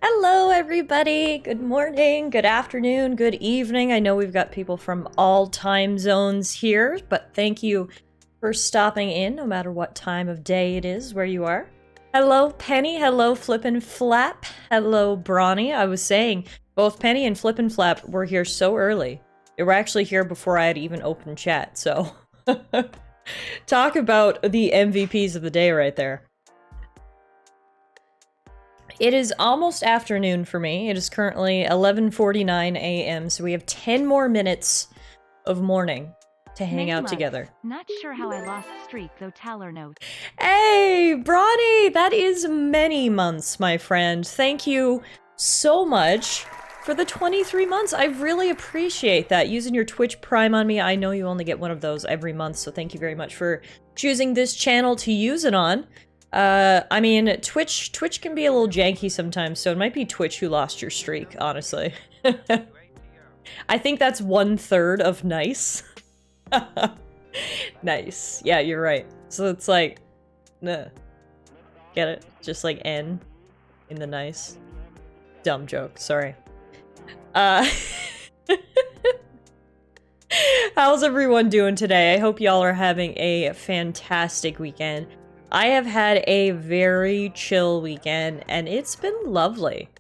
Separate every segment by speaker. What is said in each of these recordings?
Speaker 1: Hello, everybody. Good morning, good afternoon, good evening. I know we've got people from all time zones here, but thank you for stopping in, no matter what time of day it is where you are. Hello, Penny. Hello, Flippin' Flap. Hello, Brawny. I was saying, both Penny and Flippin' Flap were here so early. They were actually here before I had even opened chat, so... Talk about the MVPs of the day right there. It is almost afternoon for me. It is currently 11:49 a.m., so we have 10 more minutes of morning to hang out together.
Speaker 2: Not sure how I lost streak, though Tallara knows.
Speaker 1: Hey, Brawny! That is many months, my friend. Thank you so much for the 23 months. I really appreciate that. Using your Twitch Prime on me, I know you only get one of those every month, so thank you very much for choosing this channel to use it on. I mean, Twitch can be a little janky sometimes, so it might be Twitch who lost your streak, honestly. I think that's 1/3 of nice. Nice. Yeah, you're right. So it's like, get it? Just like N in the nice. Dumb joke, sorry. How's everyone doing today? I hope y'all are having a fantastic weekend. I have had a very chill weekend, and it's been lovely.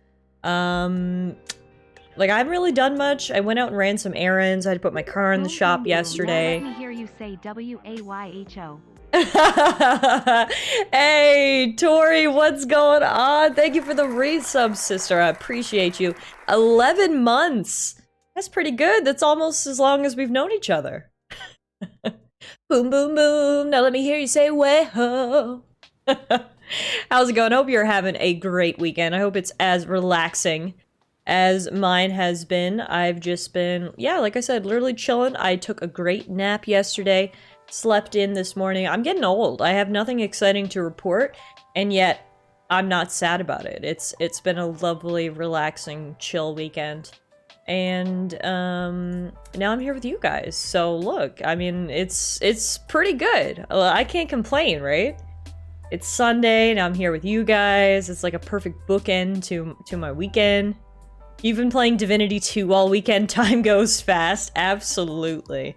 Speaker 1: Like, I haven't really done much. I went out and ran some errands. I had to put my car in the shop yesterday.
Speaker 2: Let me hear you say W-A-Y-H-O.
Speaker 1: Hey, Tori, what's going on? Thank you for the resub, sister. I appreciate you. 11 months. That's pretty good. That's almost as long as we've known each other. Boom, boom, boom. Now let me hear you say, way-ho. How's it going? I hope you're having a great weekend. I hope it's as relaxing as mine has been. I've just been, yeah, like I said, literally chilling. I took a great nap yesterday, slept in this morning. I'm getting old. I have nothing exciting to report, and yet I'm not sad about it. It's been a lovely, relaxing, chill weekend. And now I'm here with you guys. So look, I mean, it's pretty good. I can't complain, right? It's Sunday and I'm here with you guys. It's like a perfect bookend to my weekend. You've been playing Divinity 2 all weekend. Time goes fast. Absolutely.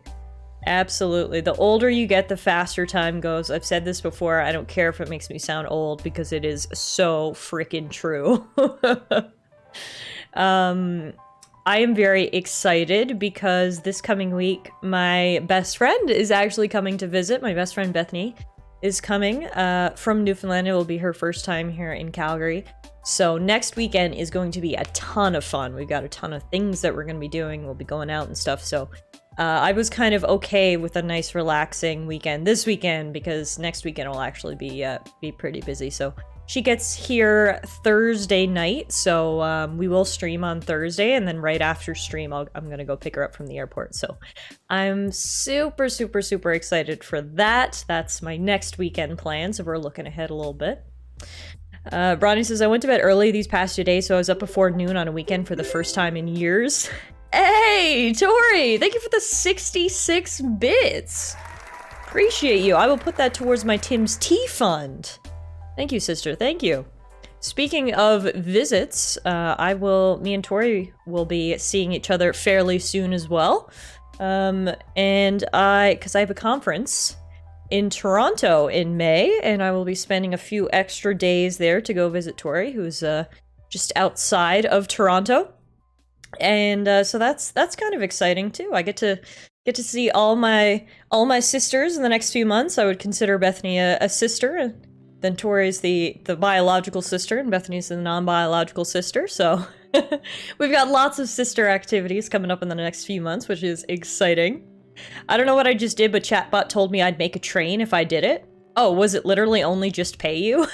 Speaker 1: Absolutely. The older you get, the faster time goes. I've said this before. I don't care if it makes me sound old because it is so freaking true. I am very excited because this coming week, my best friend is actually coming to visit. My best friend, Bethany, is coming from Newfoundland. It will be her first time here in Calgary. So next weekend is going to be a ton of fun. We've got a ton of things that we're going to be doing. We'll be going out and stuff. So I was kind of okay with a nice, relaxing weekend this weekend because next weekend will actually be pretty busy. So she gets here Thursday night, so we will stream on Thursday, and then right after stream, I'm gonna go pick her up from the airport. So I'm super, super, super excited for that. That's my next weekend plan, so we're looking ahead a little bit. Bronny says, I went to bed early these past 2 days, so I was up before noon on a weekend for the first time in years. Hey, Tori! Thank you for the 66 bits! Appreciate you. I will put that towards my Tim's Tea Fund. Thank you, sister. Thank you. Speaking of visits, me and Tori will be seeing each other fairly soon as well. Because I have a conference in Toronto in May, and I will be spending a few extra days there to go visit Tori, who's just outside of Toronto. And so that's kind of exciting too. I get to see all my sisters in the next few months. I would consider Bethany a sister, and then Tori's the biological sister, and Bethany's the non-biological sister, so we've got lots of sister activities coming up in the next few months, which is exciting. I don't know what I just did, but Chatbot told me I'd make a train if I did it. Oh, was it literally only just pay you?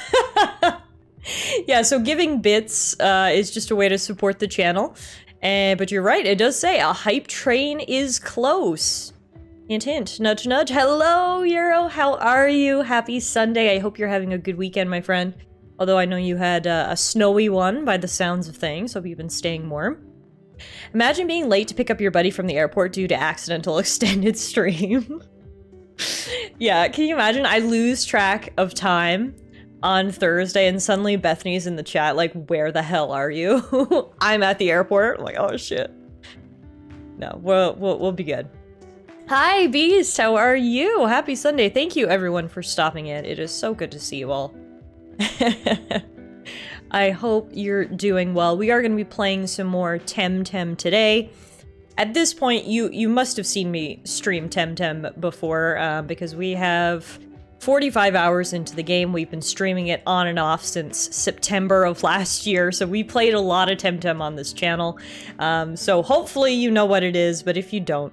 Speaker 1: Yeah, so giving bits is just a way to support the channel. But you're right, it does say a hype train is close. Hint, hint, nudge, nudge. Hello, Euro. How are you? Happy Sunday. I hope you're having a good weekend, my friend. Although I know you had a snowy one by the sounds of things. Hope you've been staying warm. Imagine being late to pick up your buddy from the airport due to accidental extended stream. Yeah, can you imagine? I lose track of time on Thursday, and suddenly Bethany's in the chat, like, where the hell are you? I'm at the airport. I'm like, oh shit. No, we'll be good. Hi, Beast. How are you? Happy Sunday. Thank you, everyone, for stopping in. It is so good to see you all. I hope you're doing well. We are going to be playing some more Temtem today. At this point, you must have seen me stream Temtem before, because we have 45 hours into the game. We've been streaming it on and off since September of last year, so we played a lot of Temtem on this channel. So hopefully you know what it is, but if you don't,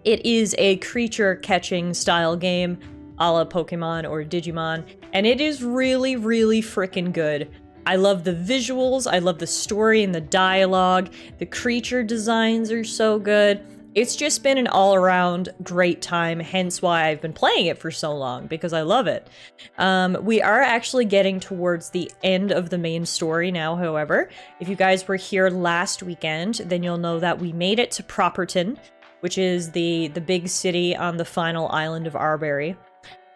Speaker 1: it is a creature catching style game a la Pokemon or Digimon, and it is really, really freaking good. I love the visuals, I love the story and the dialogue, the creature designs are so good. It's just been an all-around great time, hence why I've been playing it for so long, because I love it. We are actually getting towards the end of the main story now, however. If you guys were here last weekend, then you'll know that we made it to Properton, which is the big city on the final island of Arbery.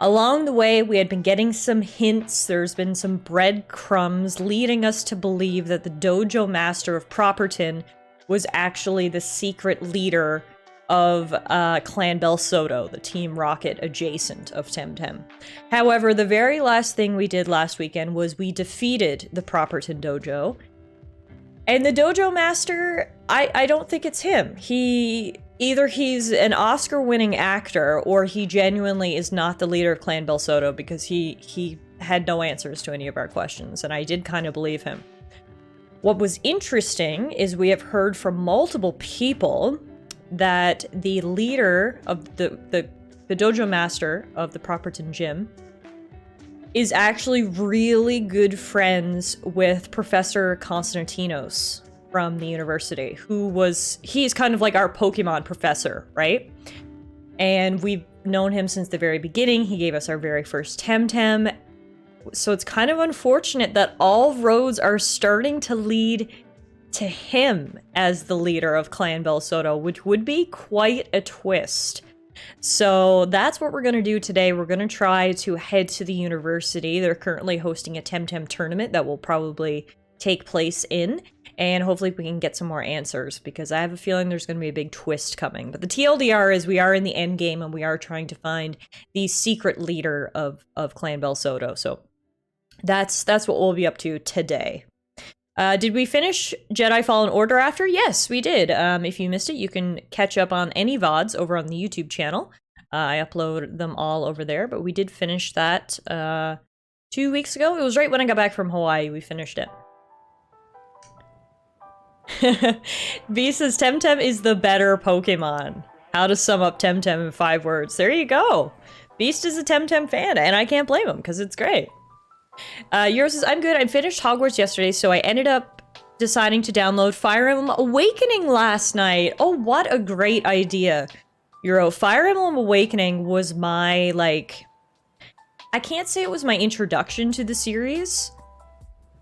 Speaker 1: Along the way, we had been getting some hints, there's been some breadcrumbs leading us to believe that the dojo master of Properton was actually the secret leader of Clan Bel Soto, the Team Rocket adjacent of Temtem. However, the very last thing we did last weekend was we defeated the Properton dojo. And the dojo master, I don't think it's him. Either he's an Oscar-winning actor, or he genuinely is not the leader of Clan Bel Soto, because he had no answers to any of our questions, and I did kind of believe him. What was interesting is we have heard from multiple people that the leader of the dojo master of the Properton gym is actually really good friends with Professor Konstantinos from the university, he's kind of like our Pokemon professor, right? And we've known him since the very beginning. He gave us our very first Temtem. So it's kind of unfortunate that all roads are starting to lead to him as the leader of Clan Bel Soto, which would be quite a twist. So that's what we're going to do today. We're going to try to head to the university. They're currently hosting a Temtem tournament that will probably take place in, and hopefully we can get some more answers, because I have a feeling there's going to be a big twist coming. But the TLDR is we are in the end game, and we are trying to find the secret leader of Clan Bel Soto. So that's what we'll be up to today. Did we finish Jedi Fallen Order after? Yes, we did. If you missed it, you can catch up on any VODs over on the YouTube channel. I upload them all over there, but we did finish that 2 weeks ago. It was right when I got back from Hawaii, we finished it. B says Temtem is the better Pokemon. How to sum up Temtem in 5 words. There you go. Beast is a Temtem fan, and I can't blame him, because it's great. Yours says, I'm good. I finished Hogwarts yesterday, so I ended up deciding to download Fire Emblem Awakening last night. Oh, what a great idea. Euro, Fire Emblem Awakening was my, I can't say it was my introduction to the series,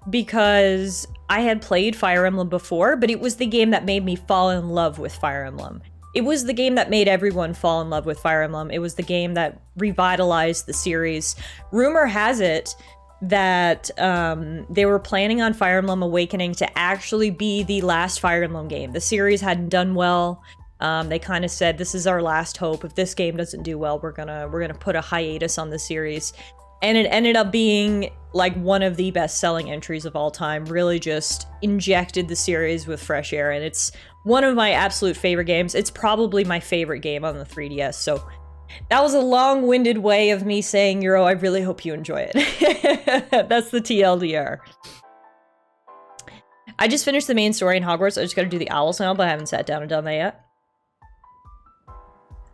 Speaker 1: because I had played Fire Emblem before, but it was the game that made me fall in love with Fire Emblem. It was the game that made everyone fall in love with Fire Emblem. It was the game that revitalized the series. Rumor has it that they were planning on Fire Emblem Awakening to actually be the last Fire Emblem game. The series hadn't done well. They kind of said, this is our last hope. If this game doesn't do well, we're gonna put a hiatus on the series. And it ended up being like one of the best-selling entries of all time. Really just injected the series with fresh air, and it's one of my absolute favorite games. It's probably my favorite game on the 3DS, so that was a long-winded way of me saying, Euro, I really hope you enjoy it. That's the TLDR. I just finished the main story in Hogwarts. I just gotta do the owls now, but I haven't sat down and done that yet.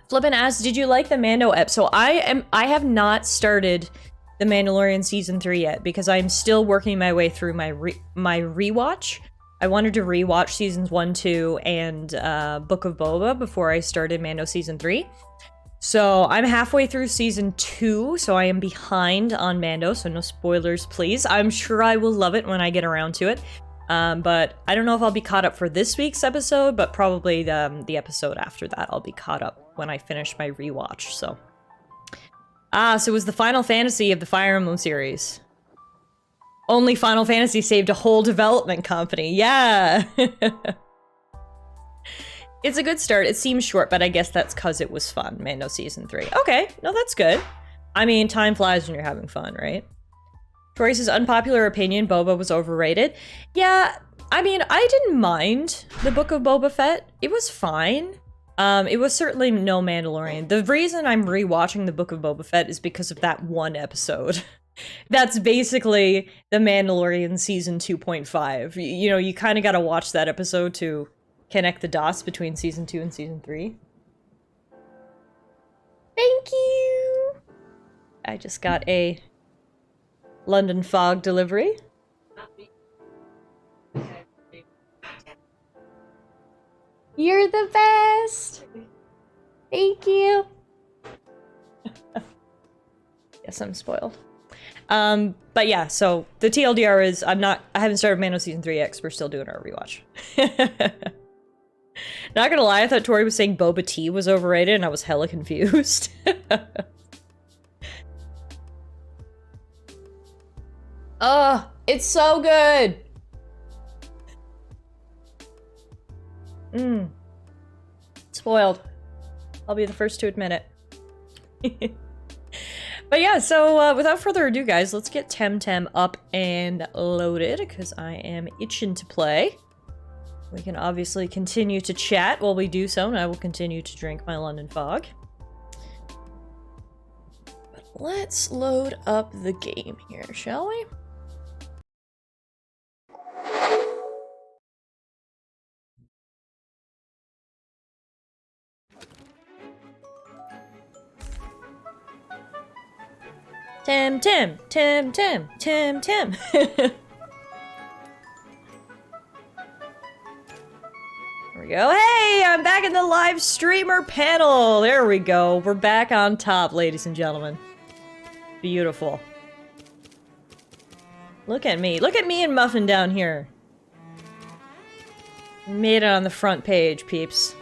Speaker 1: Flippin' asked, did you like the Mando ep? So I have not started The Mandalorian Season 3 yet, because I'm still working my way through my rewatch. I wanted to rewatch Seasons 1, 2, and Book of Boba before I started Mando Season 3. So I'm halfway through Season 2, so I am behind on Mando, so no spoilers, please. I'm sure I will love it when I get around to it. But I don't know if I'll be caught up for this week's episode, but probably the episode after that I'll be caught up when I finish my rewatch, so. So it was the Final Fantasy of the Fire Emblem series. Only Final Fantasy saved a whole development company. Yeah. It's a good start. It seems short, but I guess that's because it was fun. Mando Season 3. Okay, no, that's good. I mean, time flies when you're having fun, right? Tori says, unpopular opinion, Boba was overrated. Yeah, I mean, I didn't mind the Book of Boba Fett. It was fine. It was certainly no Mandalorian. The reason I'm rewatching the Book of Boba Fett is because of that one episode. That's basically the Mandalorian Season 2.5. You know, you kind of got to watch that episode to connect the dots between Season 2 and Season 3. Thank you! I just got a London Fog delivery. You're the best! Thank you! Yes, I'm spoiled. But yeah, so the TLDR is I haven't started Mando Season 3 yet because we're still doing our rewatch. Not gonna lie, I thought Tori was saying Boba Tea was overrated and I was hella confused. Oh, it's so good! Spoiled. I'll be the first to admit it. But yeah, so without further ado, guys, let's get Temtem up and loaded, because I am itching to play. We can obviously continue to chat while we do so, and I will continue to drink my London Fog. But let's load up the game here, shall we? Temtem, Temtem, Temtem. There we go. Hey, I'm back in the live streamer panel. There we go. We're back on top, ladies and gentlemen. Beautiful. Look at me. Look at me and Muffin down here. Made it on the front page, peeps.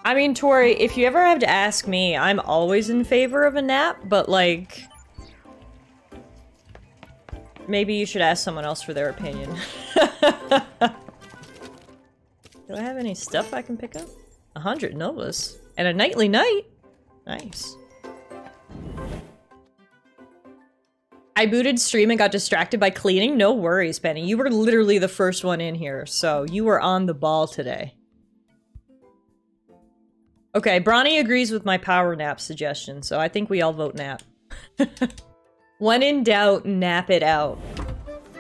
Speaker 1: I mean, Tori, if you ever have to ask me, I'm always in favor of a nap, but like... maybe you should ask someone else for their opinion. Do I have any stuff I can pick up? 100 Novas. And a nightly night? Nice. I booted stream and got distracted by cleaning? No worries, Benny. You were literally the first one in here, so you were on the ball today. Okay, Bronny agrees with my power nap suggestion, so I think we all vote nap. When in doubt, nap it out.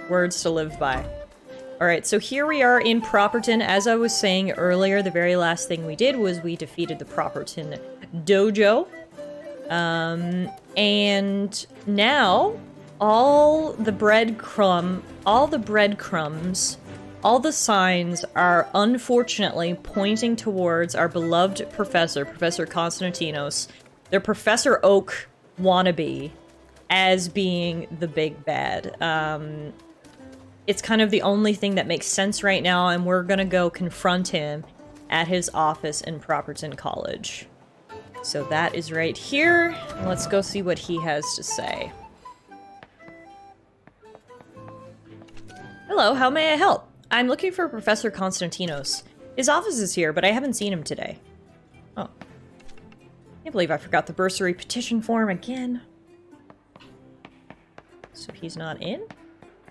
Speaker 1: Words to live by. Alright, so here we are in Properton. As I was saying earlier, the very last thing we did was we defeated the Properton Dojo. And now, all the breadcrumbs, all the signs are unfortunately pointing towards our beloved professor, Professor Konstantinos, their Professor Oak wannabe, as being the big bad. It's kind of the only thing that makes sense right now, and we're gonna go confront him at his office in Properton College. So that is right here. Let's go see what he has to say. Hello, how may I help? I'm looking for Professor Konstantinos. His office is here, but I haven't seen him today. Oh. Can't believe I forgot the bursary petition form again. So he's not in?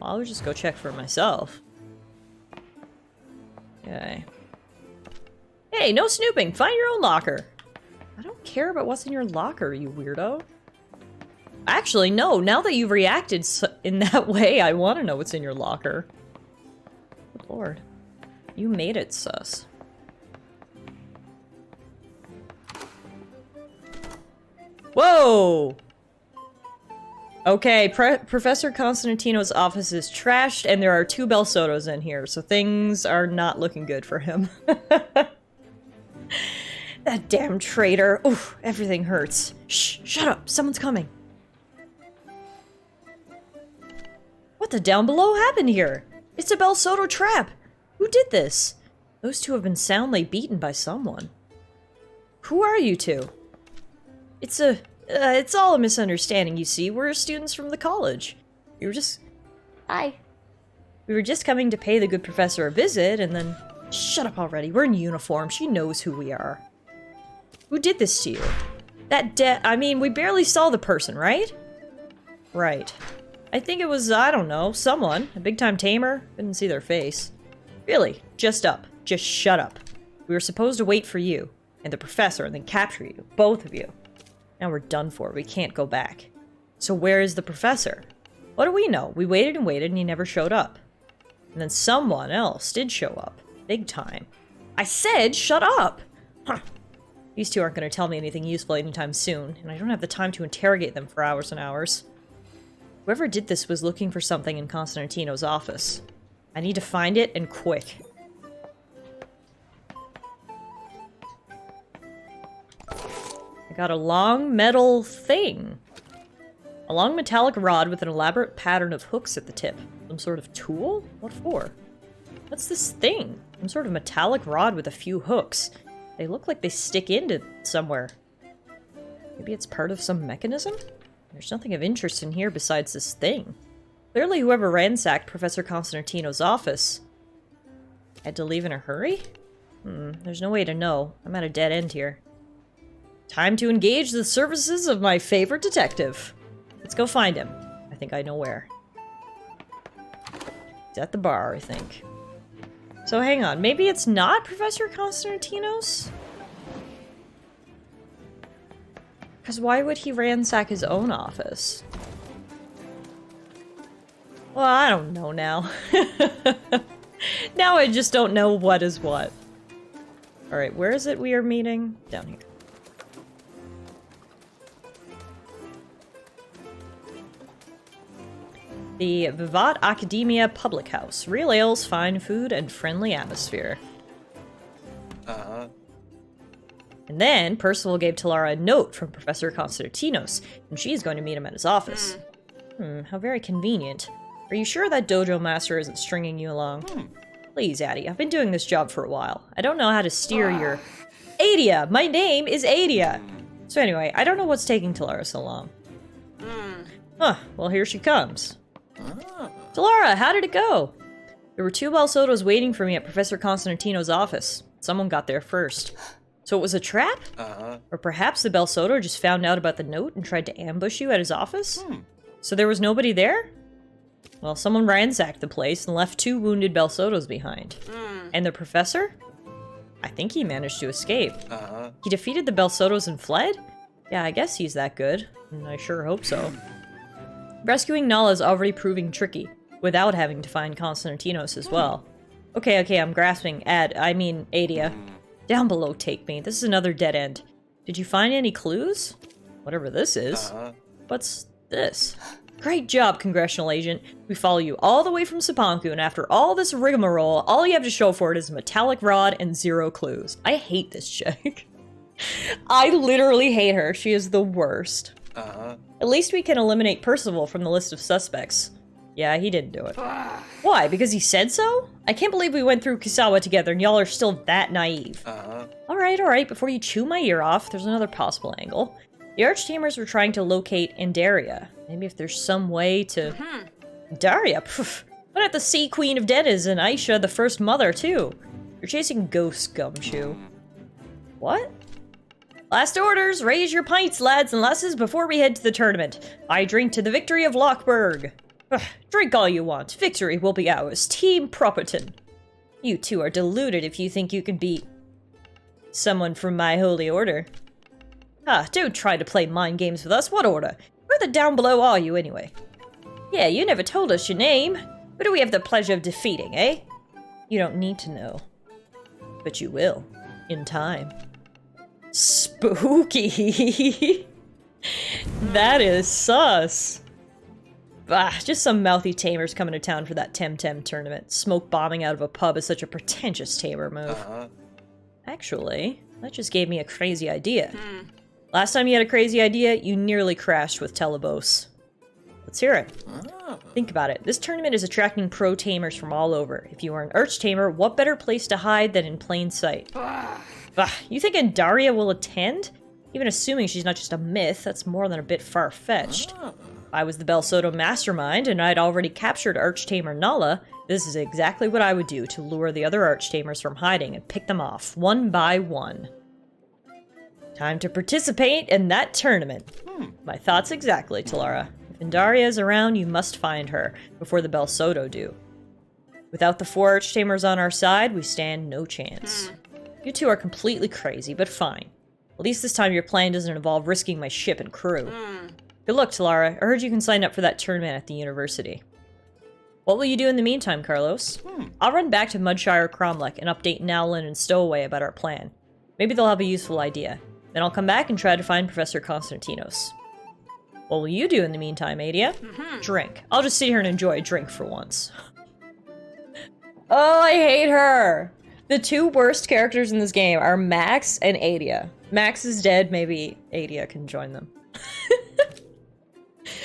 Speaker 1: Well, I'll just go check for myself. Okay. Hey, no snooping! Find your own locker! I don't care about what's in your locker, you weirdo. Actually, no, now that you've reacted in that way, I want to know what's in your locker. Good lord. You made it, sus. Whoa! Okay, Professor Konstantino's office is trashed, and there are 2 Bel Sotos in here, so things are not looking good for him. That damn traitor. Oof, everything hurts. Shh, shut up, someone's coming. What the down below happened here? It's a Bel Soto trap! Who did this? Those 2 have been soundly beaten by someone. Who are you 2? It's a It's all a misunderstanding, you see. We're students from the college. We were just...
Speaker 3: Hi.
Speaker 1: We were just coming to pay the good professor a visit, and then... Shut up already. We're in uniform. She knows who we are. Who did this to you? I mean, we barely saw the person, right? Right. I think it was, I don't know, someone. A big-time tamer. Didn't see their face. Really, just up. Just shut up. We were supposed to wait for you, and the professor, and then capture you. Both of you. Now we're done for. We can't go back. So where is the professor? What do we know? We waited and waited, and he never showed up. And then someone else did show up. Big time. I said shut up! Huh. These two aren't going to tell me anything useful anytime soon, and I don't have the time to interrogate them for hours and hours. Whoever did this was looking for something in Constantino's office. I need to find it, and quick. I got a long metal thing. A long metallic rod with an elaborate pattern of hooks at the tip. Some sort of tool? What for? What's this thing? Some sort of metallic rod with a few hooks. They look like they stick into somewhere. Maybe it's part of some mechanism? There's nothing of interest in here besides this thing. Clearly whoever ransacked Professor Constantino's office had to leave in a hurry? There's no way to know. I'm at a dead end here. Time to engage the services of my favorite detective. Let's go find him. I think I know where. He's at the bar, I think. So hang on, maybe it's not Professor Constantino's? Because why would he ransack his own office? Well, I don't know now. Now I just don't know what is what. Alright, where is it we are meeting? Down here. The Vivat Academia Public House. Real ales, fine food, and friendly atmosphere. And then, Percival gave Tallara a note from Professor Constantinos, and she's going to meet him at his office. How very convenient. Are you sure that dojo master isn't stringing you along? Please, Addie, I've been doing this job for a while. I don't know how to steer your... Adia! My name is Adia! So anyway, I don't know what's taking Tallara so long. Huh, well here she comes. Tallara, how did it go? There were 2 Belsotos waiting for me at Professor Constantino's office. Someone got there first. So it was a trap? Or perhaps the Belsoto just found out about the note and tried to ambush you at his office? So there was nobody there? Well, someone ransacked the place and left 2 wounded Belsotos behind. And the professor? I think he managed to escape. He defeated the Belsotos and fled? Yeah, I guess he's that good. And I sure hope so. Rescuing Nala is already proving tricky, without having to find Constantinos as well. Okay, I'm grasping. Adia. Down below, take me. This is another dead end. Did you find any clues? Whatever this is. What's this? Great job, Congressional Agent. We follow you all the way from Sapanku, and after all this rigmarole, all you have to show for it is a metallic rod and 0 clues. I hate this chick. I literally hate her. She is the worst. At least we can eliminate Percival from the list of suspects. Yeah, he didn't do it. Why? Because he said so? I can't believe we went through Kisawa together and y'all are still that naive. Alright, before you chew my ear off, there's another possible angle. The Archtamers were trying to locate Andaria. Maybe if there's some way to... Daria? Pff. What if the Sea Queen of Dead is and Aisha the First Mother, too? You're chasing ghosts, Gumshoe. What? Last orders! Raise your pints, lads and lasses, before we head to the tournament. I drink to the victory of Lockburg. Drink all you want. Victory will be ours. Team Properton. You two are deluded if you think you can beat someone from my holy order. Don't try to play mind games with us. What order? Where the down below are you, anyway? Yeah, you never told us your name. Who do we have the pleasure of defeating, eh? You don't need to know. But you will. In time. Spooky. That is sus. Just some mouthy tamers coming to town for that Temtem tournament. Smoke bombing out of a pub is such a pretentious tamer move. Actually, that just gave me a crazy idea. Last time you had a crazy idea, you nearly crashed with Telebos. Let's hear it. Think about it. This tournament is attracting pro tamers from all over. If you are an Arch tamer, what better place to hide than in plain sight? You think Andaria will attend? Even assuming she's not just a myth, that's more than a bit far-fetched. I was the Bel Soto mastermind, and I'd already captured Archtamer Nala. This is exactly what I would do to lure the other Archtamers from hiding and pick them off, one by one. Time to participate in that tournament. My thoughts exactly, Tallara. If Indaria is around, you must find her, before the Bel Soto do. Without the 4 Archtamers on our side, we stand no chance. You two are completely crazy, but fine. At least this time your plan doesn't involve risking my ship and crew. Good luck, Tallara. I heard you can sign up for that tournament at the university. What will you do in the meantime, Carlos? I'll run back to Mudshire Cromlech and update Nowlin and Stowaway about our plan. Maybe they'll have a useful idea. Then I'll come back and try to find Professor Konstantinos. What will you do in the meantime, Adia? Drink. I'll just sit here and enjoy a drink for once. Oh, I hate her! The 2 worst characters in this game are Max and Adia. Max is dead, maybe Adia can join them.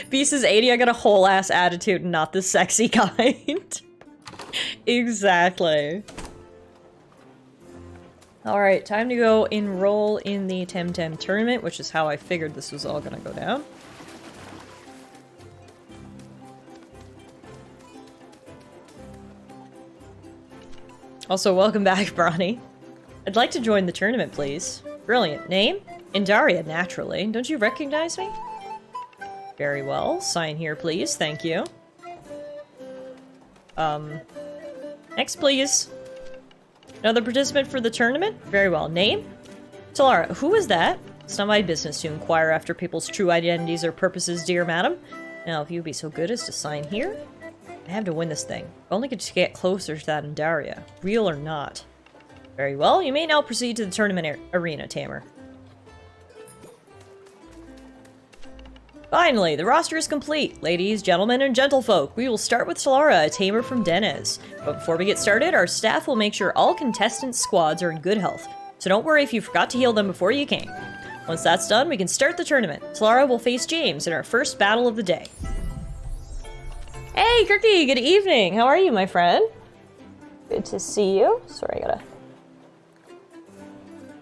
Speaker 1: B says Adia got a whole ass attitude and not the sexy kind. Exactly. Alright, time to go enroll in the Temtem tournament, which is how I figured this was all gonna go down. Also, welcome back, Bronny. I'd like to join the tournament, please. Brilliant. Name? Indaria, naturally. Don't you recognize me? Very well. Sign here, please. Thank you. Next, please. Another participant for the tournament? Very well. Name? Tallara. Who is that? It's not my business to inquire after people's true identities or purposes, dear madam. Now, if you'd be so good as to sign here. I have to win this thing. Only to get closer to that Indaria. Real or not. Very well. You may now proceed to the tournament arena, Tamer. Finally, the roster is complete. Ladies, gentlemen, and gentlefolk, we will start with Tallara, a tamer from Denez. But before we get started, our staff will make sure all contestant squads are in good health. So don't worry if you forgot to heal them before you came. Once that's done, we can start the tournament. Tallara will face James in our first battle of the day. Hey, Kirky, good evening. How are you, my friend? Good to see you. Sorry, I gotta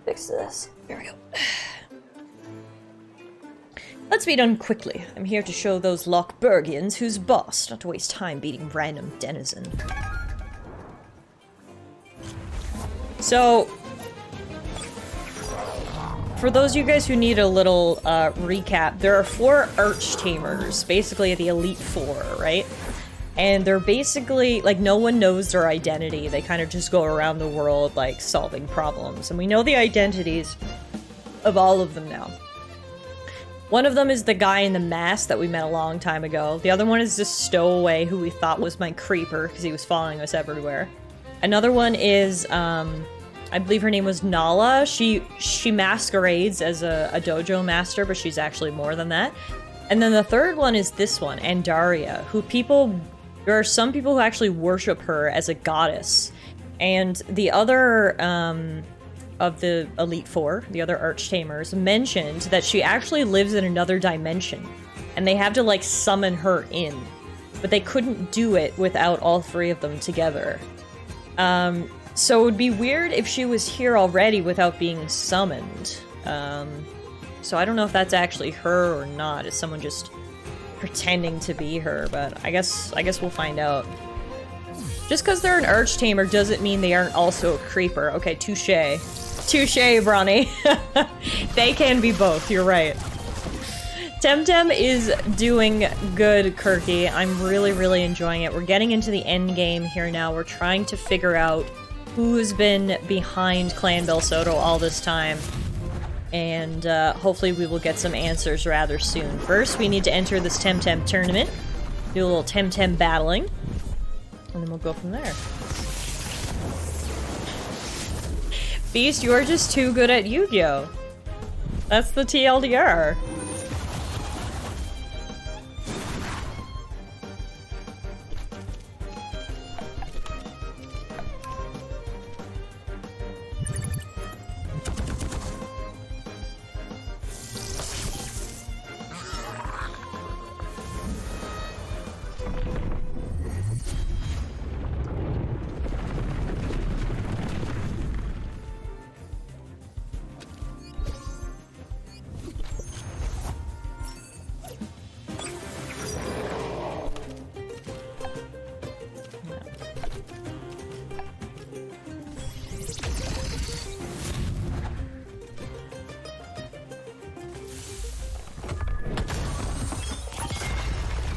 Speaker 1: fix this. There we go. Let's be done quickly. I'm here to show those Lochbergians who's boss, not to waste time beating random denizen. So, for those of you guys who need a little recap, there are 4 Archtamers, basically the Elite 4, right? And they're basically, like, no one knows their identity. They kind of just go around the world, like, solving problems. And we know the identities of all of them now. One of them is the guy in the mask that we met a long time ago. The other one is this stowaway who we thought was my creeper because he was following us everywhere. Another one is, I believe her name was Nala. She masquerades as a dojo master, but she's actually more than that. And then the third one is this one, Indaria, who there are some people who actually worship her as a goddess. And the other, of the Elite 4, the other Archtamers, mentioned that she actually lives in another dimension. And they have to, like, summon her in. But they couldn't do it without all 3 of them together. So it would be weird if she was here already without being summoned. So I don't know if that's actually her or not. Is someone just pretending to be her? But I guess we'll find out. Just because they're an Archtamer doesn't mean they aren't also a creeper. Okay, touche. Touche, Bronny. They can be both, you're right. Temtem is doing good, Kirky. I'm really, really enjoying it. We're getting into the end game here now. We're trying to figure out who's been behind Clan Bel Soto all this time. And hopefully we will get some answers rather soon. First, we need to enter this Temtem tournament. Do a little Temtem battling. And then we'll go from there. Beast, you are just too good at Yu-Gi-Oh! That's the TLDR.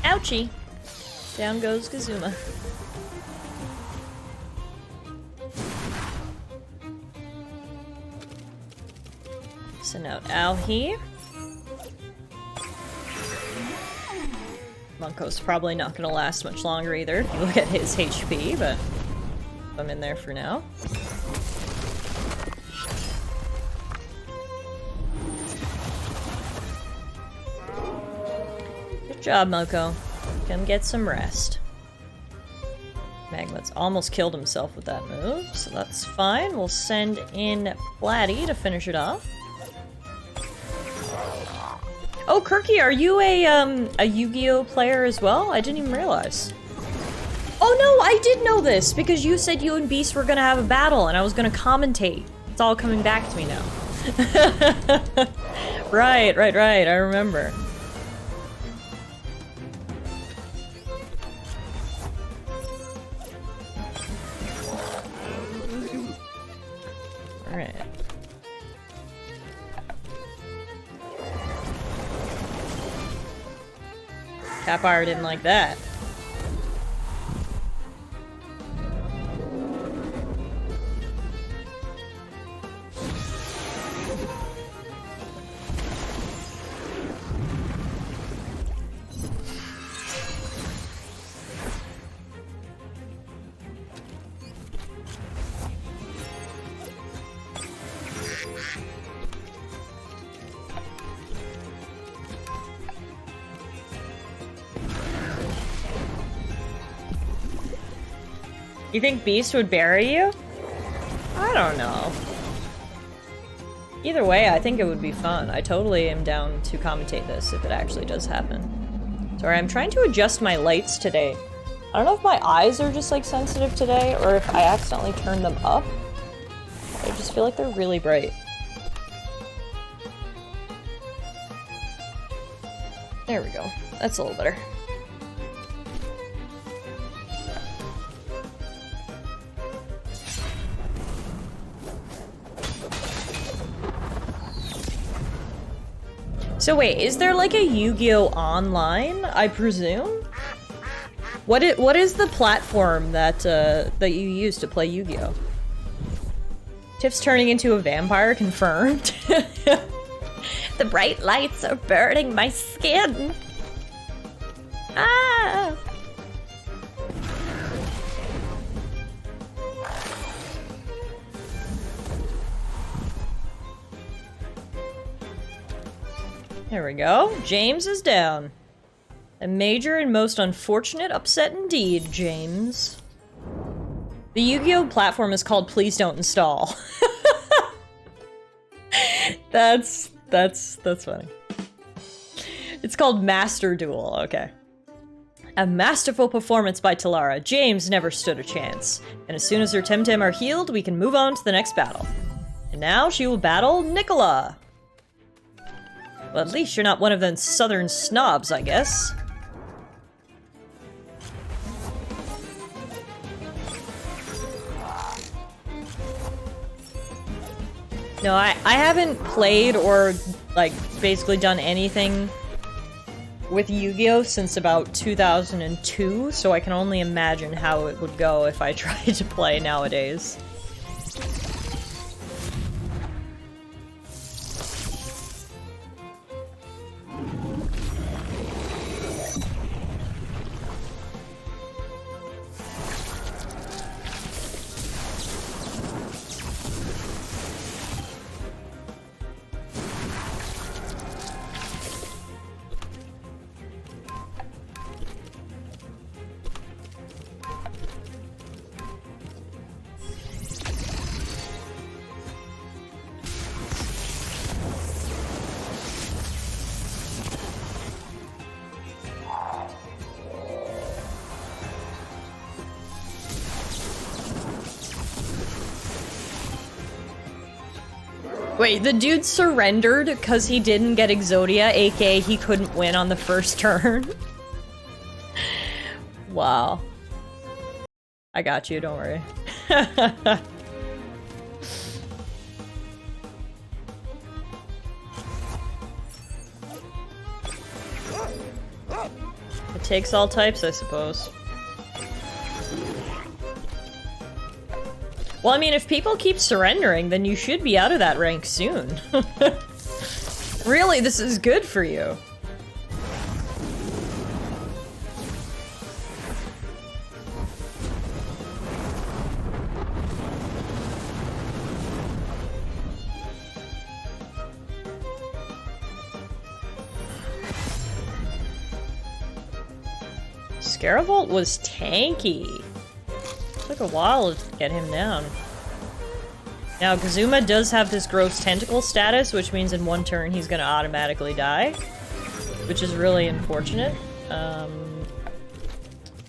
Speaker 1: Ouchie. Down goes Kazuma. Send out Alhi. Monko's probably not gonna last much longer either if you look at his HP, but I'm in there for now. Good job, Monko. Come get some rest. Magma's almost killed himself with that move, so that's fine. We'll send in Platy to finish it off. Oh, Kirky, are you a Yu-Gi-Oh player as well? I didn't even realize. Oh no, I did know this because you said you and Beast were gonna have a battle and I was gonna commentate. It's all coming back to me now. Right, I remember. Alright. Capire didn't like that. You think Beast would bury you? I don't know. Either way, I think it would be fun. I totally am down to commentate this if it actually does happen. Sorry, I'm trying to adjust my lights today. I don't know if my eyes are just like sensitive today or if I accidentally turned them up. I just feel like they're really bright. There we go. That's a little better. So wait, is there like a Yu-Gi-Oh! Online, I presume? What is the platform that that you use to play Yu-Gi-Oh? Tiff's turning into a vampire, confirmed. The bright lights are burning my skin. Ah! There we go. James is down. A major and most unfortunate upset indeed, James. The Yu-Gi-Oh! Platform is called Please Don't Install. That's funny. It's called Master Duel, okay. A masterful performance by Tallara. James never stood a chance. And as soon as her Temtem are healed, we can move on to the next battle. And now she will battle Nicola. Well, at least you're not one of them southern snobs, I guess. No, I haven't played or, like, basically done anything with Yu-Gi-Oh! Since about 2002, so I can only imagine how it would go if I tried to play nowadays. Wait, the dude surrendered because he didn't get Exodia, aka he couldn't win on the first turn? Wow. I got you, don't worry. It takes all types, I suppose. Well, I mean, if people keep surrendering, then you should be out of that rank soon. Really, this is good for you. Scaravolt was tanky. Took a while to get him down. Now, Kazuma does have this gross tentacle status, which means in one turn he's gonna automatically die, which is really unfortunate.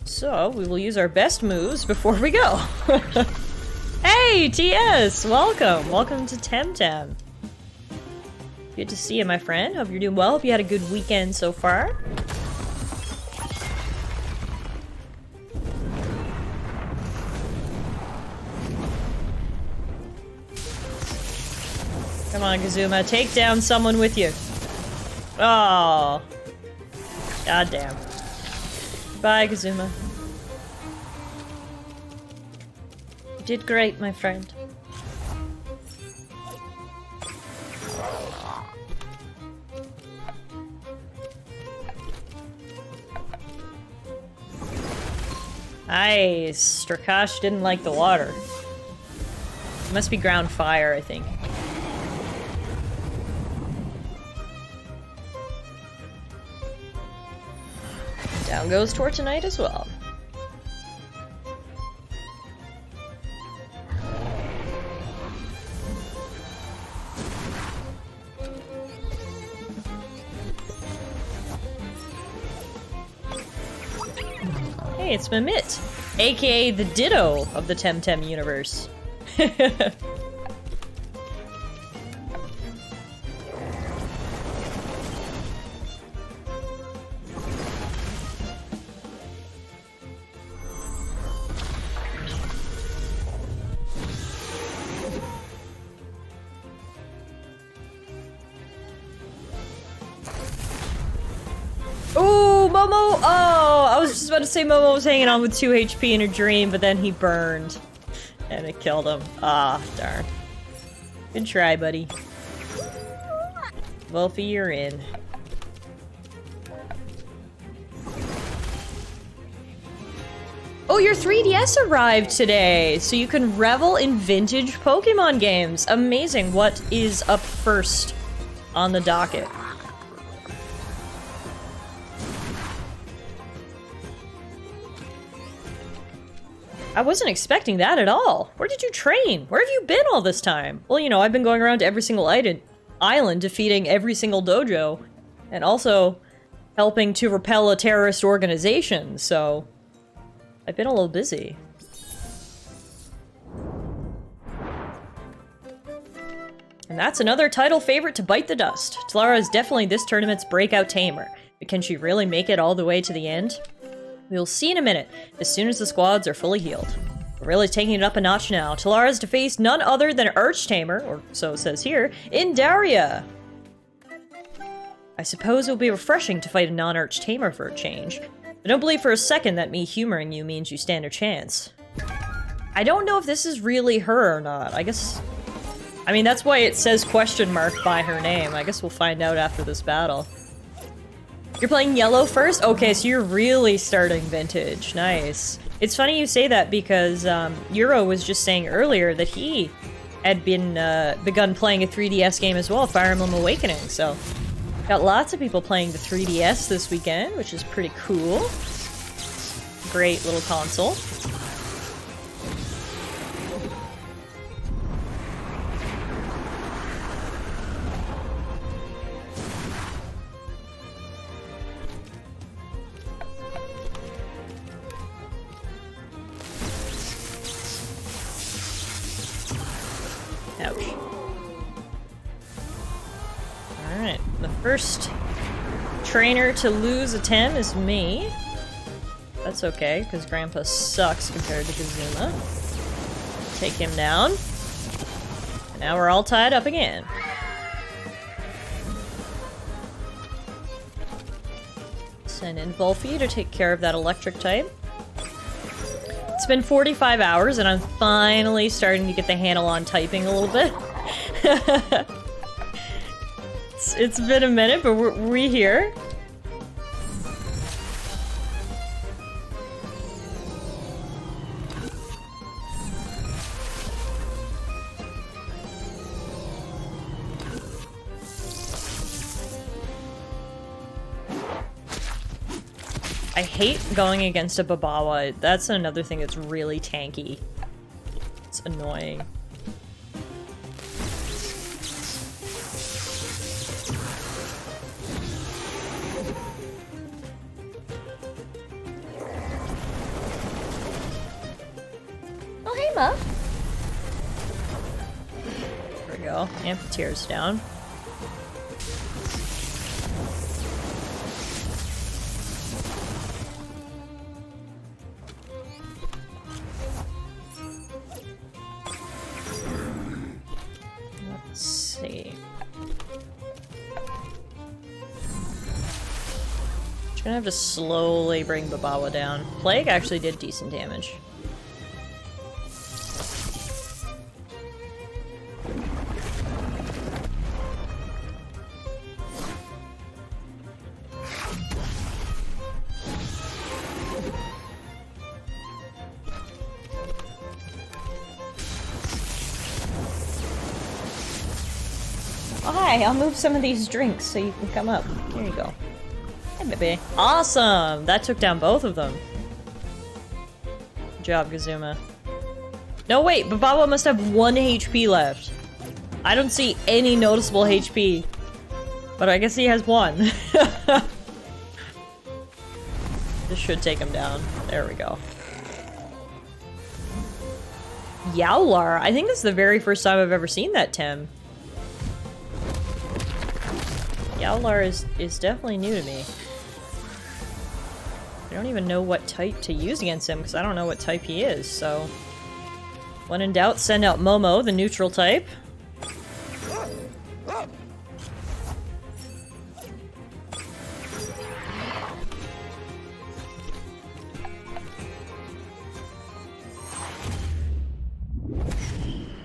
Speaker 1: So, we will use our best moves before we go. Hey, TS! Welcome! Welcome to Temtem. Good to see you, my friend. Hope you're doing well. Hope you had a good weekend so far. Come on, Kazuma. Take down someone with you. Oh. God damn. Bye, Kazuma. You did great, my friend. Nice. Strakash didn't like the water. It must be ground fire, I think. Down goes Tortonite as well. Hey, it's Mimit, aka the Ditto of the Temtem universe. Ooh, Momo! Oh, I was just about to say Momo was hanging on with 2 HP in a dream, but then he burned. And it killed him. Ah, darn. Good try, buddy. Wolfie, you're in. Oh, your 3DS arrived today! So you can revel in vintage Pokemon games. Amazing. What is up first on the docket? I wasn't expecting that at all. Where did you train? Where have you been all this time? Well, you know, I've been going around to every single island, defeating every single dojo, and also helping to repel a terrorist organization, so I've been a little busy. And that's another title favorite to bite the dust. Tallara is definitely this tournament's breakout tamer, but can she really make it all the way to the end? We'll see in a minute, as soon as the squads are fully healed. We're really taking it up a notch now. Tallara is to face none other than Archtamer, or so it says here, in Daria. I suppose it will be refreshing to fight a non-Archtamer for a change. I don't believe for a second that me humoring you means you stand a chance. I don't know if this is really her or not. I guess... I mean, that's why it says question mark by her name. I guess we'll find out after this battle. You're playing yellow first? Okay, so you're really starting vintage. Nice. It's funny you say that because Euro was just saying earlier that he had begun playing a 3DS game as well, Fire Emblem Awakening. So got lots of people playing the 3DS this weekend, which is pretty cool. Great little console. Ouch. Alright, the first trainer to lose a 10 is me. That's okay, because Grandpa sucks compared to Kazuma. Take him down. And now we're all tied up again. Send in Volphy to take care of that electric type. It's been 45 hours and I'm finally starting to get the handle on typing a little bit. It's been a minute, but we're here. I hate going against a Babawa. That's another thing that's really tanky. It's annoying. Oh, hey, Muff. There we go. Amphitheater's down. Gonna have to slowly bring Babawa down. Plague actually did decent damage. Oh, hi, I'll move some of these drinks so you can come up. Here you go. Hey, baby. Awesome! That took down both of them. Good job, Gazuma. No, wait, Babawa must have 1 HP left. I don't see any noticeable HP. But I guess he has 1. This should take him down. There we go. Yowlar. I think this is the very first time I've ever seen that Tem. Yowlar is definitely new to me. I don't even know what type to use against him because I don't know what type he is, so... When in doubt, send out Momo, the neutral type.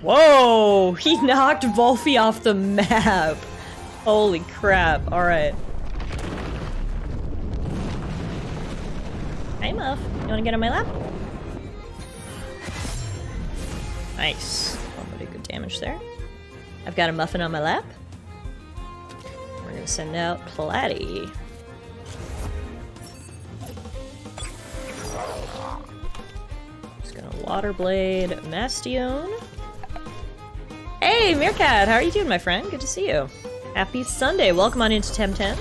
Speaker 1: Whoa! He knocked Volphy off the map! Holy crap, alright. Hey, Muff. You wanna get on my lap? Nice. Oh, pretty good damage there. I've got a muffin on my lap. We're gonna send out Platy. Just gonna Water Blade Mastion. Hey, Meerkat! How are you doing, my friend? Good to see you. Happy Sunday. Welcome on into Temtem.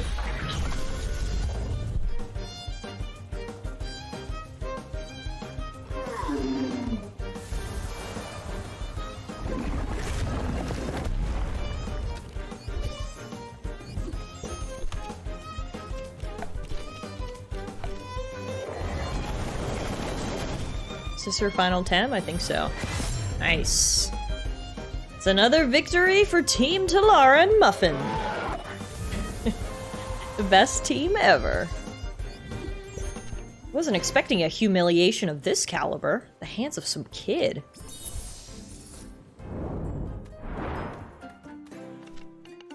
Speaker 1: Is this her final Tem? I think so. Nice. It's another victory for Team Tallara and Muffin. The best team ever. Wasn't expecting a humiliation of this caliber. The hands of some kid.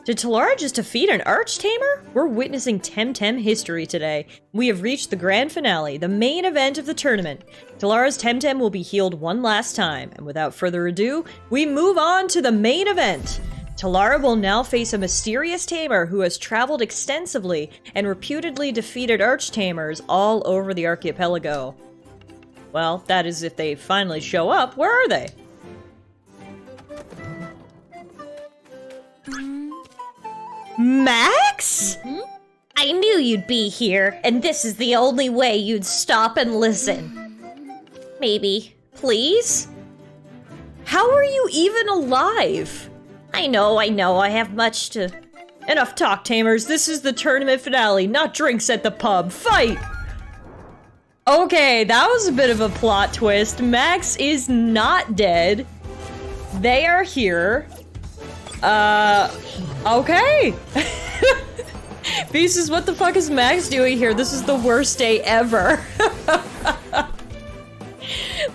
Speaker 1: Did Tallara just defeat an Archtamer? We're witnessing Temtem history today. We have reached the grand finale, the main event of the tournament. Talara's Temtem will be healed one last time, and without further ado, we move on to the main event. Tallara will now face a mysterious tamer who has traveled extensively and reputedly defeated Archtamers all over the archipelago. Well, that is if they finally show up. Where are they? Max? I knew you'd be here, and this is the only way you'd stop and listen. Maybe. Please? How are you even alive? I know, I have much to... Enough talk, Tamers. This is the tournament finale, not drinks at the pub. Fight! Okay, that was a bit of a plot twist. Max is not dead. They are here. Okay. Beast, what the fuck is Max doing here? This is the worst day ever.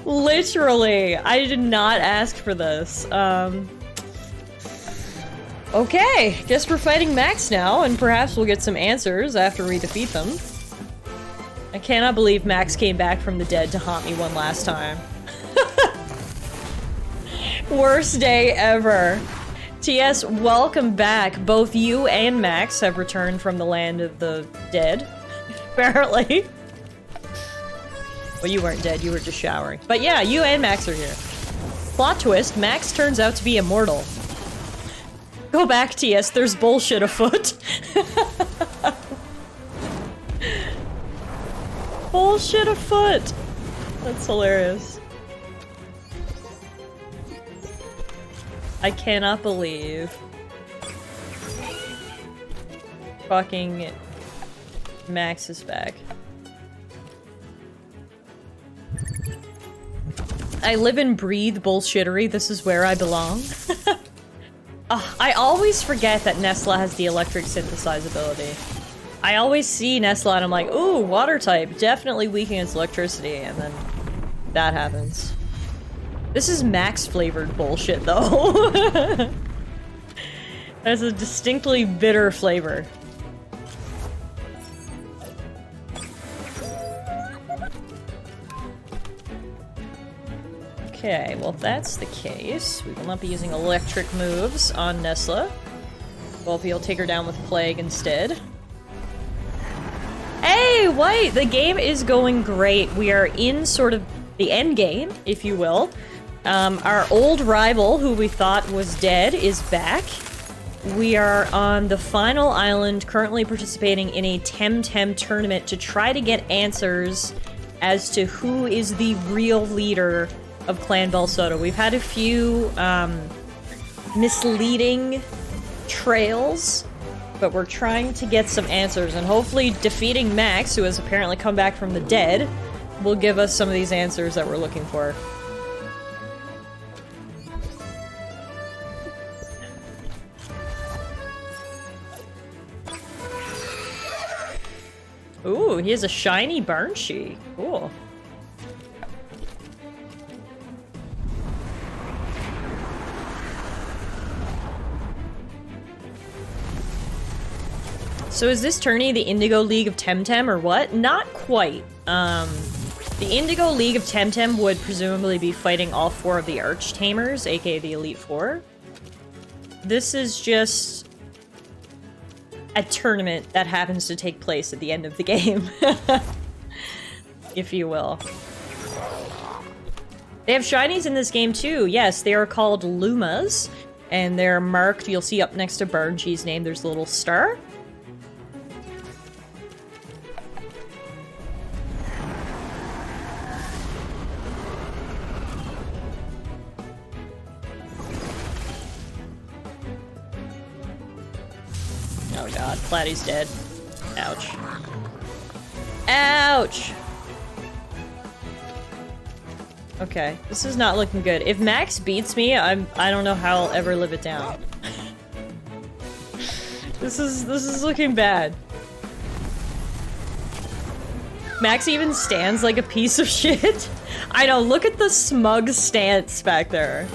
Speaker 1: Literally, I did not ask for this. Okay, guess we're fighting Max now, and perhaps we'll get some answers after we defeat them. I cannot believe Max came back from the dead to haunt me one last time. Worst day ever. TS, welcome back. Both you and Max have returned from the land of the dead, apparently. Well, you weren't dead, you were just showering. But yeah, you and Max are here. Plot twist, Max turns out to be immortal. Go back, TS, there's bullshit afoot. Bullshit afoot! That's hilarious. I cannot believe fucking Max is back. I live and breathe bullshittery. This is where I belong. I always forget that Nesla has the electric synthesizability. I always see Nesla and I'm like, ooh, water type, definitely weak against electricity, and then that happens. This is Max flavored bullshit though. There's a distinctly bitter flavor. Okay, well if that's the case, we will not be using electric moves on Nesla. Wolfie will take her down with Plague instead. Hey, White! The game is going great. We are in sort of the end game, if you will. Our old rival, who we thought was dead, is back. We are on the final island, currently participating in a Temtem tournament to try to get answers as to who is the real leader of Clan Belsota. We've had a few misleading trails, but we're trying to get some answers, and hopefully defeating Max, who has apparently come back from the dead, will give us some of these answers that we're looking for. Ooh, he has a shiny Barnshee. Cool. So is this tourney the Indigo League of Temtem or what? Not quite. The Indigo League of Temtem would presumably be fighting all 4 of the Archtamers, aka the Elite Four. This is just a tournament that happens to take place at the end of the game. If you will. They have shinies in this game too. Yes, they are called Lumas. And they're marked, you'll see up next to Barnshee's name, there's a little star. Oh god, Platy's dead. Ouch. Ouch! Okay, this is not looking good. If Max beats me, I don't know how I'll ever live it down. This is looking bad. Max even stands like a piece of shit. I know, look at the smug stance back there.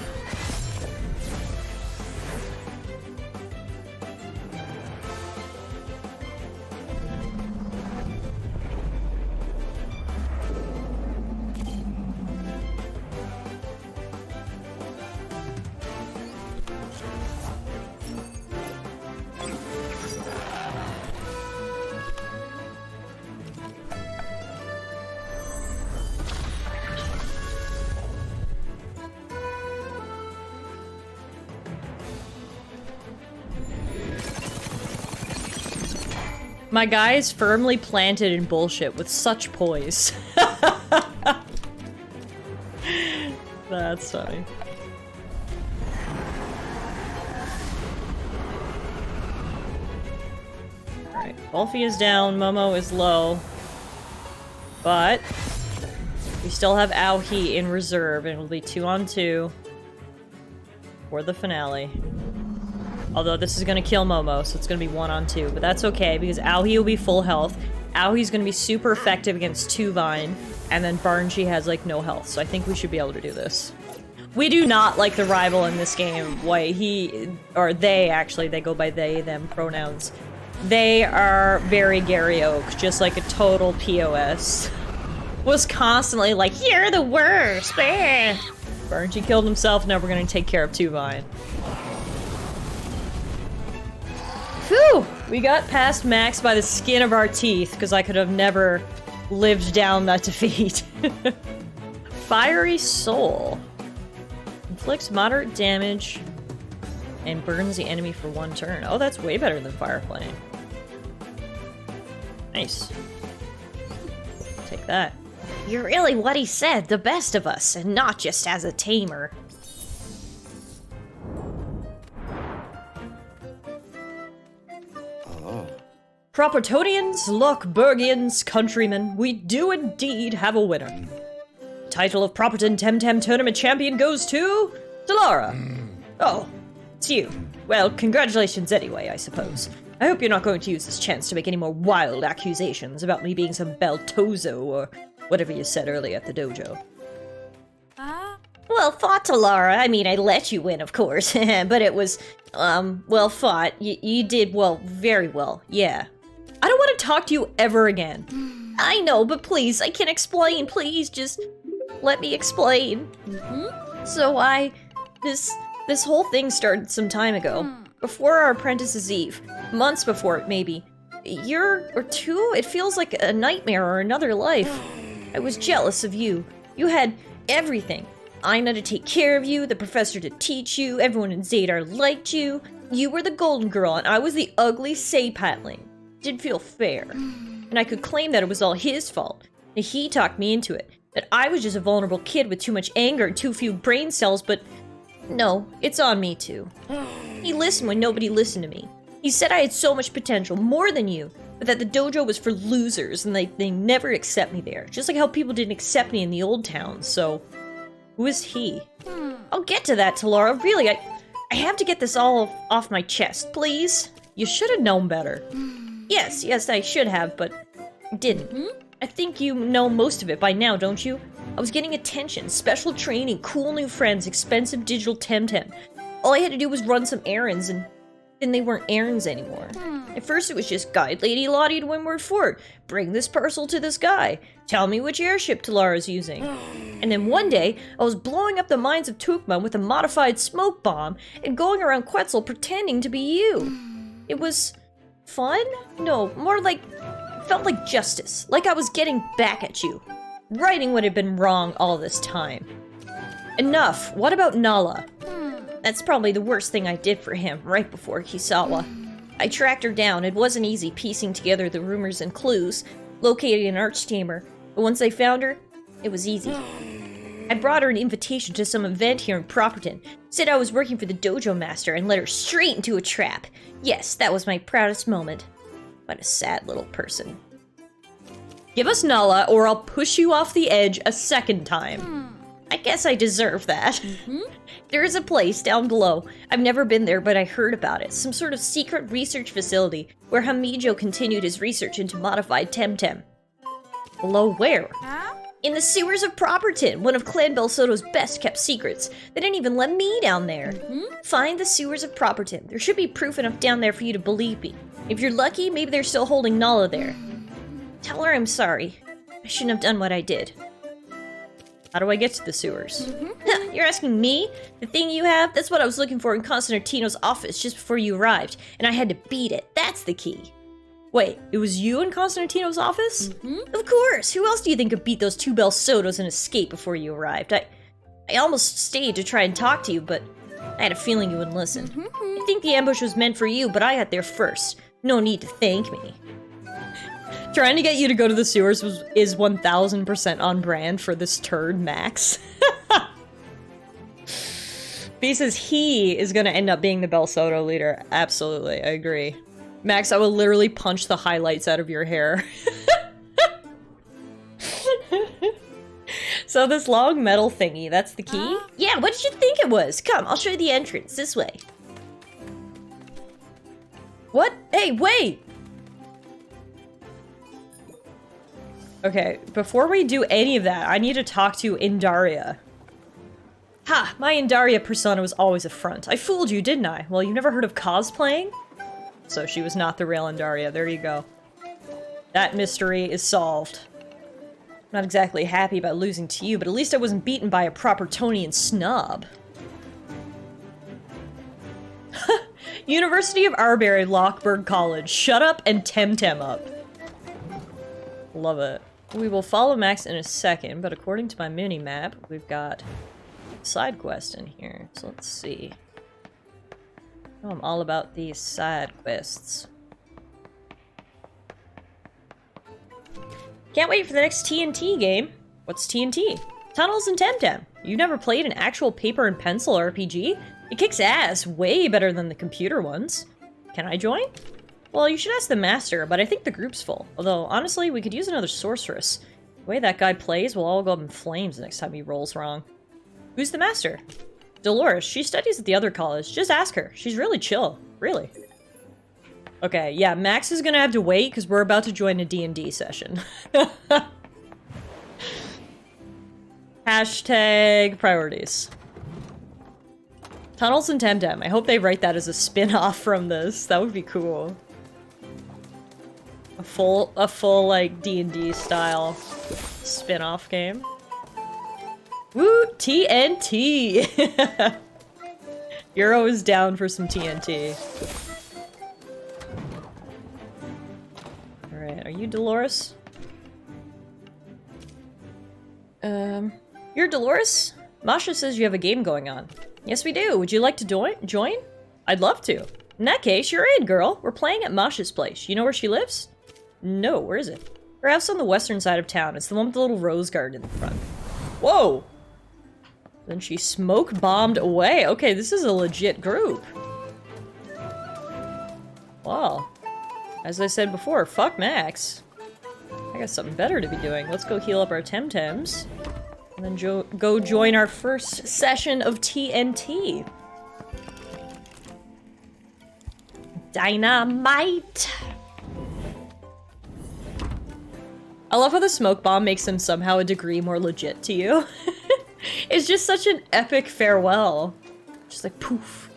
Speaker 1: My guy is firmly planted in bullshit with such poise. That's funny. Alright, Wolfie is down, Momo is low. But we still have Aohi in reserve, and it'll be 2-on-2 for the finale. Although this is gonna kill Momo, so it's gonna be 1-on-2. But that's okay, because Aohi will be full health. Aohi's gonna be super effective against 2 Vine. And then Barnchi has, like, no health. So I think we should be able to do this. We do not like the rival in this game. Why or they, actually. They go by they, them pronouns. They are very Gary Oak, just like a total POS. Was constantly like, you're the worst! Barnchi killed himself, now we're gonna take care of 2 Vine. Phew! We got past Max by the skin of our teeth, because I could have never lived down that defeat. Fiery Soul. Inflicts moderate damage and burns the enemy for 1 turn. Oh, that's way better than Fire Flame. Nice. Take that. You're really what he said, the best of us, and not just as a tamer. Propertonians, Lochbergians, countrymen, we do indeed have a winner. Title of Properton Temtem Tournament Champion goes to... Tallara. Oh, it's you. Well, congratulations anyway, I suppose. I hope you're not going to use this chance to make any more wild accusations about me being some Beltozo or whatever you said earlier at the dojo. Well fought, Tallara. I mean, I let you win, of course, but it was, well fought. You did, well, very well, yeah. I don't want to talk to you ever again. I know, but please, I can explain, please, just let me explain. So this whole thing started some time ago, before our apprentice's eve, months before it, maybe. A year or 2? It feels like a nightmare or another life. I was jealous of you. You had everything. Aina to take care of you, the professor to teach you, everyone in Zadar liked you. You were the golden girl, and I was the ugly Sapatling. Didn't feel fair. And I could claim that it was all his fault. And he talked me into it. That I was just a vulnerable kid with too much anger and too few brain cells, but no, it's on me too. He listened when nobody listened to me. He said I had so much potential, more than you, but that the dojo was for losers and they never accept me there. Just like how people didn't accept me in the old town, so... Who is he? I'll get to that, Tallara. Really, I have to get this all off my chest, please. You should have known better. Yes, I should have, but I didn't. I think you know most of it by now, don't you? I was getting attention, special training, cool new friends, expensive digital Temtem. All I had to do was run some errands, and then they weren't errands anymore. At first it was just guide Lady Lottie to Windward Fort, bring this parcel to this guy, tell me which airship Talara's using. And then one day, I was blowing up the mines of Tukma with a modified smoke bomb and going around Quetzal pretending to be you. It was fun? No, more like, felt like justice, like I was getting back at you. Righting what had been wrong all this time. Enough, what about Nala? That's probably the worst thing I did for him, right before Kisawa. I tracked her down. It wasn't easy piecing together the rumors and clues, located an archtamer, but once I found her, it was easy. I brought her an invitation to some event here in Properton, said I was working for the dojo master, and led her straight into a trap. Yes, that was my proudest moment. What a sad little person. Give us Nala, or I'll push you off the edge a second time. I guess I deserve that. There is a place down below. I've never been there, but I heard about it. Some sort of secret research facility where Hamijo continued his research into modified Temtem. Below where? In the sewers of Properton, one of Clan Belsoto's best kept secrets. They didn't even let me down there. Find the sewers of Properton. There should be proof enough down there for you to believe me. If you're lucky, maybe they're still holding Nala there. Tell her I'm sorry. I shouldn't have done what I did. How do I get to the sewers? You're asking me? The thing you have? That's what I was looking for in Constantino's office just before you arrived, and I had to beat it. That's the key. Wait, it was you in Constantino's office? Of course! Who else do you think could beat those 2 Belsotos and escape before you arrived? I almost stayed to try and talk to you, but I had a feeling you wouldn't listen. I think the ambush was meant for you, but I got there first. No need to thank me. Trying to get you to go to the sewers is 1000% on brand for this turd, Max. B says he is gonna end up being the Belsoto leader. Absolutely, I agree. Max, I will literally punch the highlights out of your hair. So this long metal thingy, that's the key? Yeah, what did you think it was? Come, I'll show you the entrance, this way. What? Hey, wait! Okay, before we do any of that, I need to talk to Indaria. Ha! My Indaria persona was always a front. I fooled you, didn't I? Well, you've never heard of cosplaying? So she was not the real Indaria. There you go. That mystery is solved. I'm not exactly happy about losing to you, but at least I wasn't beaten by a proper Tonian snob. University of Arbery, Lockburg College. Shut up and Temtem up. Love it. We will follow Max in a second, but according to my mini-map, we've got a side quest in here. So let's see. Oh, I'm all about these side quests. Can't wait for the next TNT game. What's TNT? Tunnels and Temtem. You never played an actual paper and pencil RPG? It kicks ass, way better than the computer ones. Can I join? Well, you should ask the master, but I think the group's full. Although, honestly, we could use another sorceress. The way that guy plays, we'll all go up in flames next time he rolls wrong. Who's the master? Dolores. She studies at the other college. Just ask her. She's really chill. Really. Okay, yeah, Max is gonna have to wait because we're about to join a D&D session. Hashtag priorities. Tunnels and Temtem. I hope they write that as a spin-off from this. That would be cool. A full like D&D style spin-off game. Woo! TNT! Euro is down for some TNT. Alright, are you Dolores? You're Dolores? Masha says you have a game going on. Yes, we do. Would you like to join? I'd love to. In that case, you're in, girl. We're playing at Masha's place. You know where she lives? No, where is it? Her house on the western side of town. It's the one with the little rose garden in the front. Whoa! Then she smoke bombed away. Okay, this is a legit group. Wow. As I said before, fuck Max. I got something better to be doing. Let's go heal up our Temtems. And then go join our first session of TNT. Dynamite! I love how the smoke bomb makes them somehow a degree more legit to you. It's just such an epic farewell. Just like poof.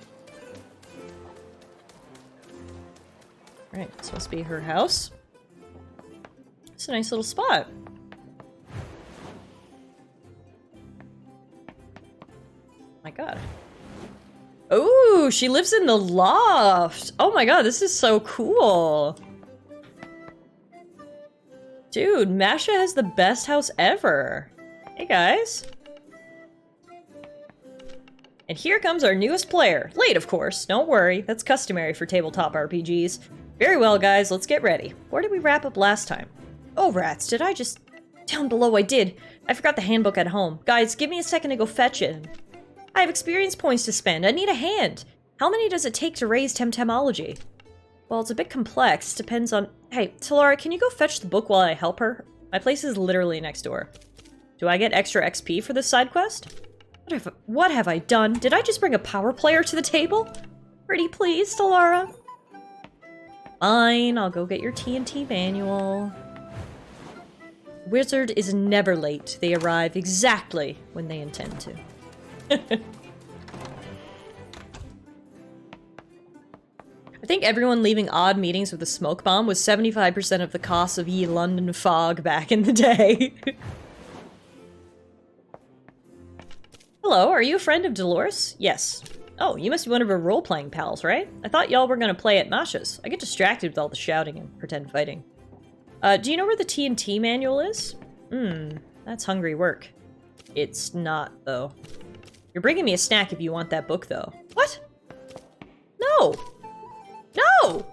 Speaker 1: Right, this must be her house. It's a nice little spot. My god. Oh, she lives in the loft. Oh my god, this is so cool. Dude, Masha has the best house ever. Hey guys. And here comes our newest player. Late, of course. Don't worry. That's customary for tabletop RPGs. Very well, guys. Let's get ready. Where did we wrap up last time? Oh, rats. Did I just... Down below, I did. I forgot the handbook at home. Guys, give me a second to go fetch it. I have experience points to spend. I need a hand. How many does it take to raise Temtemology? Well, it's a bit complex. Depends on... Hey, Tallara, can you go fetch the book while I help her? My place is literally next door. Do I get extra XP for this side quest? What have I done? Did I just bring a power player to the table? Pretty please, Tallara. Fine, I'll go get your TNT manual. Wizard is never late. They arrive exactly when they intend to. I think everyone leaving odd meetings with a smoke bomb was 75% of the cost of ye London fog back in the day. Hello, are you a friend of Dolores? Yes. Oh, you must be one of her role-playing pals, right? I thought y'all were gonna play at Masha's. I get distracted with all the shouting and pretend fighting. Do you know where the TNT manual is? That's hungry work. It's not, though. You're bringing me a snack if you want that book, though. What? No! No!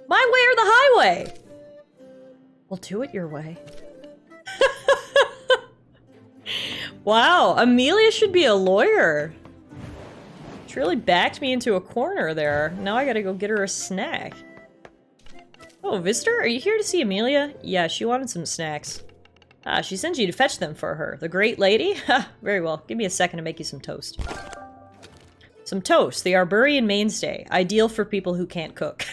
Speaker 1: My way or the highway! Well, do it your way. Wow, Amelia should be a lawyer. She really backed me into a corner there. Now I gotta go get her a snack. Oh, visitor? Are you here to see Amelia? Yeah, she wanted some snacks. Ah, she sends you to fetch them for her. The great lady? Ha, very well. Give me a second to make you some toast. Some toast, the Arborian mainstay, ideal for people who can't cook.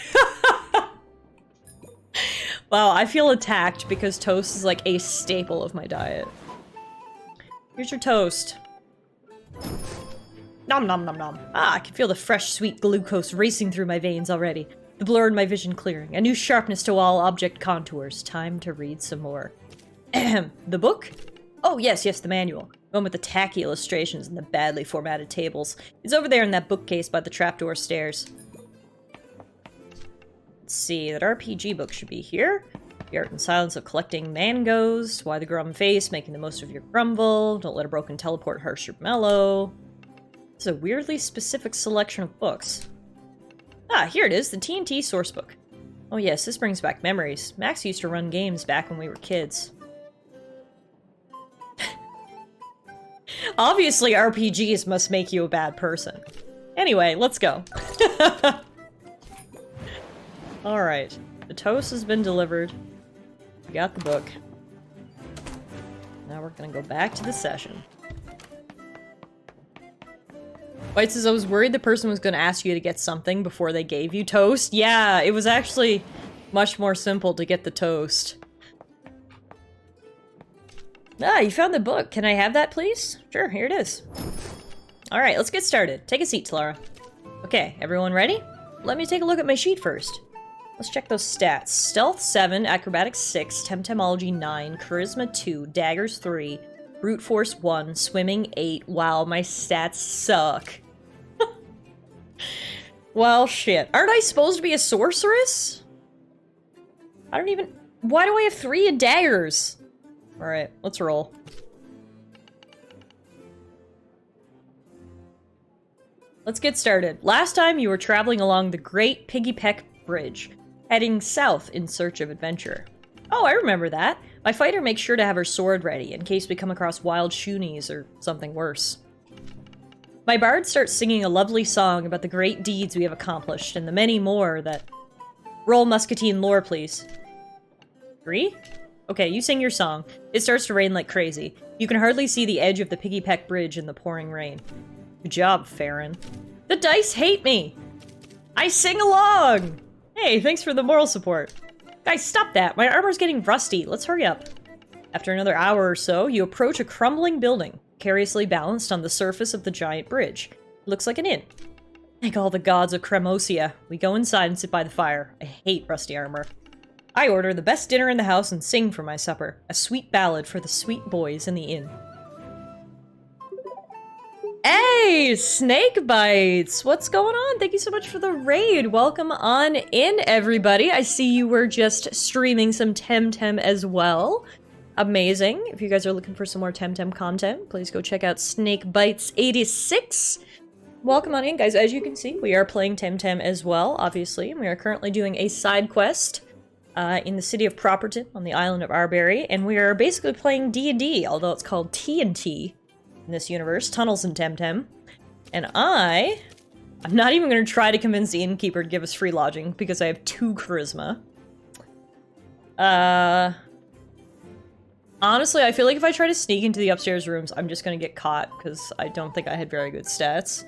Speaker 1: Wow, I feel attacked because toast is like a staple of my diet. Here's your toast. Nom nom nom nom. Ah, I can feel the fresh, sweet glucose racing through my veins already. The blur in my vision clearing. A new sharpness to all object contours. Time to read some more. Ahem. The book? Oh, yes, the manual. The one with the tacky illustrations and the badly formatted tables. It's over there in that bookcase by the trapdoor stairs. Let's see, that RPG book should be here. The Art and Silence of Collecting Mangoes. Why the Grum Face, making the most of your grumble. Don't let a broken teleport harsh your mellow. This is a weirdly specific selection of books. Ah, here it is, the TNT sourcebook. Oh yes, this brings back memories. Max used to run games back when we were kids. Obviously, RPGs must make you a bad person. Anyway, let's go. Alright, the toast has been delivered. We got the book. Now we're gonna go back to the session. White says, I was worried the person was gonna ask you to get something before they gave you toast. Yeah, it was actually much more simple to get the toast. Ah, you found the book. Can I have that, please? Sure, here it is. Alright, let's get started. Take a seat, Tallara. Okay, everyone ready? Let me take a look at my sheet first. Let's check those stats. Stealth 7, Acrobatics 6, Temtemology 9, Charisma 2, Daggers 3, Brute Force 1, Swimming 8. Wow, my stats suck. Well, shit. Aren't I supposed to be a sorceress? I don't even... Why do I have 3 in daggers? Alright, let's roll. Let's get started. Last time you were traveling along the Great Piggy Peck Bridge, heading south in search of adventure. Oh, I remember that. My fighter makes sure to have her sword ready in case we come across wild shoonies or something worse. My bard starts singing a lovely song about the great deeds we have accomplished and the many more that... Roll Muscatine lore, please. 3? Okay, you sing your song. It starts to rain like crazy. You can hardly see the edge of the Piggy Peck Bridge in the pouring rain. Good job, Farron. The dice hate me! I sing along! Hey, thanks for the moral support. Guys, stop that! My armor's getting rusty. Let's hurry up. After another hour or so, you approach a crumbling building, precariously balanced on the surface of the giant bridge. It looks like an inn. Thank all the gods of Cremosia. We go inside and sit by the fire. I hate rusty armor. I order the best dinner in the house and sing for my supper. A sweet ballad for the sweet boys in the inn. Hey, Snake Bites! What's going on? Thank you so much for the raid. Welcome on in, everybody. I see you were just streaming some Temtem as well. Amazing. If you guys are looking for some more Temtem content, please go check out Snake Bites 86. Welcome on in, guys. As you can see, we are playing Temtem as well, obviously. We are currently doing a side quest in the city of Properton on the island of Arbery, and we are basically playing D&D, although it's called TNT in this universe, Tunnels in Temtem. And I'm not even going to try to convince the innkeeper to give us free lodging, because I have 2 charisma. Honestly, I feel like if I try to sneak into the upstairs rooms, I'm just going to get caught, because I don't think I had very good stats.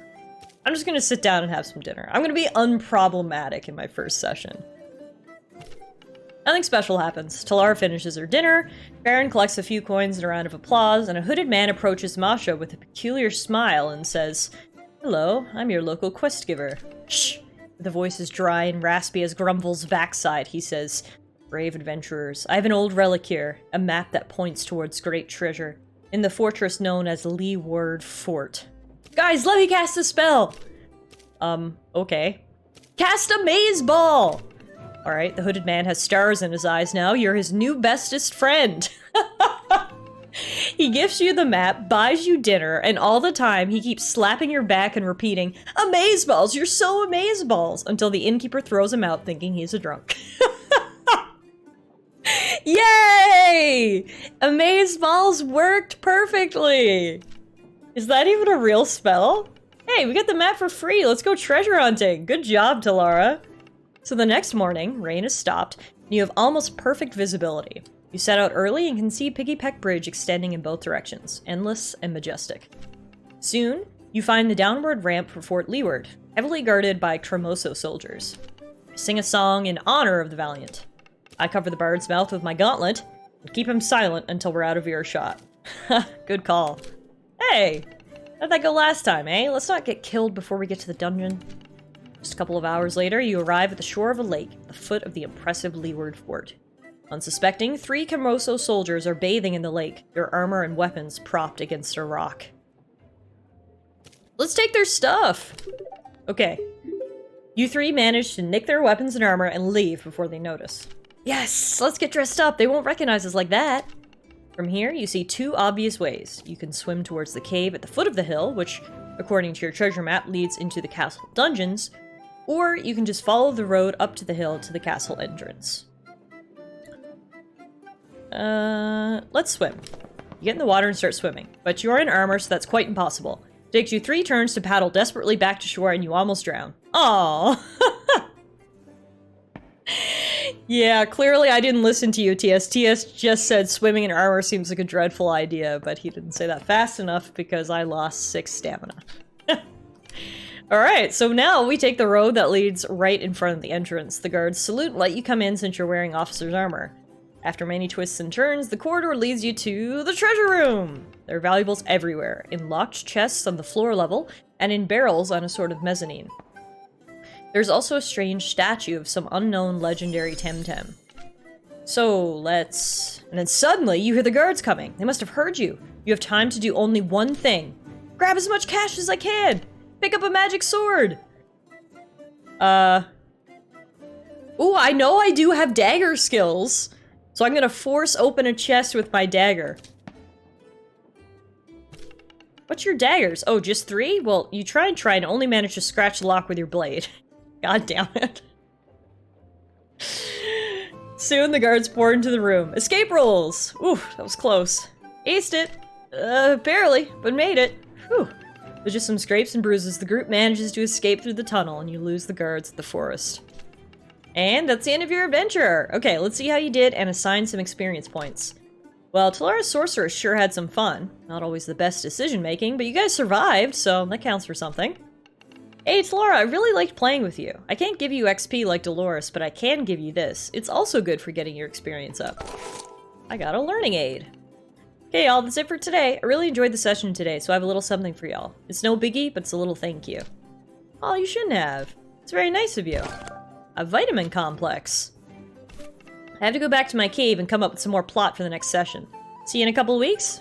Speaker 1: I'm just going to sit down and have some dinner. I'm going to be unproblematic in my first session. Nothing special happens. Tallara finishes her dinner, Baron collects a few coins and a round of applause, and a hooded man approaches Masha with a peculiar smile and says, Hello, I'm your local quest giver. Shh! The voice is dry and raspy as Grumvel's backside. He says, Brave adventurers, I have an old relic here, a map that points towards great treasure, in the fortress known as Leeward Fort. Guys, let me cast a spell! Okay. Cast a maze ball! Alright, the hooded man has stars in his eyes now. You're his new bestest friend. He gifts you the map, buys you dinner, and all the time he keeps slapping your back and repeating, Amazeballs! You're so amazeballs! Until the innkeeper throws him out thinking he's a drunk. Yay! Amazeballs worked perfectly! Is that even a real spell? Hey, we got the map for free! Let's go treasure hunting! Good job, Tallara! So the next morning, rain has stopped, and you have almost perfect visibility. You set out early and can see Piggy Peck Bridge extending in both directions, endless and majestic. Soon, You find the downward ramp for Fort Leeward, heavily guarded by Tremoso soldiers. Sing a song in honor of the Valiant. I cover the bard's mouth with my gauntlet, and keep him silent until we're out of earshot. Good call. Hey! How'd that go last time, eh? Let's not get killed before we get to the dungeon. Just a couple of hours later, you arrive at the shore of a lake, at the foot of the impressive Leeward Fort. Unsuspecting, 3 Tremoso soldiers are bathing in the lake, their armor and weapons propped against a rock. Let's take their stuff! Okay. You 3 manage to nick their weapons and armor and leave before they notice. Yes! Let's get dressed up! They won't recognize us like that! From here, you see 2 obvious ways. You can swim towards the cave at the foot of the hill, which, according to your treasure map, leads into the castle dungeons, or you can just follow the road up to the hill to the castle entrance. Let's swim. You get in the water and start swimming, but you're in armor, so that's quite impossible. It takes you 3 turns to paddle desperately back to shore and you almost drown. Aww. Yeah, clearly I didn't listen to you, TS. TS just said swimming in armor seems like a dreadful idea, but he didn't say that fast enough because I lost 6 stamina. Alright, so now we take the road that leads right in front of the entrance. The guards salute and let you come in since you're wearing officer's armor. After many twists and turns, the corridor leads you to the treasure room! There are valuables everywhere, in locked chests on the floor level, and in barrels on a sort of mezzanine. There's also a strange statue of some unknown legendary Temtem. So, let's... And then suddenly, you hear the guards coming. They must have heard you. You have time to do only one thing. Grab as much cash as I can! Pick up a magic sword! Ooh, I know I do have dagger skills! So I'm gonna force open a chest with my dagger. What's your daggers? Oh, just 3? Well, you try and only manage to scratch the lock with your blade. God damn it. Soon the guards pour into the room. Escape rolls! Ooh, that was close. Aced it. Barely, but made it. Whew. With just some scrapes and bruises, the group manages to escape through the tunnel and you lose the guards at the forest. And that's the end of your adventure! Okay, let's see how you did and assign some experience points. Well, Tallara's sorceress sure had some fun. Not always the best decision-making, but you guys survived, so that counts for something. Hey, Tallara, I really liked playing with you. I can't give you XP like Dolores, but I can give you this. It's also good for getting your experience up. I got a learning aid. Okay, y'all, that's it for today. I really enjoyed the session today, so I have a little something for y'all. It's no biggie, but it's a little thank you. Oh, you shouldn't have. It's very nice of you. A vitamin complex. I have to go back to my cave and come up with some more plot for the next session. See you in a couple of weeks?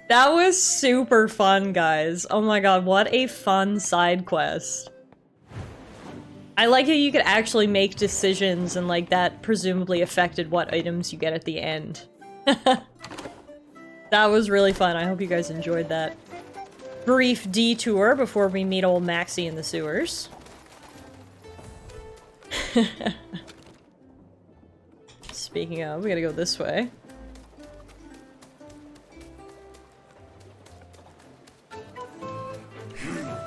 Speaker 1: That was super fun, guys. Oh my god, what a fun side quest. I like how you could actually make decisions and like that presumably affected what items you get at the end. That was really fun. I hope you guys enjoyed that brief detour before we meet old Maxie in the sewers. Speaking of, we gotta go this way.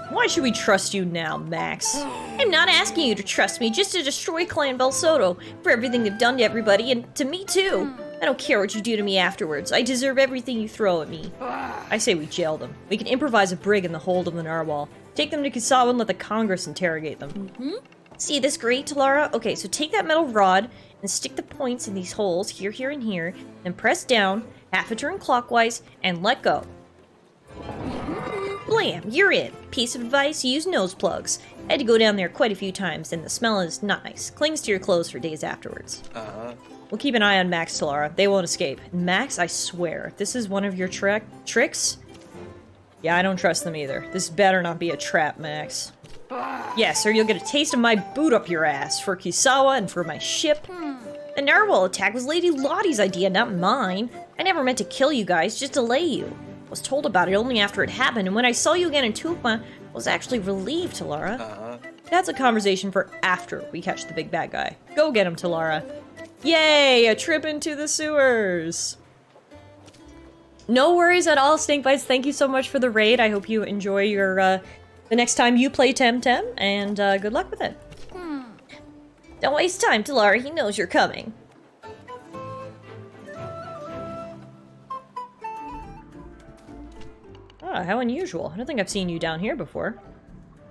Speaker 1: Why should we trust you now, Max? I'm not asking you to trust me, just to destroy Clan Belsoto for everything they've done to everybody, and to me too. I don't care what you do to me afterwards. I deserve everything you throw at me. I say we jail them. We can improvise a brig in the hold of the narwhal. Take them to Kisawa and let the Congress interrogate them. See this grate, Tallara? Okay, so take that metal rod and stick the points in these holes, here, here, and here, then press down, half a turn clockwise, and let go. Blam! You're in. Piece of advice, use nose plugs. I had to go down there quite a few times, and the smell is not nice. Clings to your clothes for days afterwards. We'll keep an eye on Max, Tallara. They won't escape. And Max, I swear, if this is one of your tricks... Yeah, I don't trust them either. This better not be a trap, Max. Yes, or you'll get a taste of my boot up your ass for Kisawa and for my ship. The narwhal attack was Lady Lottie's idea, not mine. I never meant to kill you guys, just delay you. I was told about it only after it happened, and when I saw you again in Tupma, I was actually relieved, Tallara. That's a conversation for after we catch the big bad guy. Go get him, Tallara. Yay! A trip into the sewers! No worries at all, Snakebites. Thank you so much for the raid. I hope you enjoy your, the next time you play Temtem, and good luck with it. Don't waste time, Tallara. He knows you're coming. Ah, how unusual. I don't think I've seen you down here before.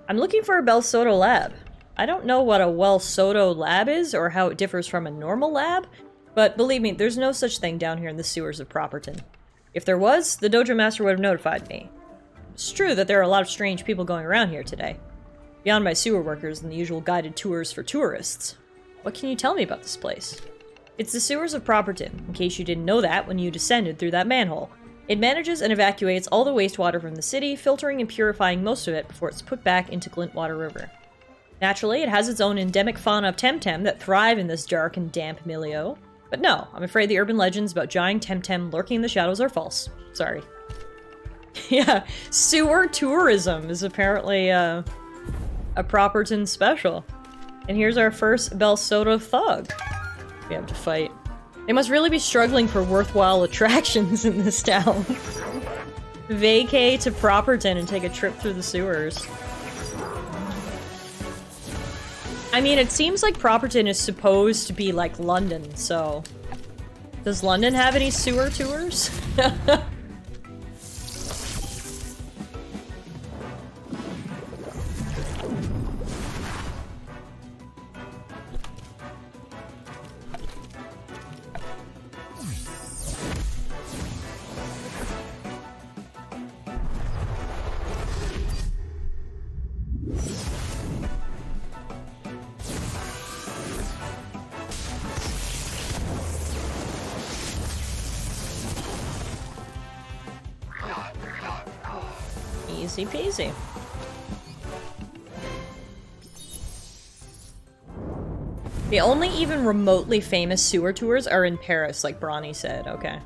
Speaker 1: I'm looking for a Bel Soto lab. I don't know what a Well Soto lab is or how it differs from a normal lab, but believe me, there's no such thing down here in the sewers of Properton. If there was, the dojo master would have notified me. It's true that there are a lot of strange people going around here today, beyond my sewer workers and the usual guided tours for tourists. What can you tell me about this place? It's the sewers of Properton, in case you didn't know that when you descended through that manhole. It manages and evacuates all the wastewater from the city, filtering and purifying most of it before it's put back into Glintwater River. Naturally, it has its own endemic fauna of Temtem that thrive in this dark and damp milieu. But no, I'm afraid the urban legends about giant Temtem lurking in the shadows are false. Sorry. Yeah, sewer tourism is apparently a Properton special. And here's our first Bel Soto thug we have to fight. They must really be struggling for worthwhile attractions in this town. Vacay to Properton and take a trip through the sewers. I mean, it seems like Properton is supposed to be like London, so... Does London have any sewer tours? Easy peasy. The only even remotely famous sewer tours are in Paris, like Bronny said. Okay.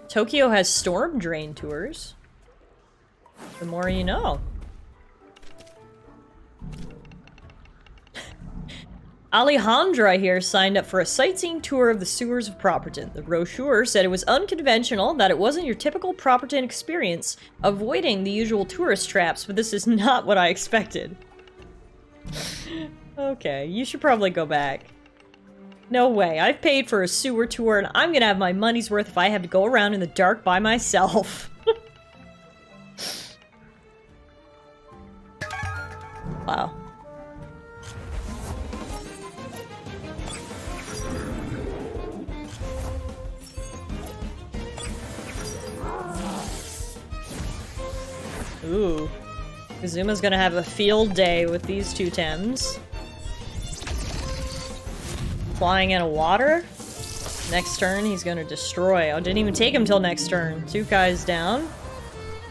Speaker 1: Tokyo has storm drain tours. The more you know. Alejandra here signed up for a sightseeing tour of the sewers of Properton. The brochure said it was unconventional, that it wasn't your typical Properton experience, avoiding the usual tourist traps, but this is not what I expected. Okay, you should probably go back. No way, I've paid for a sewer tour and I'm gonna have my money's worth if I have to go around in the dark by myself. Wow. Ooh. Kazuma's gonna have a field day with these two Tems. Flying out of water. Next turn, he's gonna destroy. Oh, didn't even take him till next turn. Tsukai's down.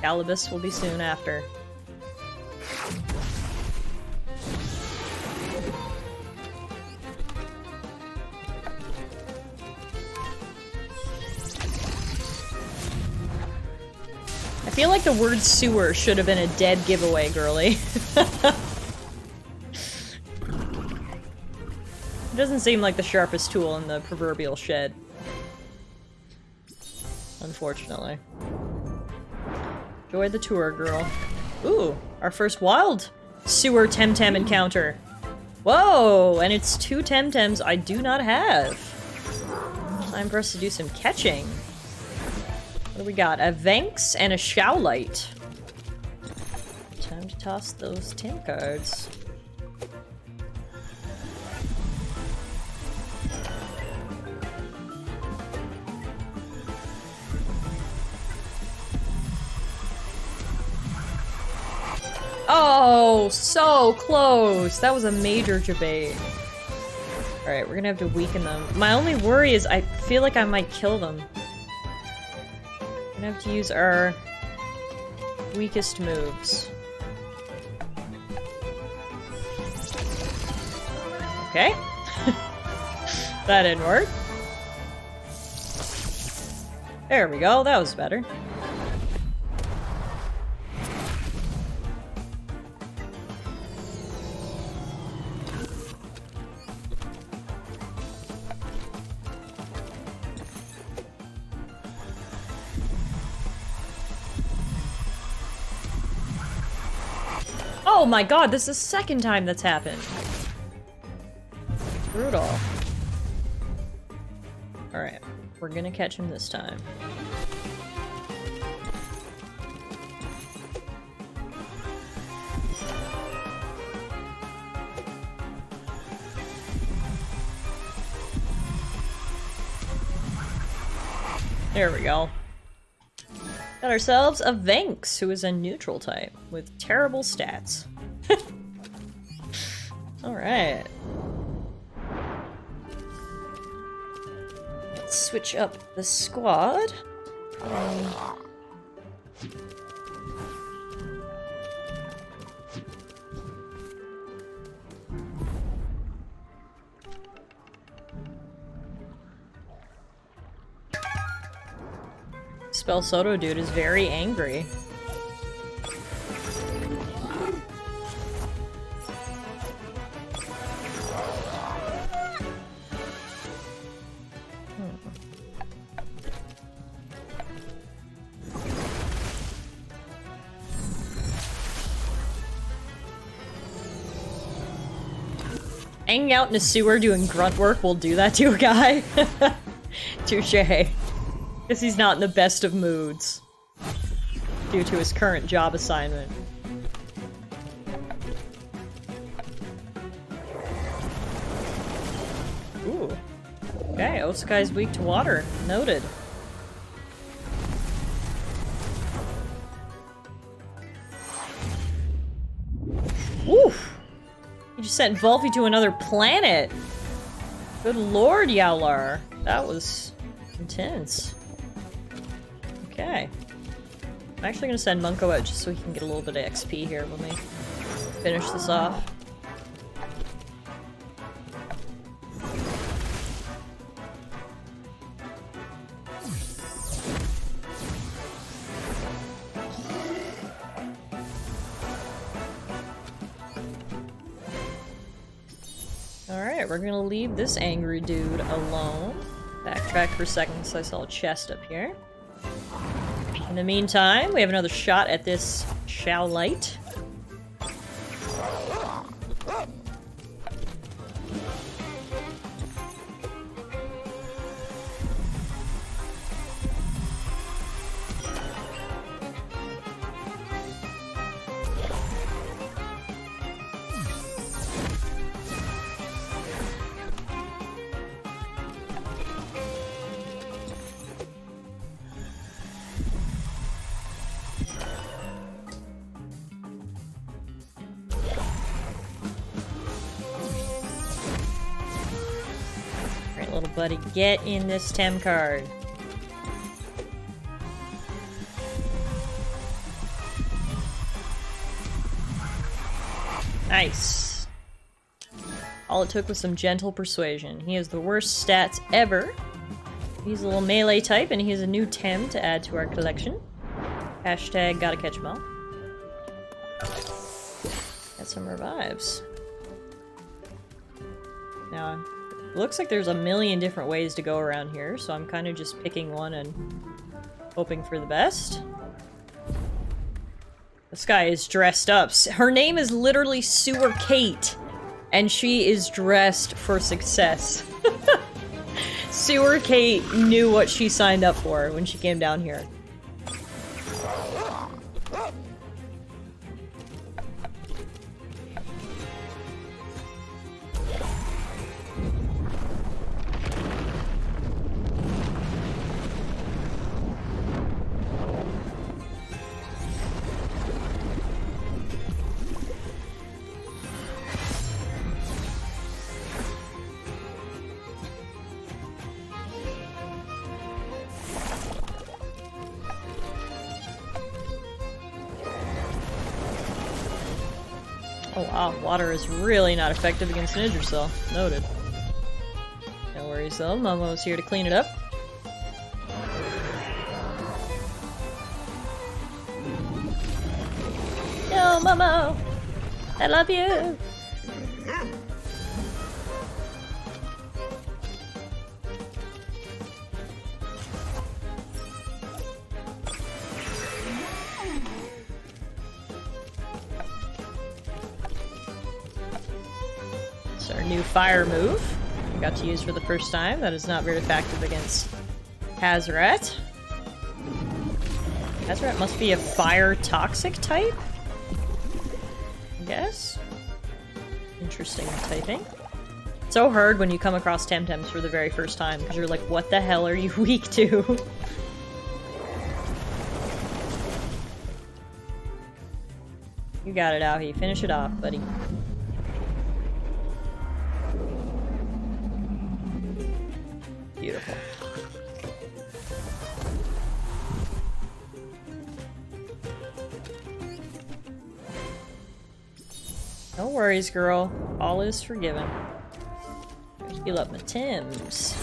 Speaker 1: Calibus will be soon after. I feel like the word sewer should have been a dead giveaway, girly. It doesn't seem like the sharpest tool in the proverbial shed. Unfortunately. Enjoy the tour, girl. Ooh, our first wild sewer Temtem encounter. Whoa, and it's two Temtems I do not have. Time for us to do some catching. What do we got? A Venks and a Showlight. Time to toss those Tem cards. Oh, so close! That was a major debate. Alright, we're gonna have to weaken them. My only worry is I feel like I might kill them. We're gonna have to use our weakest moves. Okay. That didn't work. There we go, that was better. Oh my god, this is the second time that's happened. Brutal. Alright, we're gonna catch him this time. There we go. Got ourselves a Vynx, who is a neutral type with terrible stats. Alright. Let's switch up the squad. Spell Soto dude is very angry. Hanging out in a sewer doing grunt work will do that to a guy. Touché. Guess he's not in the best of moods due to his current job assignment. Ooh. Okay, Osakai's weak to water. Noted. Oof! You just sent Volvi to another planet! Good lord, Yowlar. That was intense. Okay. I'm actually gonna send Munko out just so he can get a little bit of XP here when we finish this off. Alright, we're gonna leave this angry dude alone. Backtrack for a second so I saw a chest up here. In the meantime, we have another shot at this Shao Light. Little buddy, get in this Tem card. Nice. All it took was some gentle persuasion. He has the worst stats ever. He's a little melee type, and he has a new Tem to add to our collection. Hashtag gotta catch 'em all. Got some revives. Now, looks like there's a million different ways to go around here, so I'm kind of just picking one and hoping for the best. This guy is dressed up. Her name is literally Sewer Kate, and she is dressed for success. Sewer Kate knew what she signed up for when she came down here. Oh wow, water is really not effective against an Idrisil. Noted. No worries though, Momo's here to clean it up. Yo, Momo! I love you! It's our new fire move. We got to use for the first time. That is not very effective against Hazoret. Hazoret must be a fire toxic type? I guess? Interesting typing. So hard when you come across Temtems for the very first time, because you're like, what the hell are you weak to? You got it, Aohi. Finish it off, buddy. Beautiful. No worries, girl. All is forgiven. Heal up my Tims.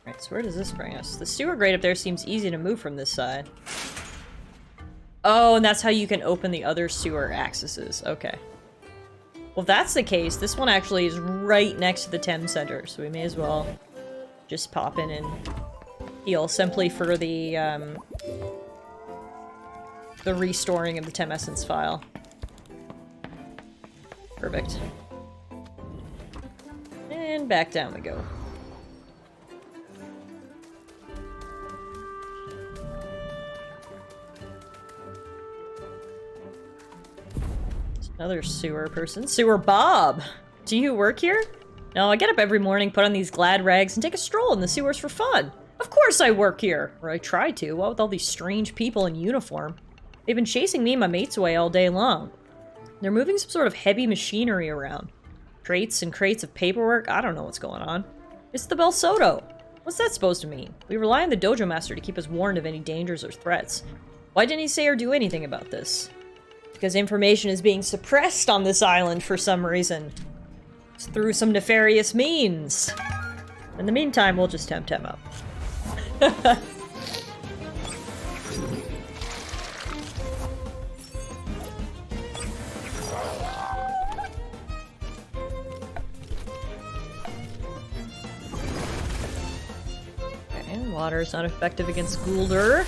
Speaker 1: Right, so where does this bring us? The sewer grate up there seems easy to move from this side. Oh, and that's how you can open the other sewer accesses. Okay. Well, if that's the case, this one actually is right next to the Tem Center, so we may as well just pop in and heal simply for the restoring of the Tem Essence file. Perfect. And back down we go. Another sewer person. Sewer Bob! Do you work here? No, I get up every morning, put on these glad rags, and take a stroll in the sewers for fun. Of course I work here! Or I try to, what with all these strange people in uniform. They've been chasing me and my mates away all day long. They're moving some sort of heavy machinery around. Crates and crates of paperwork, I don't know what's going on. It's the Bel Soto. What's that supposed to mean? We rely on the Dojo Master to keep us warned of any dangers or threats. Why didn't he say or do anything about this? Because information is being suppressed on this island for some reason. It's through some nefarious means. In the meantime, we'll just tempt him up. Okay, water is not effective against Guldur.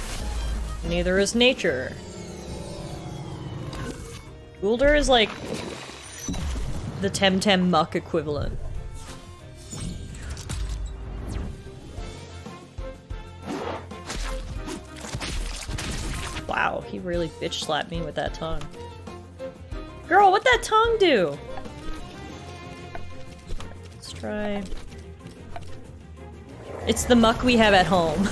Speaker 1: Neither is nature. Guldur is like the Temtem muck equivalent. Wow, he really bitch slapped me with that tongue. Girl, what'd that tongue do? Let's try... It's the muck we have at home.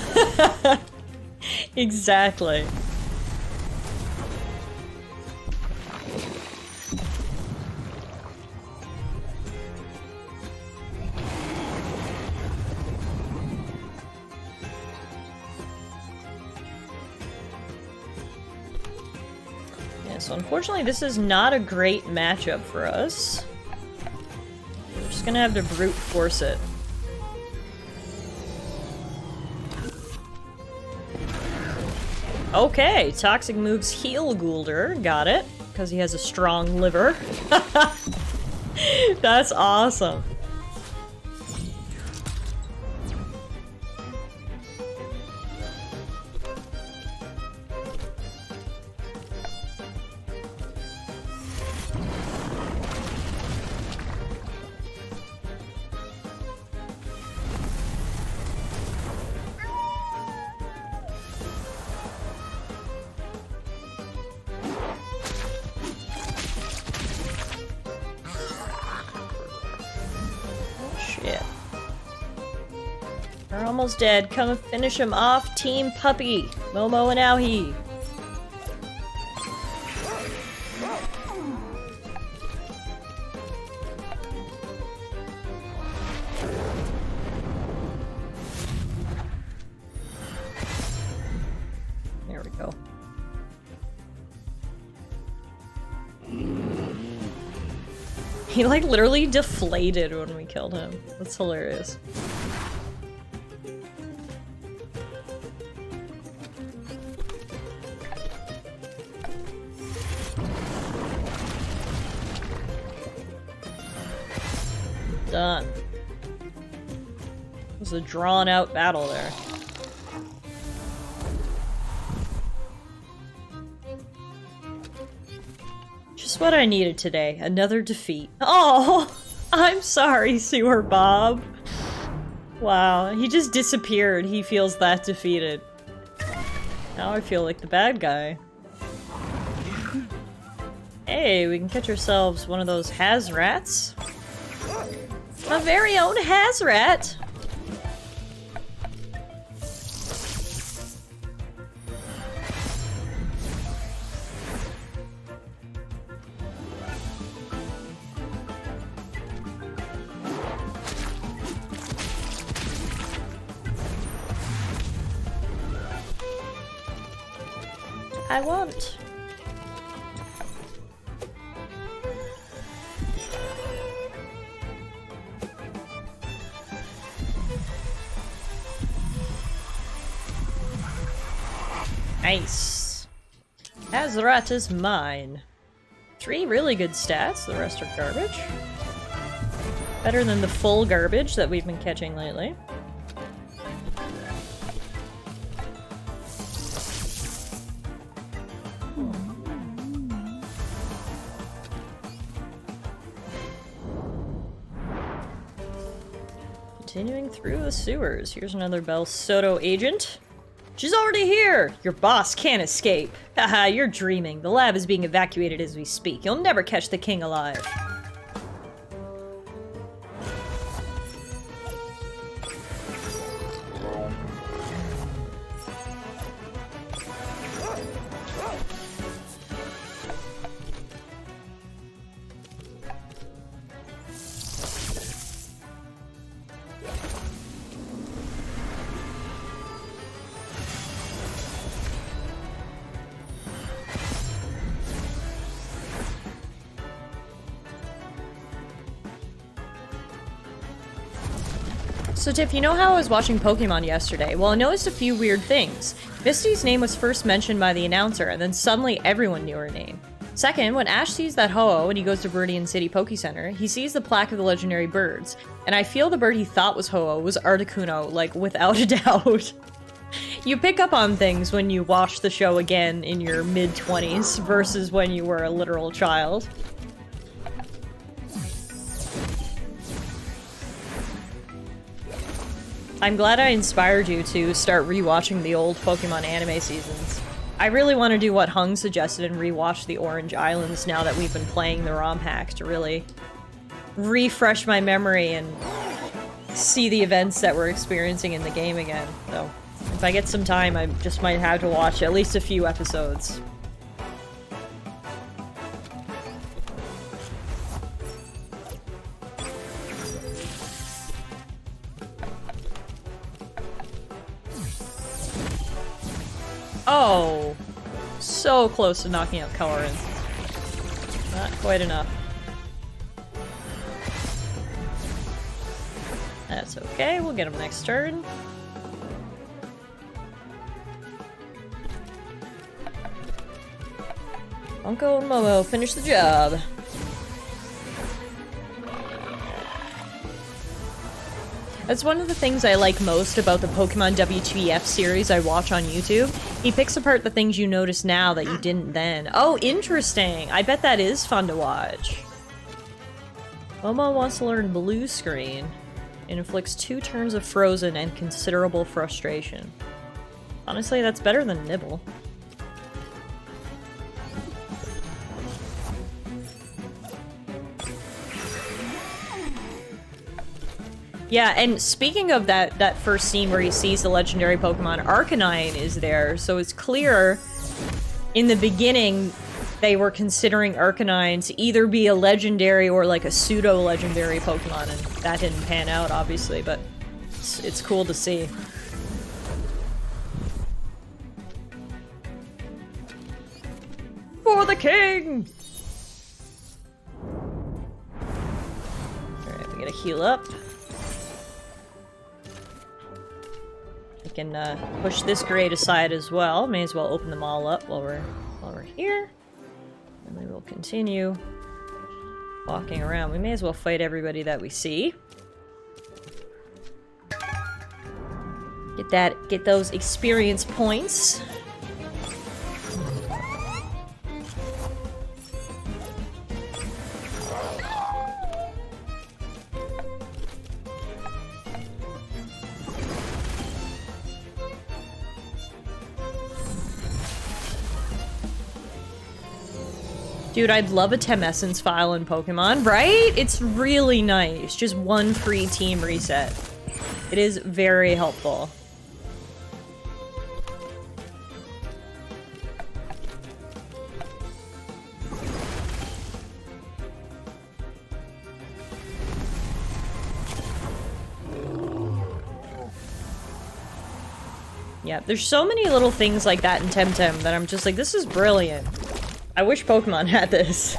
Speaker 1: Exactly. So unfortunately, this is not a great matchup for us. We're just gonna have to brute force it. Okay, toxic moves heal Guldur. Got it. Because he has a strong liver. That's awesome. We're almost dead. Come and finish him off, Team Puppy. Momo and Aohi. There we go. He like literally deflated when we killed him. That's hilarious. Done. It was a drawn-out battle there. Just what I needed today. Another defeat. Oh, I'm sorry, Sewer Bob. Wow, he just disappeared. He feels that defeated. Now I feel like the bad guy. Hey, we can catch ourselves one of those Hazrats. My very own Hazrat! I want. Nice. Azeroth is mine. 3 really good stats, the rest are garbage. Better than the full garbage that we've been catching lately. Continuing through the sewers. Here's another Bel Soto agent. She's already here! Your boss can't escape. Haha, you're dreaming. The lab is being evacuated as we speak. You'll never catch the king alive. So Tiff, you know how I was watching Pokemon yesterday? Well, I noticed a few weird things. Misty's name was first mentioned by the announcer, and then suddenly everyone knew her name. Second, when Ash sees that Ho-Oh and he goes to Viridian City Poke Center, he sees the plaque of the legendary birds, and I feel the bird he thought was Ho-Oh was Articuno, like, without a doubt. You pick up on things when you watch the show again in your mid-20s versus when you were a literal child. I'm glad I inspired you to start rewatching the old Pokemon anime seasons. I really want to do what Hung suggested and rewatch the Orange Islands now that we've been playing the ROM hack to really refresh my memory and see the events that we're experiencing in the game again. So, if I get some time, I just might have to watch at least a few episodes. Oh, so close to knocking out Colorin. Not quite enough. That's okay, we'll get him next turn. Uncle and Momo finish the job. That's one of the things I like most about the Pokemon WTF series I watch on YouTube. He picks apart the things you notice now that you didn't then. Oh, interesting! I bet that is fun to watch. Momo wants to learn Blue Screen. It inflicts 2 turns of frozen and considerable frustration. Honestly, that's better than Nibble. Yeah, and speaking of that first scene where he sees the legendary Pokemon, Arcanine is there, so it's clear in the beginning they were considering Arcanine to either be a legendary or like a pseudo-legendary Pokemon, and that didn't pan out, obviously, but it's cool to see. For the king! Alright, we gotta heal up. Can push this grade aside as well. May as well open them all up while we're here. And we will continue walking around. We may as well fight everybody that we see. Get those experience points. Dude, I'd love a Temessence file in Pokemon, right? It's really nice. Just one free team reset. It is very helpful. Yeah, there's so many little things like that in Temtem that I'm just like, this is brilliant. I wish Pokemon had this.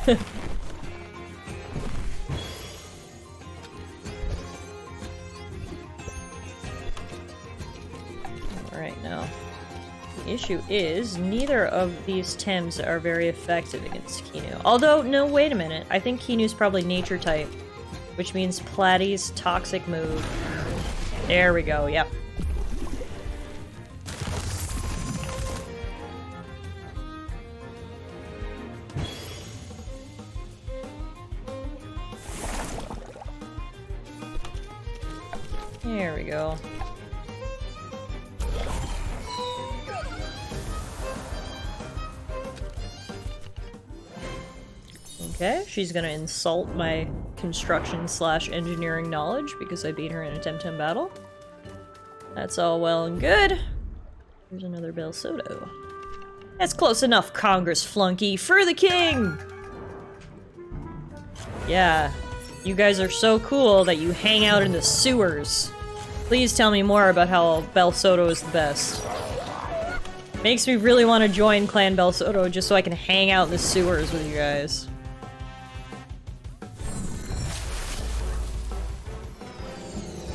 Speaker 1: Alright, now. The issue is, neither of these Tems are very effective against Kinu. Although, no, wait a minute. I think Kinu's probably nature type, which means Platy's toxic move. There we go, yep. There we go. Okay, she's gonna insult my construction/engineering knowledge because I beat her in a Temtem battle. That's all well and good. Here's another Belsodo. That's close enough, Congress flunky, for the king! Yeah, you guys are so cool that you hang out in the sewers. Please tell me more about how Belsodo is the best. Makes me really want to join Clan Belsodo just so I can hang out in the sewers with you guys.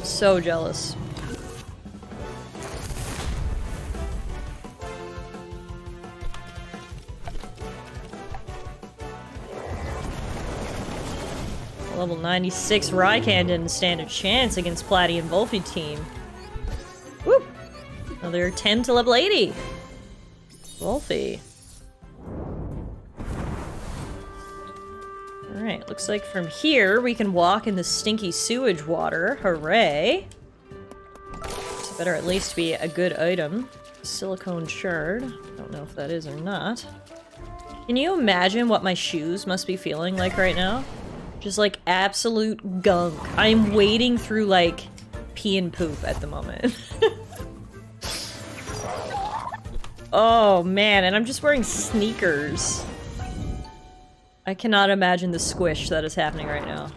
Speaker 1: So jealous. Level 96 Raikou didn't stand a chance against Platy and Volphy team. Woo! Another 10 to level 80. Volphy. Alright, looks like from here we can walk in the stinky sewage water. Hooray! This better at least be a good item. Silicone shard. Don't know if that is or not. Can you imagine what my shoes must be feeling like right now? Just like absolute gunk. I'm wading through like pee and poop at the moment. Oh man, and I'm just wearing sneakers. I cannot imagine the squish that is happening right now.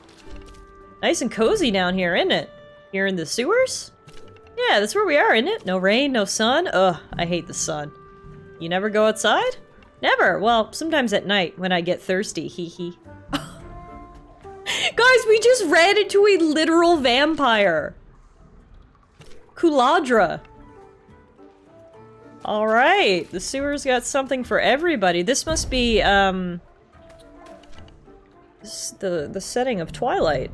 Speaker 1: Nice and cozy down here, isn't it? Here in the sewers? Yeah, that's where we are, isn't it? No rain, no sun. Ugh, I hate the sun. You never go outside? Never. Well, sometimes at night when I get thirsty, hee hee. Guys, we just ran into a literal vampire. Kuladra. Alright, the sewer's got something for everybody. This must be, the setting of Twilight.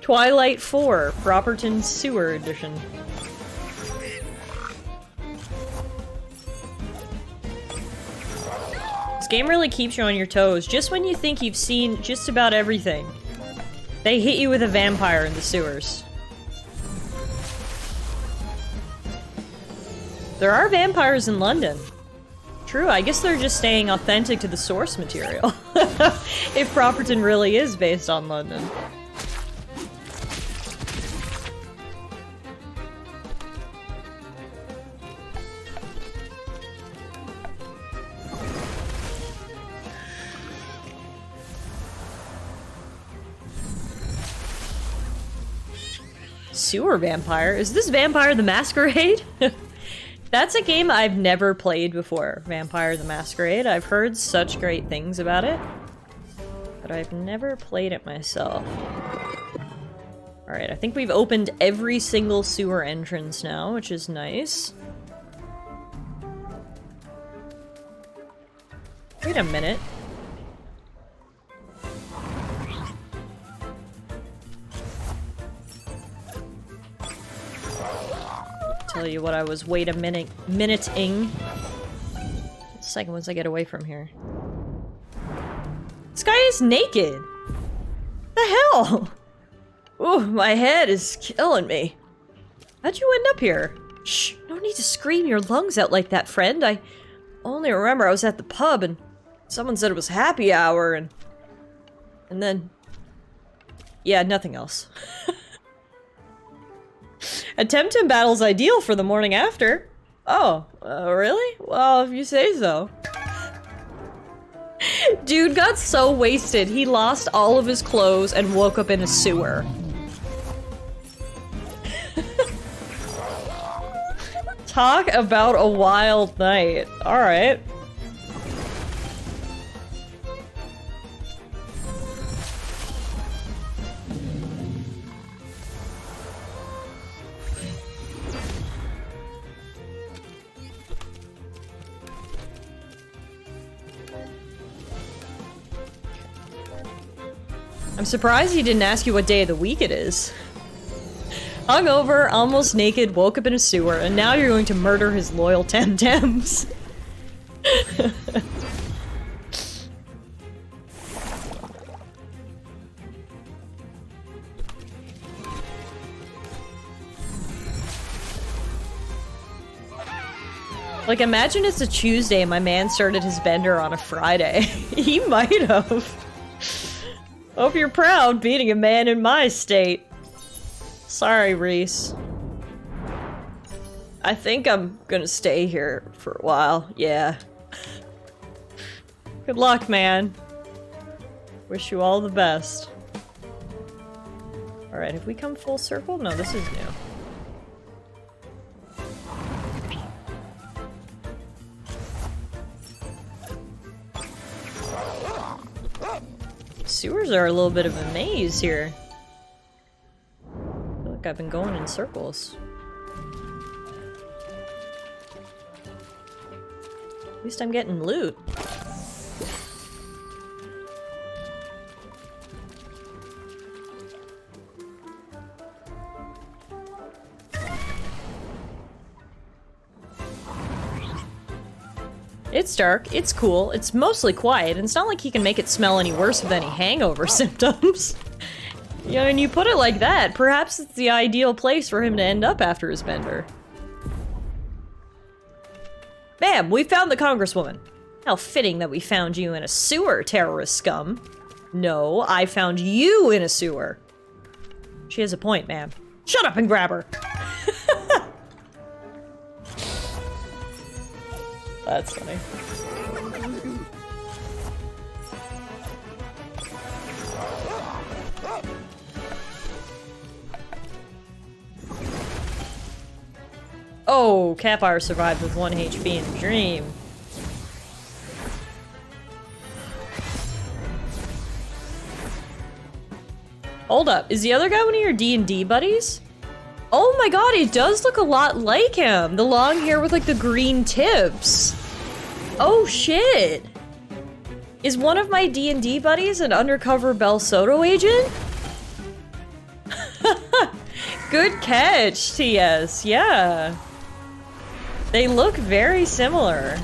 Speaker 1: Twilight 4, Properton Sewer Edition. This game really keeps you on your toes. Just when you think you've seen just about everything, they hit you with a vampire in the sewers. There are vampires in London. True, I guess they're just staying authentic to the source material. If Properton really is based on London. Sewer Vampire? Is this Vampire the Masquerade? That's a game I've never played before, Vampire the Masquerade. I've heard such great things about it, but I've never played it myself. Alright, I think we've opened every single sewer entrance now, which is nice. Wait a minute. Tell you what I was minuting. Second once I get away from here. This guy is naked! The hell? Ooh, my head is killing me. How'd you end up here? Shh, no need to scream your lungs out like that, friend. I only remember I was at the pub and someone said it was happy hour and then... yeah, nothing else. A Temtem battle's ideal for the morning after. Oh, really? Well, if you say so. Dude got so wasted, he lost all of his clothes and woke up in a sewer. Talk about a wild night. Alright. I'm surprised he didn't ask you what day of the week it is. Hungover, almost naked, woke up in a sewer, and now you're going to murder his loyal Temtems. Like, imagine it's a Tuesday and my man started his bender on a Friday. He might have. Hope you're proud beating a man in my state. Sorry, Reese. I think I'm gonna stay here for a while, yeah. Good luck, man. Wish you all the best. Alright, have we come full circle? No, this is new. Sewers are a little bit of a maze here. I feel like I've been going in circles. At least I'm getting loot. It's dark, it's cool, it's mostly quiet, and it's not like he can make it smell any worse with any hangover symptoms. You know, and you put it like that, perhaps it's the ideal place for him to end up after his bender. Bam! We found the Congresswoman. How fitting that we found you in a sewer, terrorist scum. No, I found you in a sewer. She has a point, ma'am. Shut up and grab her! That's funny. Oh, Catfire survived with 1 HP in the dream. Hold up, is the other guy one of your D&D buddies? Oh my god, it does look a lot like him! The long hair with like the green tips. Oh shit! Is one of my D&D buddies an undercover Bel Soto agent? Good catch, TS, yeah. They look very similar.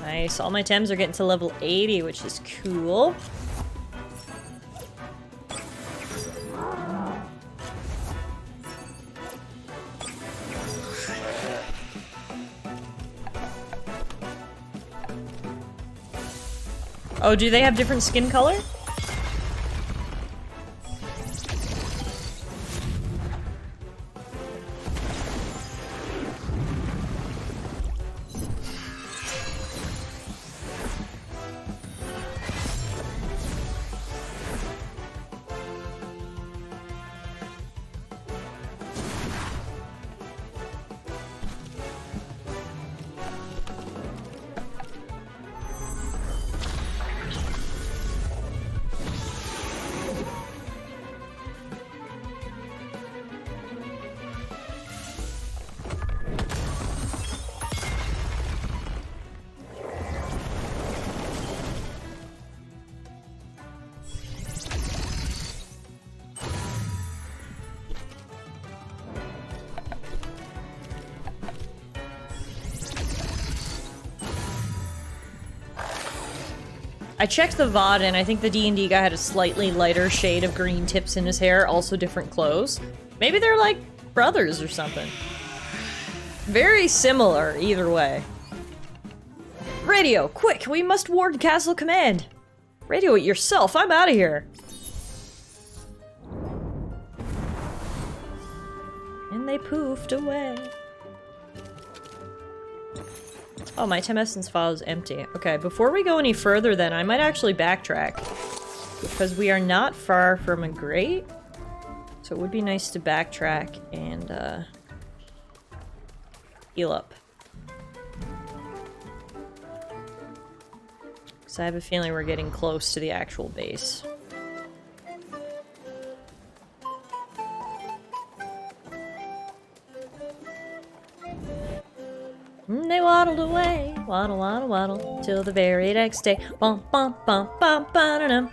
Speaker 1: Nice, all my Tems are getting to level 80, which is cool. Oh, do they have different skin color? I checked the VOD and I think the D&D guy had a slightly lighter shade of green tips in his hair, also different clothes. Maybe they're like brothers or something. Very similar, either way. Radio, quick, we must ward Castle Command. Radio it yourself, I'm out of here. And they poofed away. Oh, my Tem Essence file is empty. Okay, before we go any further then, I might actually backtrack. Because we are not far from a grate. So it would be nice to backtrack and, heal up. Because I have a feeling we're getting close to the actual base. They waddled away, waddle, waddle, waddle, till the very next day. Bum, bum, bum, bum, ba-da-dum.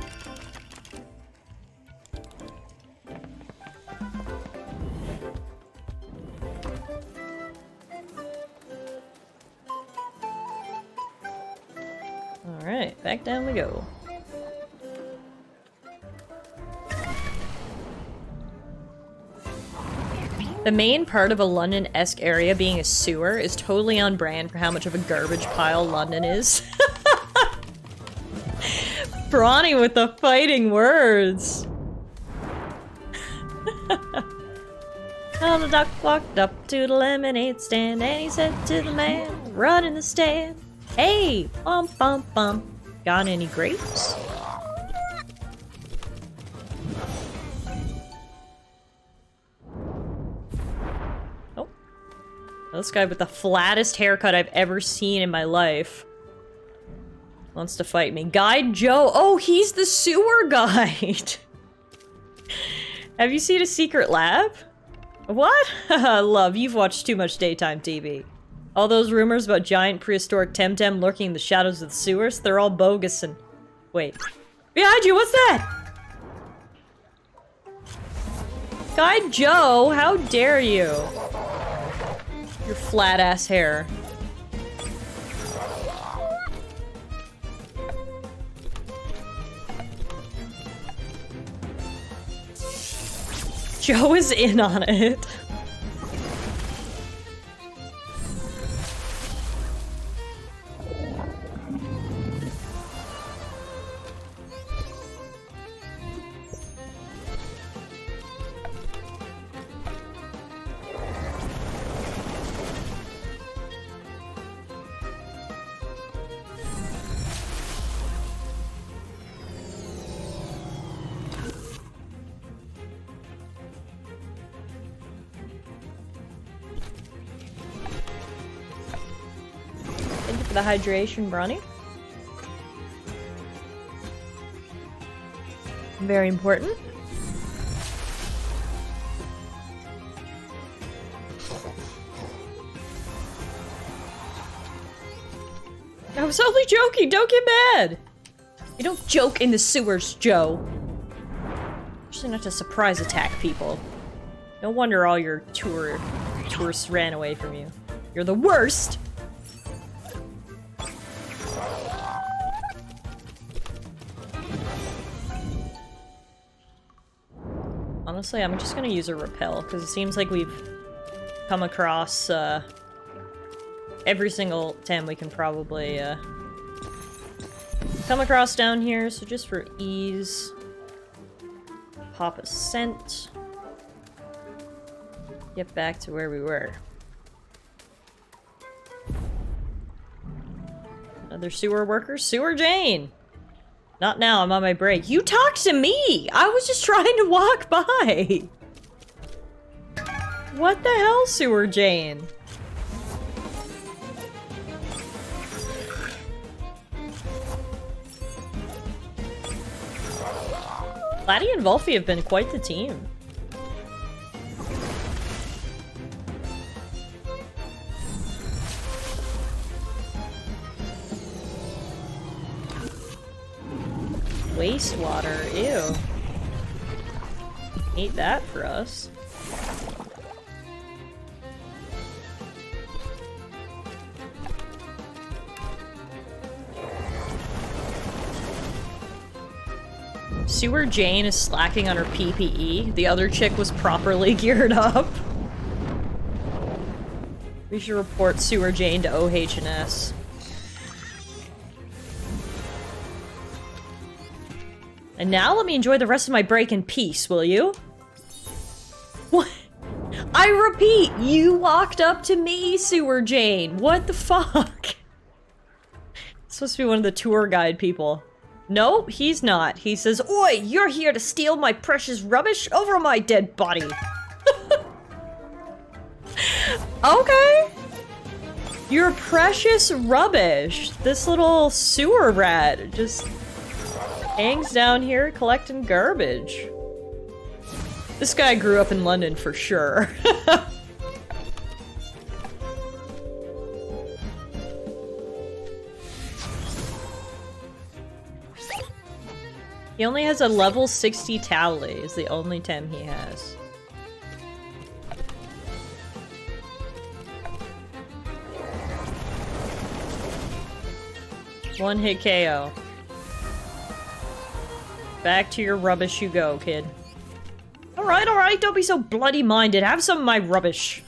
Speaker 1: Alright, back down we go. The main part of a London-esque area being a sewer is totally on brand for how much of a garbage pile London is. Brawny with the fighting words! Now the duck walked up to the lemonade stand and he said to the man, run in the stand, hey, bump, bump, bump, got any grapes? This guy with the flattest haircut I've ever seen in my life wants to fight me. Guide Joe! Oh, he's the sewer guide! Have you seen a secret lab? What? Love, you've watched too much daytime TV. All those rumors about giant prehistoric Temtem lurking in the shadows of the sewers, they're all bogus and... Wait. Behind you, what's that? Guide Joe, how dare you? Your flat-ass hair. Joe is in on it. The hydration, Brawny. Very important. I was only joking, don't get mad! You don't joke in the sewers, Joe. Usually not to surprise attack people. No wonder all your tourists ran away from you. You're the worst! Honestly, I'm just gonna use a repel, because it seems like we've come across, every single Tem we can probably, come across down here, so just for ease, pop a scent, get back to where we were. Another sewer worker? Sewer Jane! Not now, I'm on my break. You talked to me! I was just trying to walk by! What the hell, Sewer Jane? Laddie and Volfie have been quite the team. Wastewater, ew. Eat that for us. Sewer Jane is slacking on her PPE. The other chick was properly geared up. We should report Sewer Jane to OH&S. And now let me enjoy the rest of my break in peace, will you? What? I repeat, you walked up to me, Sewer Jane. What the fuck? Supposed to be one of the tour guide people. No, he's not. He says, "Oi, you're here to steal my precious rubbish over my dead body." Okay. Your precious rubbish. This little sewer rat just hangs down here collecting garbage. This guy grew up in London for sure. He only has a level 60 tally, is the only Tem he has. One hit KO. Back to your rubbish you go, kid. Alright, don't be so bloody minded. Have some of my rubbish.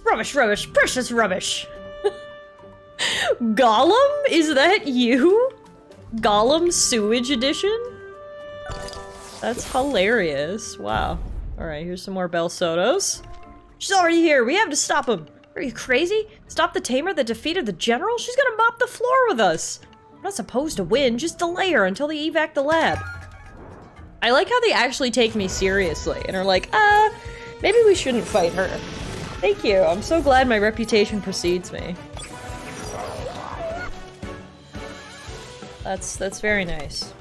Speaker 1: Rubbish, precious rubbish. Gollum? Is that you? Gollum Sewage Edition? That's hilarious. Wow. Alright, here's some more Bell Sotos. She's already here. We have to stop him. Are you crazy? Stop the tamer that defeated the general? She's gonna mop the floor with us. We're not supposed to win. Just delay her until they evac the lab. I like how they actually take me seriously and are like, maybe we shouldn't fight her. Thank you. I'm so glad my reputation precedes me. That's very nice.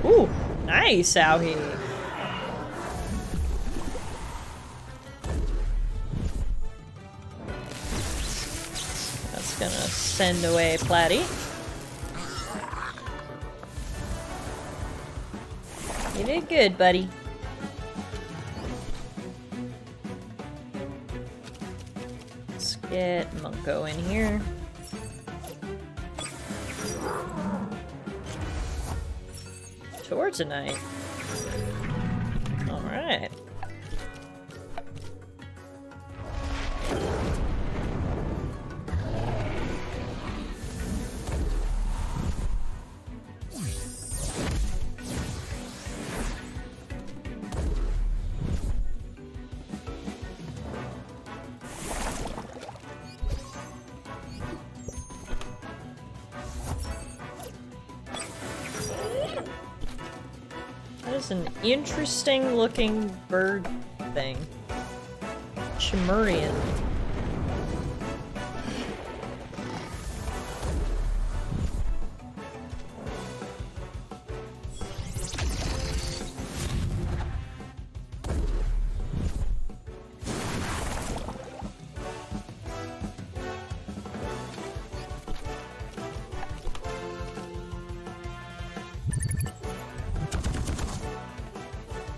Speaker 1: Ooh, nice, Auhi. That's gonna send away Platy. You did good, buddy. Let's get Munko in here. Tour tonight. All right. That is an interesting looking bird thing. Chimerian.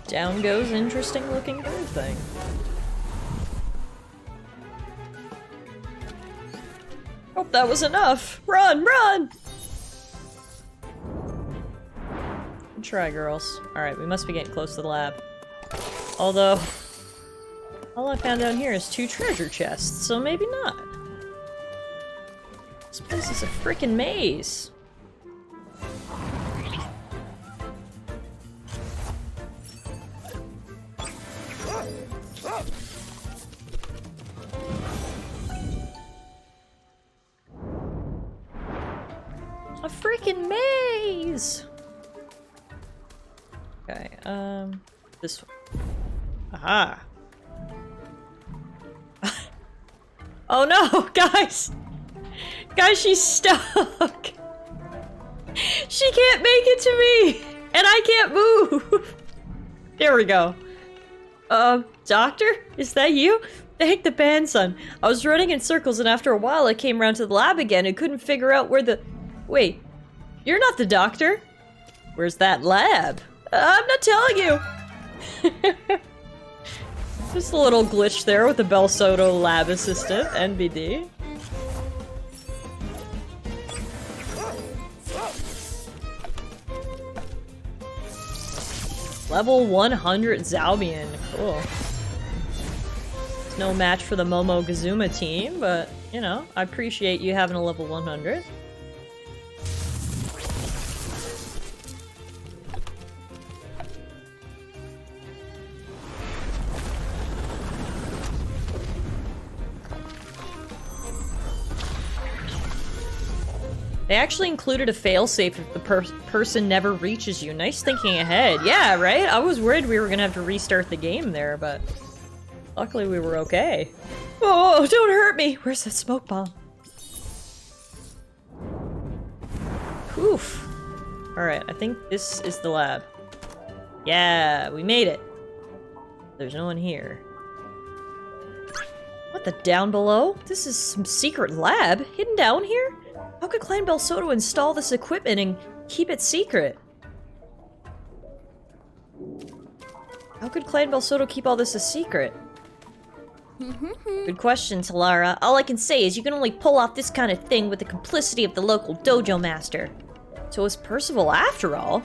Speaker 1: Down goes interesting looking bird thing. Hope that was enough. Run, run! Good try, girls. Alright, we must be getting close to the lab. Although, all I found down here is 2 treasure chests, so maybe not. This place is a freaking maze. A freaking maze! Okay, this one. Aha! Oh no, guys! Guys, she's stuck! She can't make it to me! And I can't move! There we go. Doctor? Is that you? Thank the band, son. I was running in circles and after a while I came around to the lab again and couldn't figure out where the... Wait, you're not the doctor? Where's that lab? I'm not telling you! Just a little glitch there with the Bel Soto lab assistant, NBD. Level 100 Zalbian. Cool. It's no match for the Momogazuma team, but, you know, I appreciate you having a level 100. They actually included a failsafe if the person never reaches you. Nice thinking ahead. Yeah, right? I was worried we were gonna have to restart the game there, but luckily we were okay. Oh, don't hurt me! Where's that smoke bomb? Oof. Alright, I think this is the lab. Yeah, we made it. There's no one here. What the down below? This is some secret lab hidden down here? How could Clan Bel Soto install this equipment and keep it secret? How could Clan Bel Soto keep all this a secret? Good question, Tallara. All I can say is you can only pull off this kind of thing with the complicity of the local dojo master. So is Percival after all?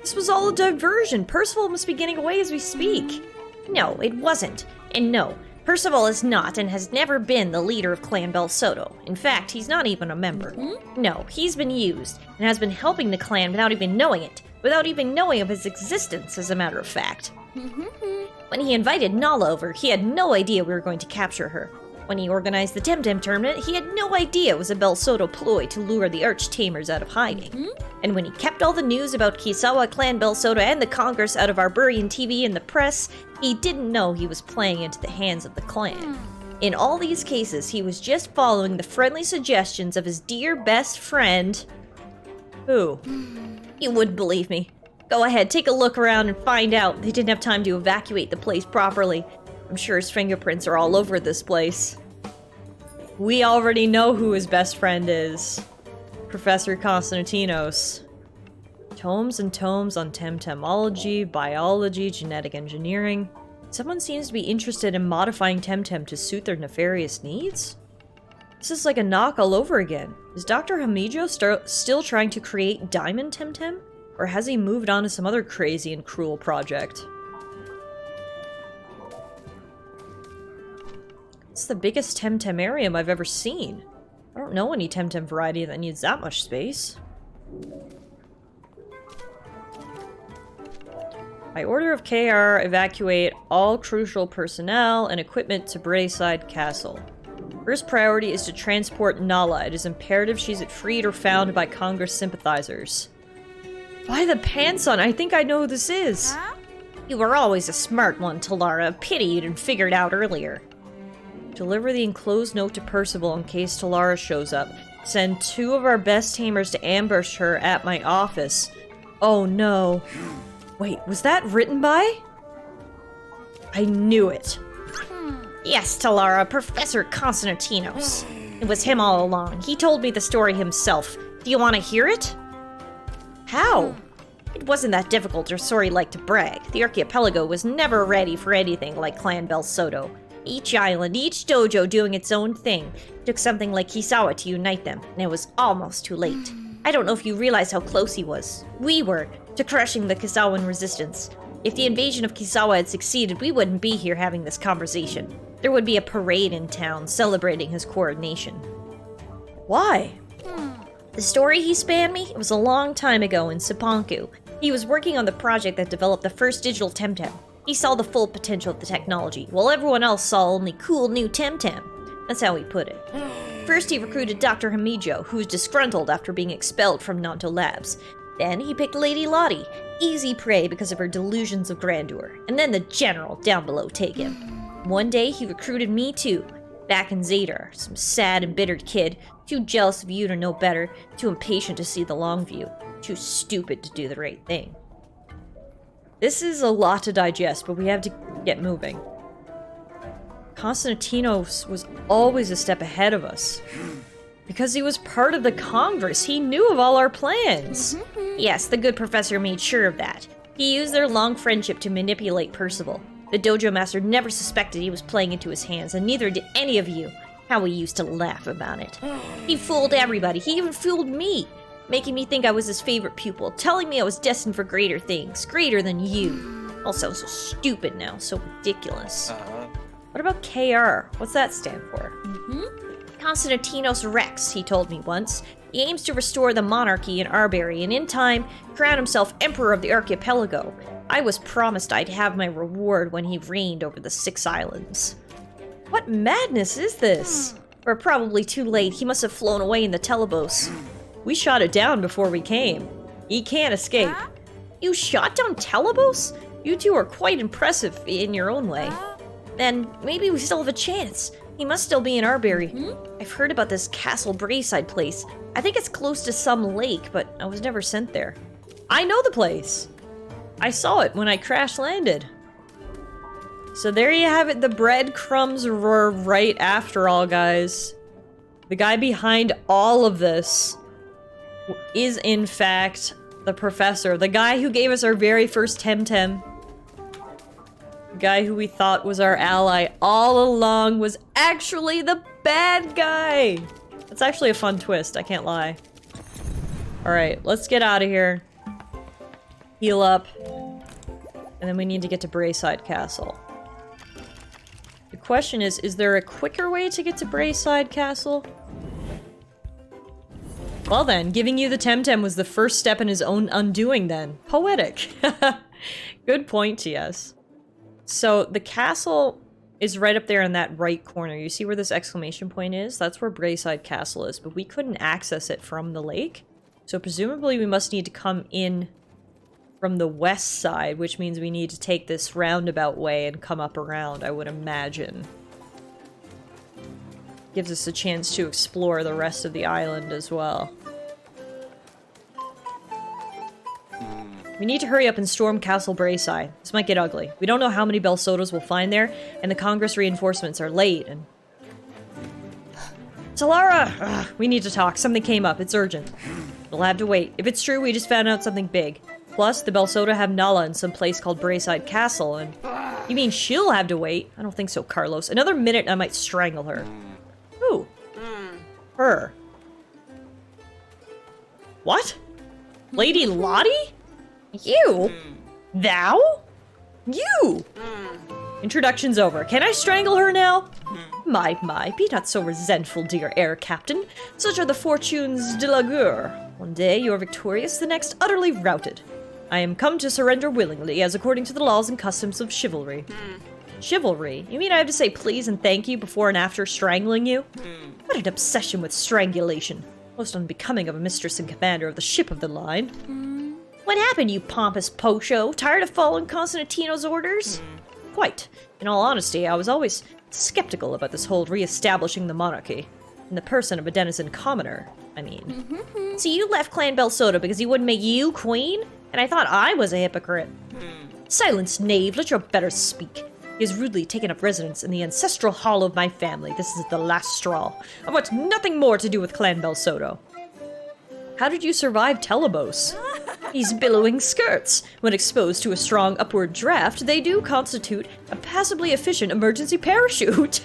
Speaker 1: This was all a diversion. Percival must be getting away as we speak. No, it wasn't. And no, Percival is not and has never been the leader of Clan Bel Soto. In fact, he's not even a member. No, he's been used and has been helping the clan without even knowing it, without even knowing of his existence, as a matter of fact. When he invited Nala over, he had no idea we were going to capture her. When he organized the Temtem tournament, he had no idea it was a Bel Soto ploy to lure the arch-tamers out of hiding. And when he kept all the news about Kisawa, Clan Bel Soto, and the Congress out of Arborian TV and the press, he didn't know he was playing into the hands of the clan. In all these cases, he was just following the friendly suggestions of his dear best friend... Who? You wouldn't believe me. Go ahead, take a look around and find out. They didn't have time to evacuate the place properly. I'm sure his fingerprints are all over this place. We already know who his best friend is. Professor Konstantinos. Tomes and tomes on Temtemology, biology, genetic engineering. Someone seems to be interested in modifying Temtem to suit their nefarious needs? This is like a knock all over again. Is Dr. Hamijo still trying to create Diamond Temtem? Or has he moved on to some other crazy and cruel project? It's the biggest Temtemarium I've ever seen. I don't know any Temtem variety that needs that much space. By order of KR, evacuate all crucial personnel and equipment to Brayside Castle. First priority is to transport Nala. It is imperative she's freed or found by Congress sympathizers. Why the pants on? I think I know who this is. Huh? You were always a smart one, Tallara. Pity you didn't figure it out earlier. Deliver the enclosed note to Percival in case Tallara shows up. Send 2 of our best tamers to ambush her at my office. Oh no. Wait, was that written by? I knew it. Yes, Tallara, Professor Konstantinos. It was him all along. He told me the story himself. Do you want to hear it? How? It wasn't that difficult or sorry like to brag. The archipelago was never ready for anything like Clan Bel Soto. Each island, each dojo doing its own thing. It took something like Kisawa to unite them, and it was almost too late. I don't know if you realize how close he was. We were, to crushing the Kisawan resistance. If the invasion of Kisawa had succeeded, we wouldn't be here having this conversation. There would be a parade in town celebrating his coronation. Why? The story he spanned me, it was a long time ago in Sipanku. He was working on the project that developed the first digital Temtem. He saw the full potential of the technology, while everyone else saw only cool new Temtem. That's how he put it. First, he recruited Dr. Hamijo, who was disgruntled after being expelled from Nanto Labs. Then, he picked Lady Lottie, easy prey because of her delusions of grandeur. And then the general down below take him. One day, he recruited me too, back in Zadar, some sad, embittered kid, too jealous of you to know better, too impatient to see the long view, too stupid to do the right thing. This is a lot to digest, but we have to get moving. Constantinos was always a step ahead of us. Because he was part of the Congress, he knew of all our plans. Yes, the good professor made sure of that. He used their long friendship to manipulate Percival. The dojo master never suspected he was playing into his hands, and neither did any of you. How we used to laugh about it. He fooled everybody, he even fooled me, making me think I was his favorite pupil, telling me I was destined for greater things, greater than you. All sounds so stupid now, so ridiculous. What about KR? What's that stand for? Constantinos Rex, he told me once. He aims to restore the monarchy in Arbery, and in time, crown himself emperor of the archipelago. I was promised I'd have my reward when he reigned over the 6 islands. What madness is this? We're probably too late. He must have flown away in the Telebos. We shot it down before we came. He can't escape. You shot down Telebos? You two are quite impressive in your own way. Then maybe we still have a chance. He must still be in Arbery. I've heard about this Castle Brayside place. I think it's close to some lake, but I was never sent there. I know the place. I saw it when I crash landed. So there you have it. The breadcrumbs were right after all, guys. The guy behind all of this is, in fact, the professor. The guy who gave us our very first Temtem. The guy who we thought was our ally all along was actually the bad guy. That's actually a fun twist, I can't lie. Alright, let's get out of here. Heal up. And then we need to get to Brayside Castle. The question is there a quicker way to get to Brayside Castle? Well then, giving you the Temtem was the first step in his own undoing then. Poetic. Good point, TS. So, the castle is right up there in that right corner. You see where this exclamation point is? That's where Brayside Castle is, but we couldn't access it from the lake. So presumably we must need to come in from the west side, which means we need to take this roundabout way and come up around, I would imagine. Gives us a chance to explore the rest of the island as well. We need to hurry up and storm Castle Brayside. This might get ugly. We don't know how many Belsodas we'll find there, and the Congress reinforcements are late, and... Tallara! Ugh, we need to talk. Something came up. It's urgent. We'll have to wait. If it's true, we just found out something big. Plus, the Belsoda have Nala in some place called Brayside Castle, and... You mean she'll have to wait? I don't think so, Carlos. Another minute and I might strangle her. Who? Her. What? Lady Lottie? You? Thou? You? Introduction's over. Can I strangle her now? My, be not so resentful, dear air captain. Such are the fortunes de la guerre. One day you are victorious, the next utterly routed. I am come to surrender willingly, as according to the laws and customs of chivalry. Chivalry? You mean I have to say please and thank you before and after strangling you? What an obsession with strangulation. Most unbecoming of a mistress and commander of the ship of the line. What happened, you pompous Posho? Tired of following Constantino's orders? Quite. In all honesty, I was always skeptical about this whole re-establishing the monarchy. In the person of a denizen commoner, I mean. So you left Clan Belsoda because he wouldn't make you queen? And I thought I was a hypocrite. Silence, knave, let your better speak. He has rudely taken up residence in the ancestral hall of my family. This is the last straw. I want nothing more to do with Clan Belsoda. How did you survive Telebos? These billowing skirts. When exposed to a strong upward draft, they do constitute a passably efficient emergency parachute.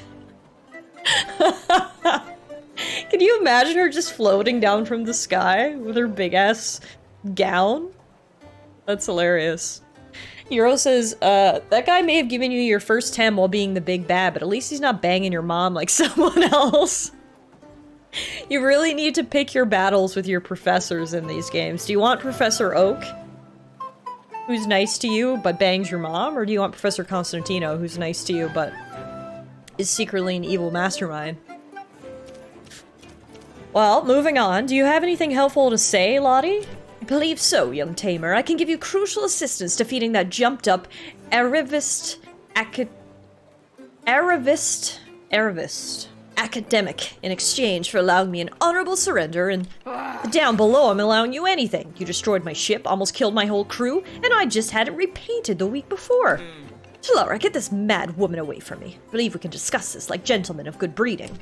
Speaker 1: Can you imagine her just floating down from the sky with her big-ass gown? That's hilarious. Euro says, that guy may have given you your first Tem while being the big bad, but at least he's not banging your mom like someone else. You really need to pick your battles with your professors in these games. Do you want Professor Oak, who's nice to you but bangs your mom? Or do you want Professor Constantino, who's nice to you but is secretly an evil mastermind? Well, moving on. Do you have anything helpful to say, Lottie? I believe so, young tamer. I can give you crucial assistance defeating that jumped-up Arivist academic in exchange for allowing me an honorable surrender, and down below I'm allowing you anything. You destroyed my ship, almost killed my whole crew, and I just had it repainted the week before. Tallara, get this mad woman away from me. I believe we can discuss this like gentlemen of good breeding.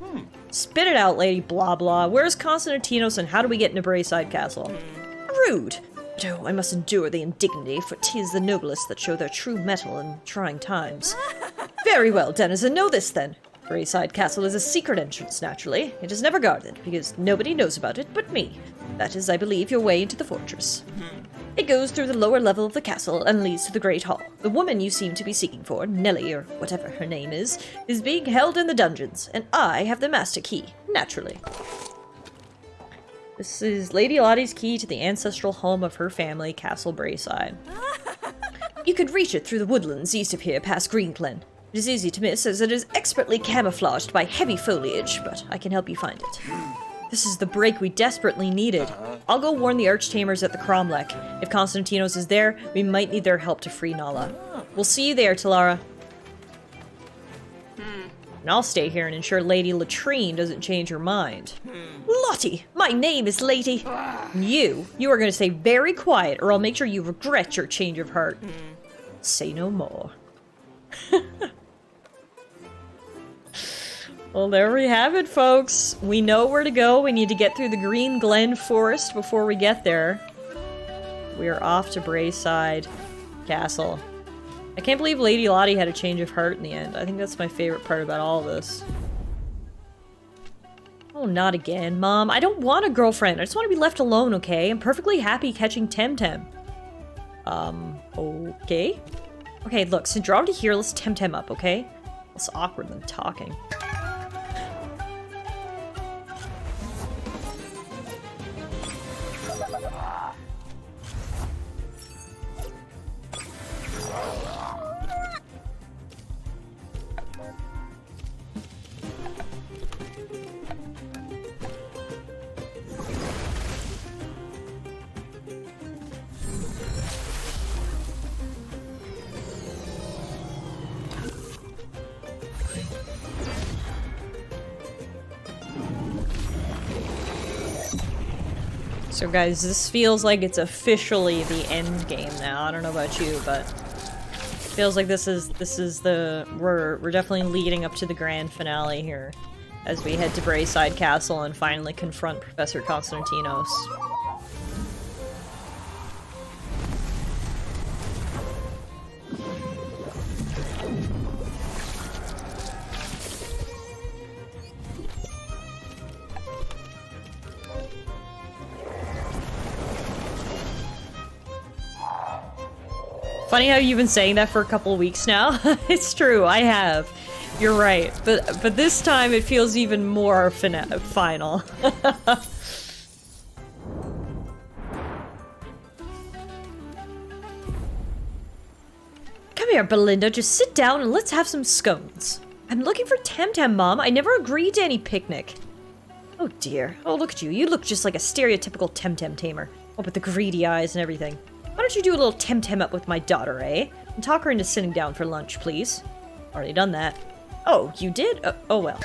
Speaker 1: Spit it out, lady blah blah. Where's Constantinos and how do we get into Brayside Castle? Rude. But oh, I must endure the indignity, for 'tis the noblest that show their true mettle in trying times. Very well, denizen, know this then. Brayside Castle is a secret entrance, naturally. It is never guarded, because nobody knows about it but me. That is, I believe, your way into the fortress. It goes through the lower level of the castle and leads to the Great Hall. The woman you seem to be seeking for, Nellie, or whatever her name is being held in the dungeons, and I have the master key, naturally. This is Lady Lottie's key to the ancestral home of her family, Castle Brayside. You could reach it through the woodlands east of here, past Green-Glen. It is easy to miss, as it is expertly camouflaged by heavy foliage, but I can help you find it. This is the break we desperately needed. I'll go warn the Archtamers at the Cromlech. If Constantinos is there, we might need their help to free Nala. We'll see you there, Tallara. And I'll stay here and ensure Lady Latrine doesn't change her mind. Lottie! My name is Lady... You are going to stay very quiet, or I'll make sure you regret your change of heart. Say no more. Well, there we have it, folks. We know where to go. We need to get through the Green Glen Forest before we get there. We are off to Brayside Castle. I can't believe Lady Lottie had a change of heart in the end. I think that's my favorite part about all of this. Oh, not again, Mom. I don't want a girlfriend. I just want to be left alone, okay? I'm perfectly happy catching Temtem. Okay? Okay, look, since you're already here, let's Temtem up, okay? It's awkward than talking. So guys, this feels like it's officially the end game now. I don't know about you, but it feels like this is the we're definitely leading up to the grand finale here as we head to Brayside Castle and finally confront Professor Constantinos. Funny how you've been saying that for a couple of weeks now. It's true, I have. You're right, but this time it feels even more final. Come here, Belinda. Just sit down and let's have some scones. I'm looking for Temtem, Mom. I never agreed to any picnic. Oh dear. Oh, look at you. You look just like a stereotypical Temtem tamer. Oh, with the greedy eyes and everything. Why don't you do a little Temtem up with my daughter, eh? And talk her into sitting down for lunch, please. Already done that. Oh, you did? Oh well.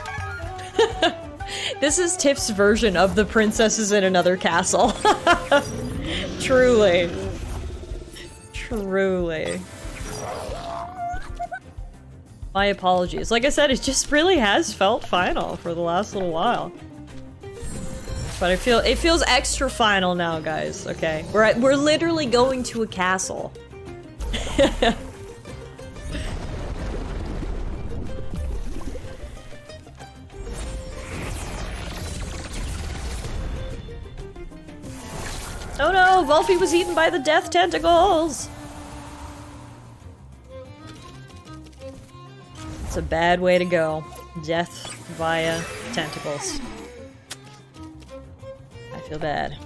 Speaker 1: This is Tiff's version of the princesses in another castle. Truly. Truly. My apologies. Like I said, it just really has felt final for the last little while. But it feels extra final now, guys. Okay, we're literally going to a castle. Oh no, Volpy was eaten by the death tentacles. It's a bad way to go. Death via tentacles. I feel bad.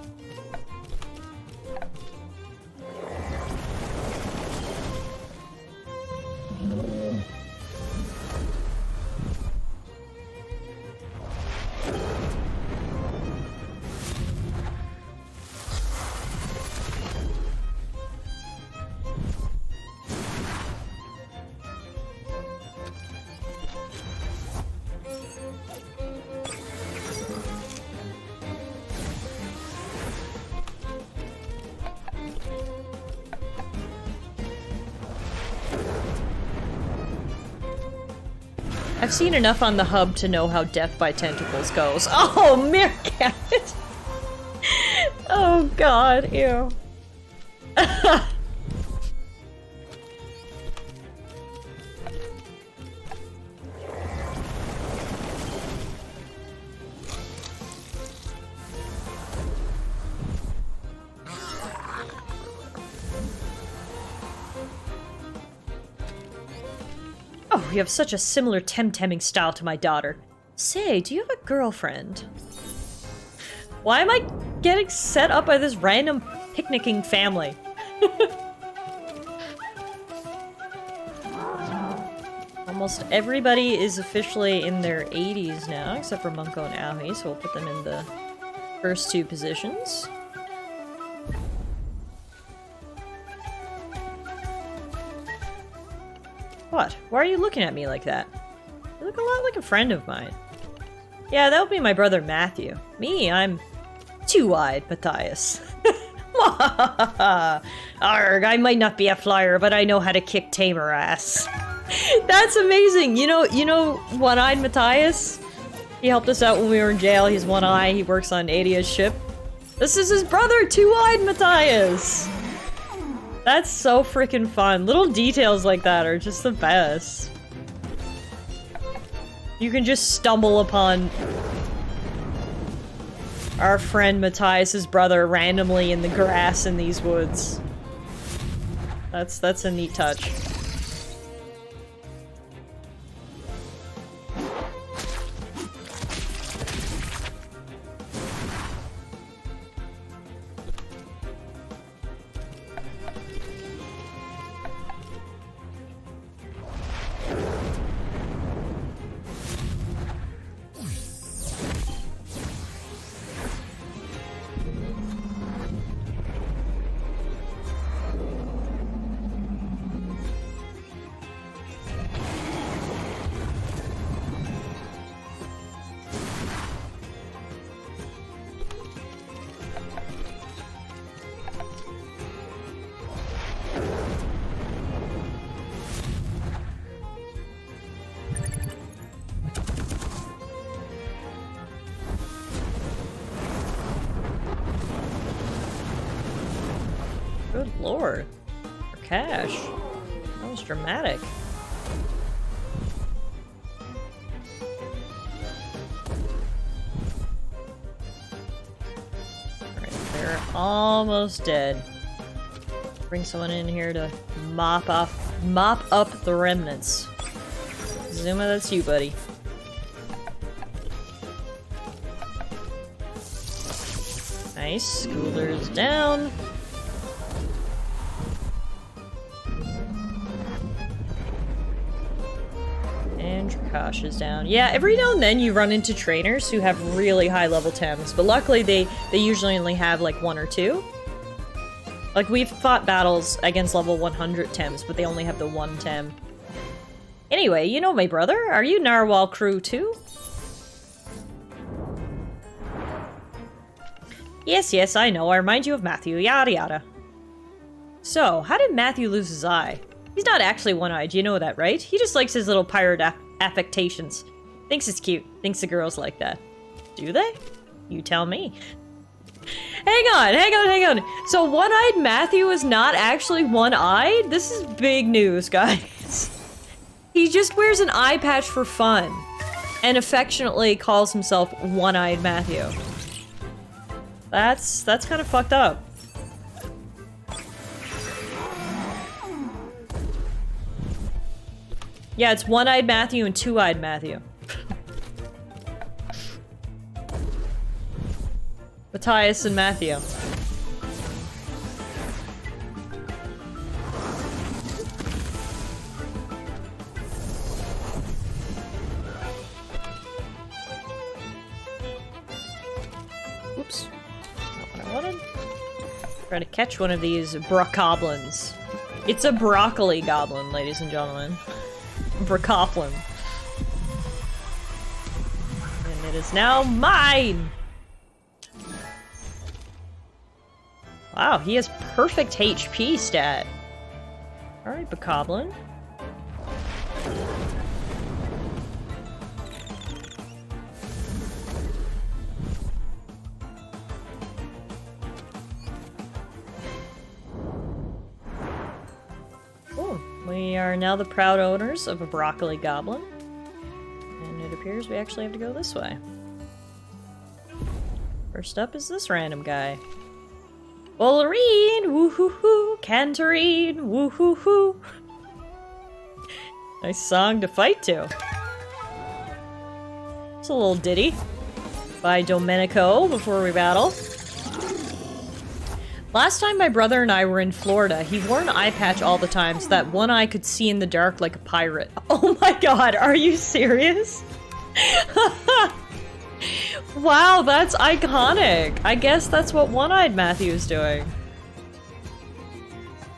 Speaker 1: I've seen enough on the hub to know how death by tentacles goes. Oh, meerkat! Oh god, ew. Oh, you have such a similar temtemming style to my daughter. Say, do you have a girlfriend? Why am I getting set up by this random picnicking family? Almost everybody is officially in their 80s now, except for Munko and Aoi, so we'll put them in the first two positions. What? Why are you looking at me like that? You look a lot like a friend of mine. Yeah, that would be my brother Matthew. Me, I'm two-eyed Matthias. Arg, I might not be a flyer, but I know how to kick tamer ass. That's amazing. You know one-eyed Matthias? He helped us out when we were in jail. He's one eye. He works on Adia's ship. This is his brother, two-eyed Matthias. That's so freaking fun. Little details like that are just the best. You can just stumble upon our friend Matthias's brother randomly in the grass in these woods. That's a neat touch. Good lord. For cash. That was dramatic. Alright, they're almost dead. Bring someone in here to mop up the remnants. Zuma, that's you, buddy. Nice. Schooler's down. And Drakash is down. Yeah, every now and then you run into trainers who have really high level Tems, but luckily they usually only have like one or two. Like, we've fought battles against level 100 Tems, but they only have the one Tem. Anyway, you know my brother. Are you Narwhal crew too? Yes, I know. I remind you of Matthew. Yada yada. So, how did Matthew lose his eye? He's not actually one-eyed, you know that, right? He just likes his little pirate affectations. Thinks it's cute. Thinks the girls like that. Do they? You tell me. Hang on. So one-eyed Matthew is not actually one-eyed? This is big news, guys. He just wears an eye patch for fun and affectionately calls himself One-Eyed Matthew. That's kind of fucked up. Yeah, it's One-Eyed Matthew and Two-Eyed Matthew. Matthias and Matthew. Oops. Not what I wanted. Try to catch one of these brocoblins. It's a broccoli goblin, ladies and gentlemen. Brocoblin. And it is now mine! Wow, he has perfect HP stat. Alright, Bokoblin. We are now the proud owners of a broccoli goblin. And it appears we actually have to go this way. First up is this random guy. Bullerine! Woo-hoo-hoo! Cantarine! Woo-hoo-hoo! Nice song to fight to. It's a little ditty by Domenico before we battle. Last time my brother and I were in Florida, he wore an eye patch all the time so that one eye could see in the dark like a pirate. Oh my god, are you serious? Wow, that's iconic. I guess that's what One-Eyed Matthew's doing.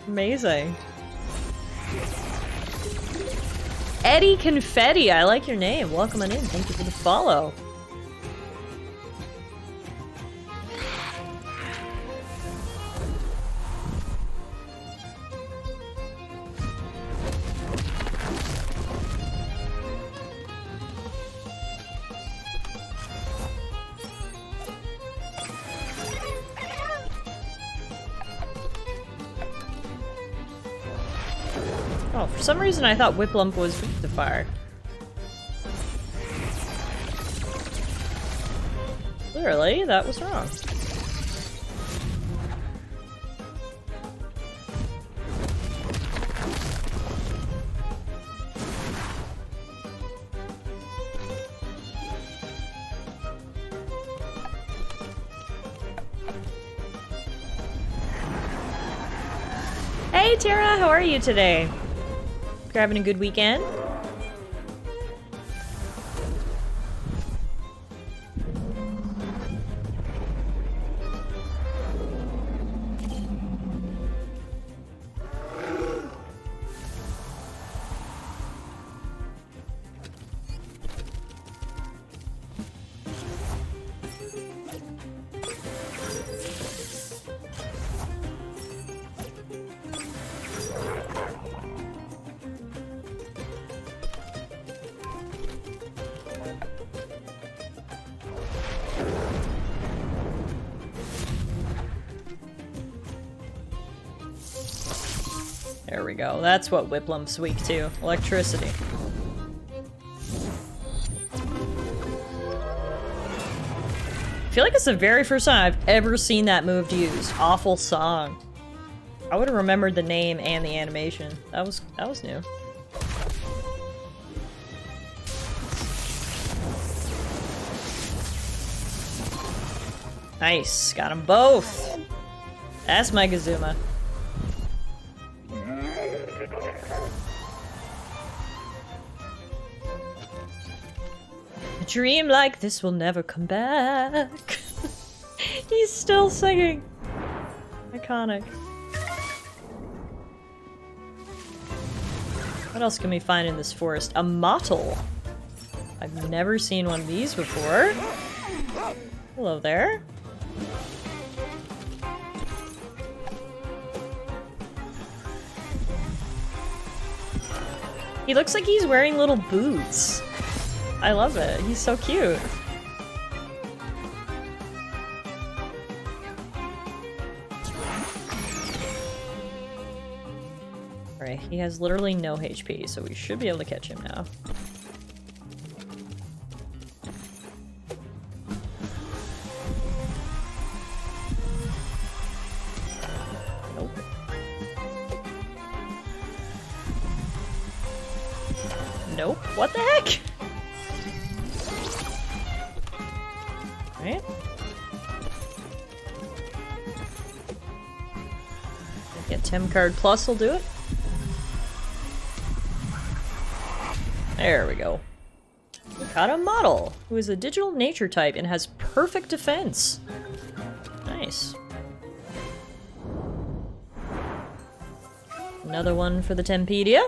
Speaker 1: Amazing. Eddie Confetti, I like your name. Welcome on in. Thank you for the follow. Oh, for some reason I thought Whiplump was weak to fire. Clearly, that was wrong. Hey Tara, how are you today? You're having a good weekend? There we go. That's what Whiplump's weak to. Electricity. I feel like it's the very first time I've ever seen that move used. Awful song. I would have remembered the name and the animation. That was new. Nice. Got them both. That's my Gazuma. A dream like this will never come back. He's still singing. Iconic. What else can we find in this forest? A mottle. I've never seen one of these before. Hello there. He looks like he's wearing little boots. I love it. He's so cute. Alright, he has literally no HP, so we should be able to catch him now. Nope. Nope. What the heck? Right? Get Tem card plus will do it. There we go. We got a model who is a digital nature type and has perfect defense. Nice. Another one for the Tempedia.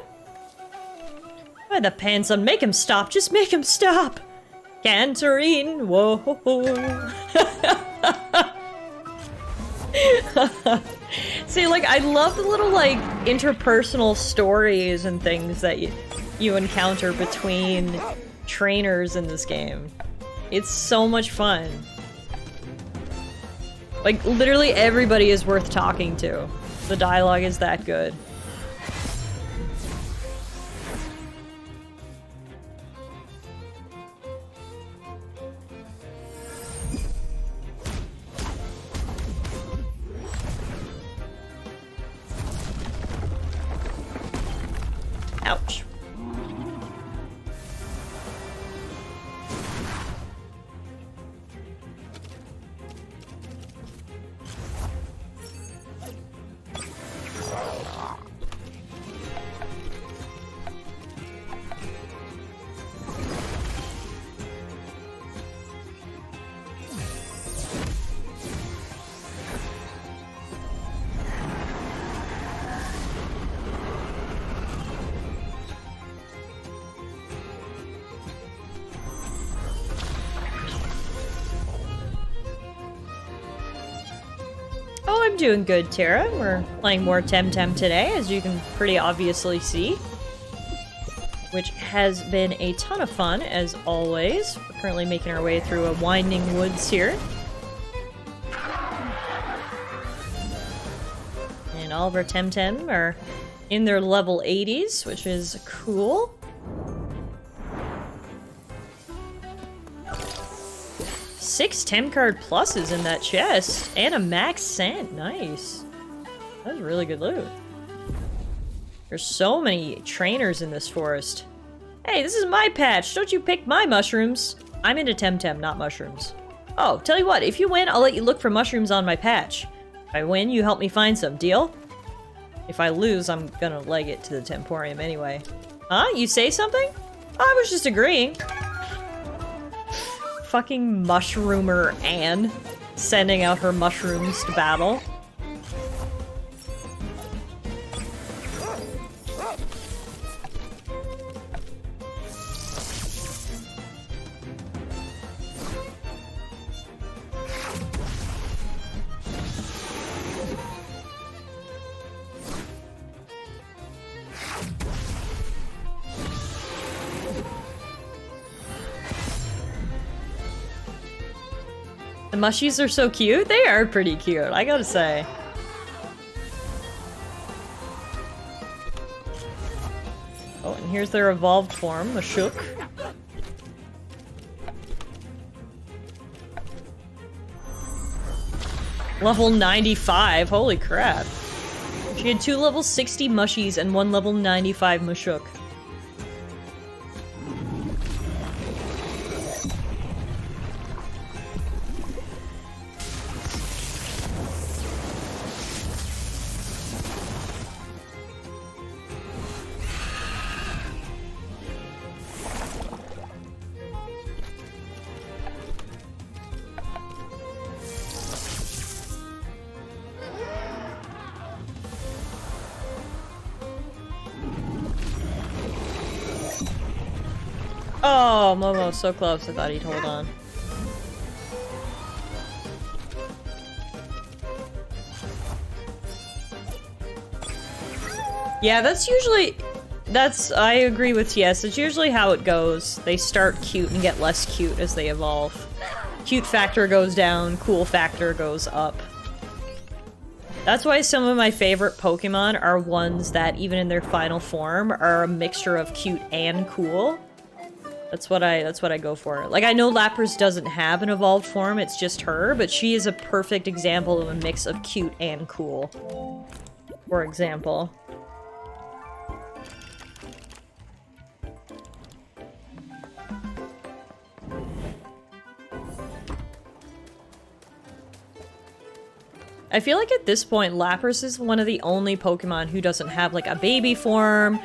Speaker 1: Why the pants on? Make him stop. Just make him stop. Cantarine. Whoa. See, like, I love the little, like, interpersonal stories and things that you encounter between trainers in this game. It's so much fun. Like, literally everybody is worth talking to. The dialogue is that good. Ouch. Oh, I'm doing good, Tara. We're playing more Temtem today, as you can pretty obviously see. Which has been a ton of fun, as always. We're currently making our way through a winding woods here. And all of our Temtem are in their level 80s, which is cool. Six Temcard pluses in that chest, and a max scent. Nice. That was really good loot. There's so many trainers in this forest. Hey, this is my patch. Don't you pick my mushrooms. I'm into Temtem, not mushrooms. Oh, tell you what, if you win, I'll let you look for mushrooms on my patch. If I win, you help me find some. Deal? If I lose, I'm gonna leg it to the Temporium anyway. Huh? You say something? I was just agreeing. Fucking mushroomer Anne sending out her mushrooms to battle. The mushies are so cute. They are pretty cute, I gotta say. Oh, and here's their evolved form, Mashuk. Level 95, holy crap. She had 2 level 60 mushies and 1 level 95 Mashuk. Oh, Momo, so close. I thought he'd hold on. Yeah, that's usually... I agree with TS. It's usually how it goes. They start cute and get less cute as they evolve. Cute factor goes down, cool factor goes up. That's why some of my favorite Pokemon are ones that, even in their final form, are a mixture of cute and cool. That's what I go for. Like, I know Lapras doesn't have an evolved form, it's just her, but she is a perfect example of a mix of cute and cool. For example. I feel like at this point, Lapras is one of the only Pokemon who doesn't have, like, a baby form,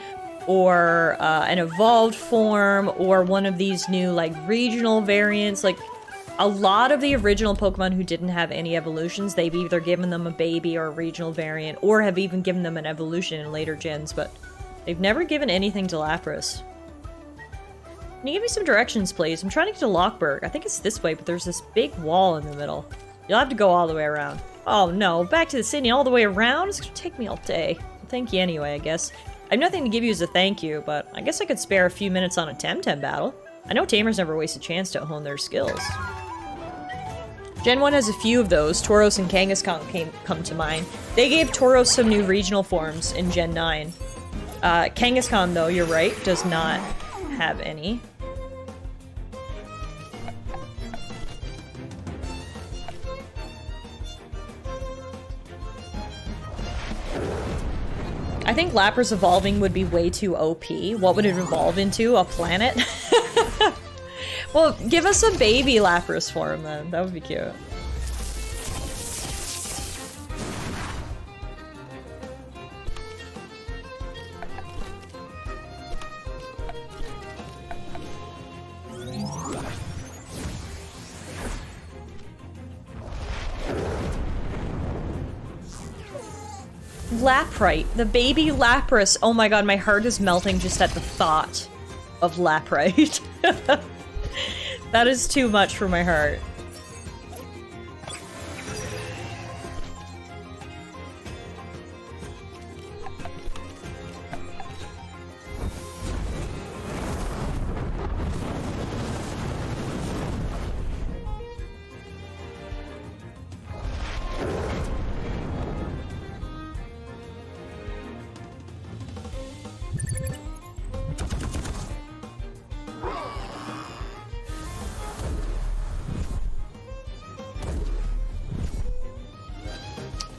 Speaker 1: or an evolved form, or one of these new, like, regional variants. Like, a lot of the original Pokemon who didn't have any evolutions, they've either given them a baby or a regional variant, or have even given them an evolution in later gens, but they've never given anything to Lapras. Can you give me some directions, please? I'm trying to get to Lockburg. I think it's this way, but there's this big wall in the middle. You'll have to go all the way around. Oh no, back to the city all the way around? It's gonna take me all day. Thank you anyway, I guess. I have nothing to give you as a thank you, but I guess I could spare a few minutes on a Temtem battle. I know Tamers never waste a chance to hone their skills. Gen 1 has a few of those. Tauros and Kangaskhan come to mind. They gave Tauros some new regional forms in Gen 9. Kangaskhan, though, you're right, does not have any. I think Lapras evolving would be way too OP. What would it evolve into? A planet? Well, give us a baby Lapras form then. That would be cute. Laprite, the baby Lapras. Oh my god, my heart is melting just at the thought of Laprite. That is too much for my heart.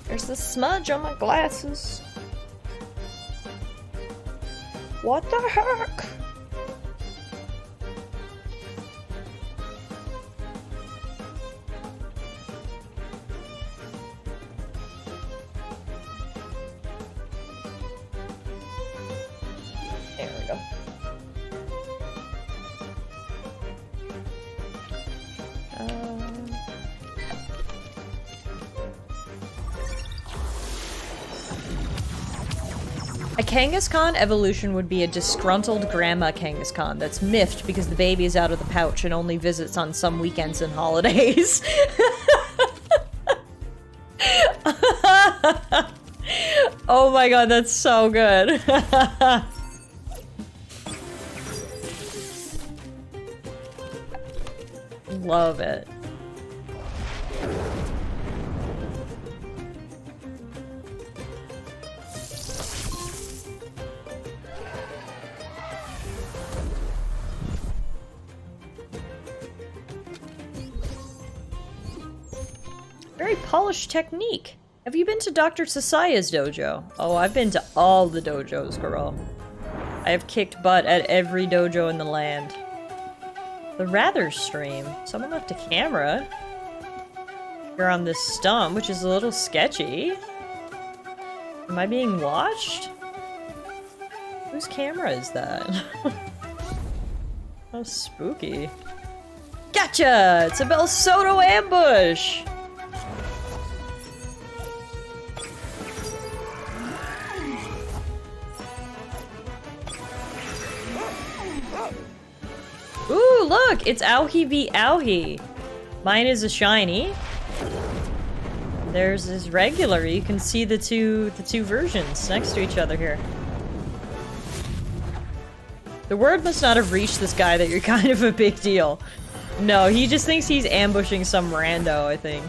Speaker 1: There's the smudge on my glasses. What the heck? There we go. A Kangaskhan evolution would be a disgruntled grandma Kangaskhan that's miffed because the baby is out of the pouch and only visits on some weekends and holidays. Oh my god, that's so good. Love it. Very polished technique. Have you been to Dr. Sasaya's dojo? Oh, I've been to all the dojos, girl. I have kicked butt at every dojo in the land. The Rather stream. Someone left a camera. You're on this stump, which is a little sketchy. Am I being watched? Whose camera is that? How spooky. Gotcha! It's a Bell Soto ambush! Ooh, look! It's Auhi v Auhi. Mine is a shiny. There's this regular. You can see the two versions next to each other here. The word must not have reached this guy that you're kind of a big deal. No, he just thinks he's ambushing some rando, I think.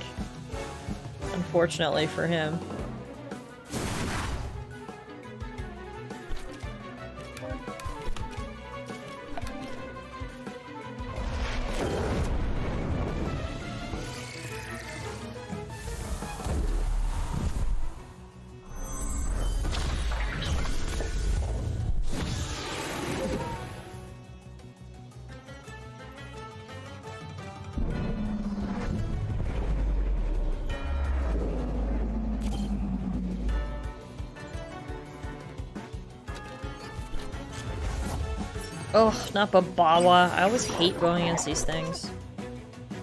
Speaker 1: Unfortunately for him. Ugh, not Babawa. I always hate going against these things.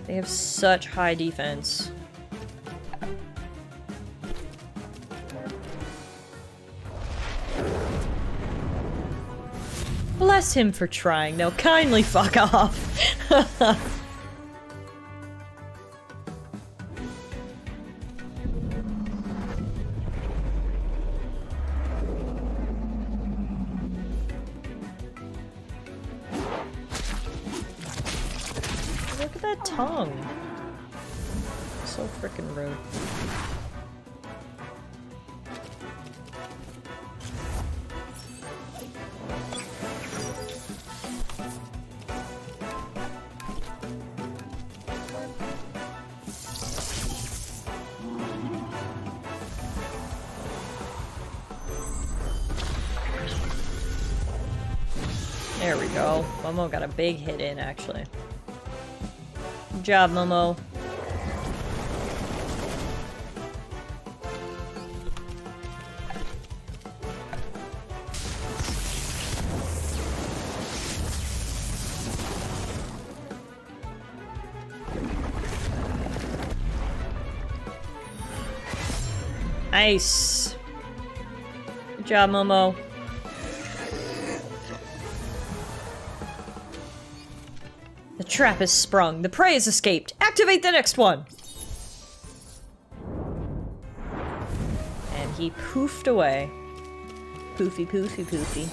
Speaker 1: They have such high defense. Bless him for trying. No, kindly fuck off. Look at that tongue. So freaking rude. There we go. Momo got a big hit in, actually. Good job, Momo. Nice. Good job, Momo. The trap is sprung. The prey has escaped. Activate the next one. And he poofed away. Poofy, poofy, poofy.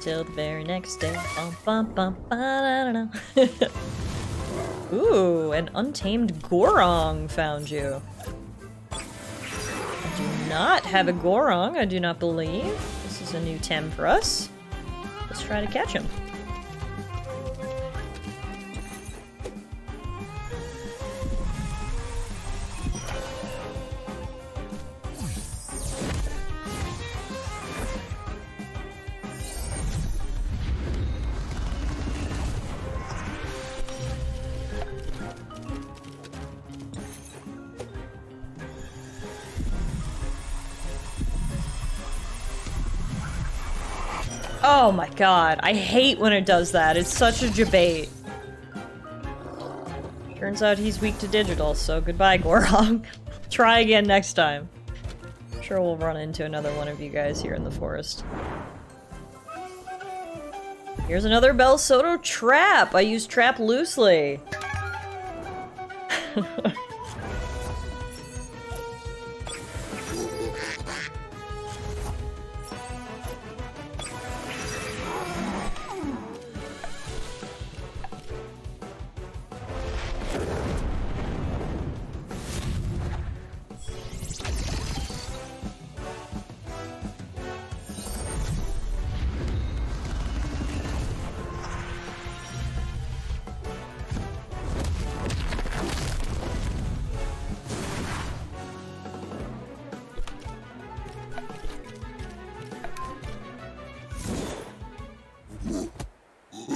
Speaker 1: Till the very next day. Bum, bum, bum, ba, da, da, da. Ooh, an untamed Gorong found you. I do not have a Gorong, I do not believe. This is a new Tem for us. Let's try to catch him. Oh my god, I hate when it does that. It's such a debate. Turns out he's weak to digital, so goodbye, Gorong. Try again next time. I'm sure we'll run into another one of you guys here in the forest. Here's another Bel Soto trap! I use trap loosely.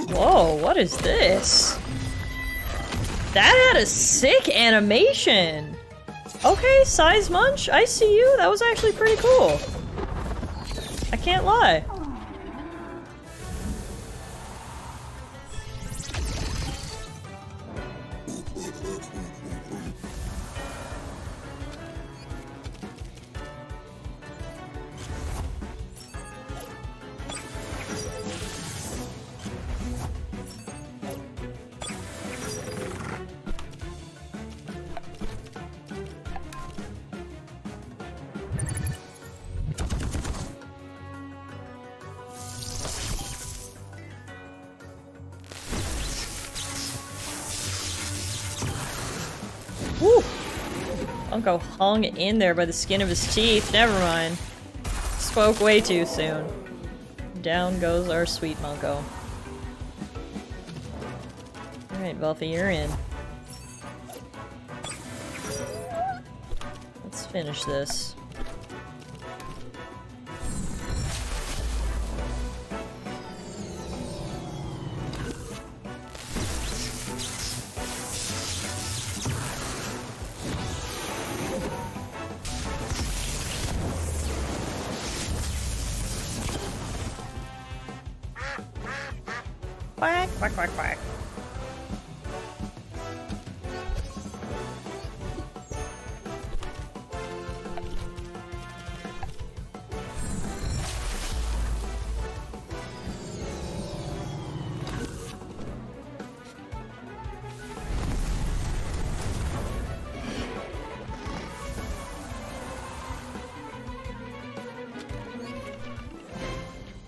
Speaker 1: Whoa, what is this? That had a sick animation! Okay, Size Munch, I see you. That was actually pretty cool. I can't lie. Woo! Funko hung in there by the skin of his teeth. Never mind. Spoke way too soon. Down goes our sweet Funko. Alright, Buffy, you're in. Let's finish this. Quack, quack, quack, quack.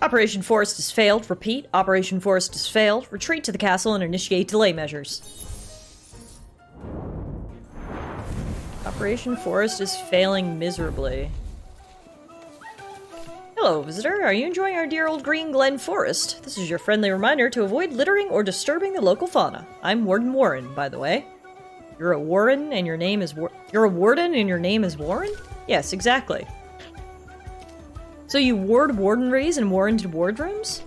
Speaker 1: Operation Forest has failed. Repeat. Operation Forest has failed. Retreat to the castle and initiate delay measures. Operation Forest is failing miserably. Hello, visitor. Are you enjoying our dear old Green Glen Forest? This is your friendly reminder to avoid littering or disturbing the local fauna. I'm Warden Warren, by the way. You're a Warren and your name is You're a Warden and your name is Warren? Yes, exactly. So you ward wardenries and warrened wardrooms?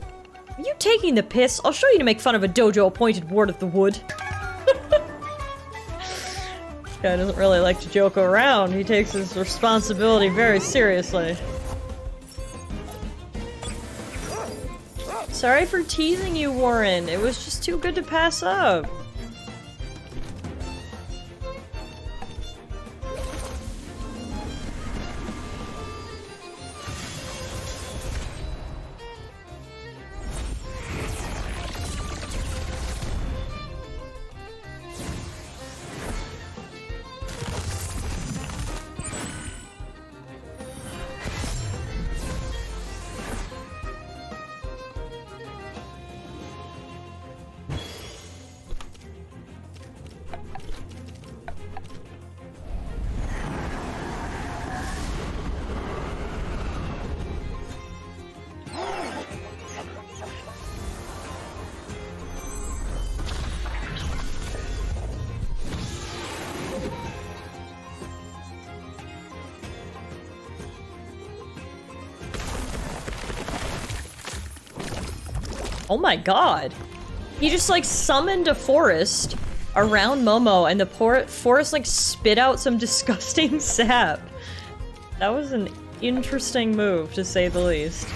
Speaker 1: Are you taking the piss? I'll show you to make fun of a dojo-appointed ward of the wood. This guy doesn't really like to joke around. He takes his responsibility very seriously. Sorry for teasing you, Warren. It was just too good to pass up. Oh my god. He just like summoned a forest around Momo and the forest like spit out some disgusting sap. That was an interesting move to say the least.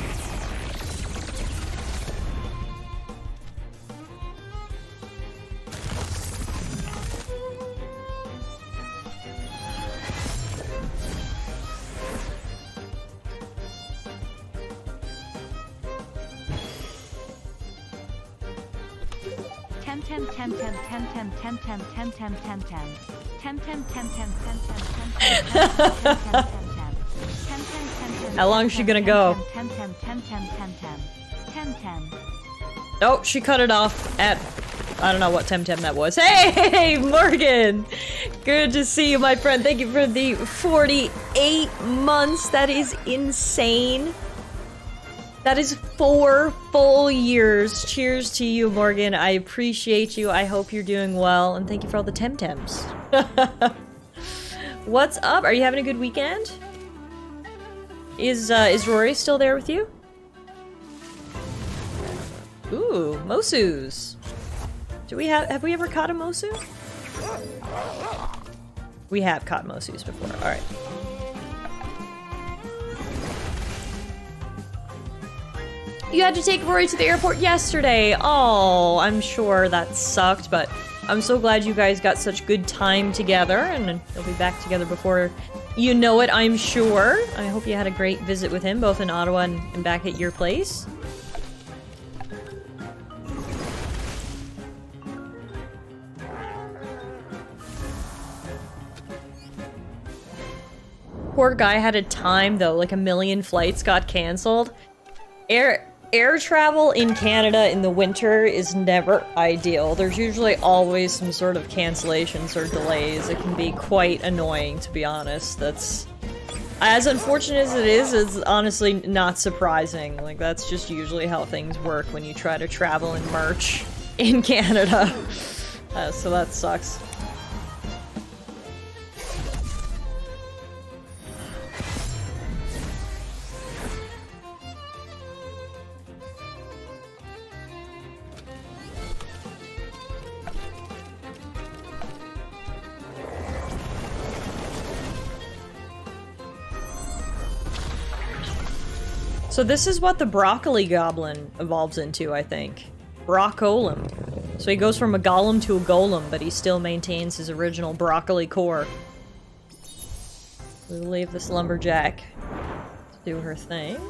Speaker 2: Temtem, Temtem, Temtem, Temtem, Temtem, Temtem. Temtem, Temtem, Temtem,
Speaker 1: How long is she gonna go?
Speaker 2: Temtem, Temtem, Temtem, Temtem.
Speaker 1: Oh, she cut it off at... I don't know what Temtem that was. Hey, Morgan! Good to see you, my friend. Thank you for the 48 months. That is insane. That is 4 full years. Cheers to you, Morgan. I appreciate you. I hope you're doing well. And thank you for all the Temtems. What's up? Are you having a good weekend? Is Rory still there with you? Ooh, Mosus. Have we ever caught a Mosu? We have caught Mosus before. Alright. You had to take Rory to the airport yesterday. Oh, I'm sure that sucked, but I'm so glad you guys got such good time together, and you'll be back together before you know it, I'm sure. I hope you had a great visit with him, both in Ottawa and back at your place. Poor guy had a time, though. Like, 1 million flights got canceled. Air travel in Canada in the winter is never ideal. There's usually always some sort of cancellations or delays. It can be quite annoying, to be honest. That's... as unfortunate as it is, it's honestly not surprising. Like, that's just usually how things work when you try to travel in March in Canada. So that sucks. So this is what the broccoli goblin evolves into, I think. Brockolem. So he goes from a golem to a golem, but he still maintains his original broccoli core. We'll leave this lumberjack to do her thing.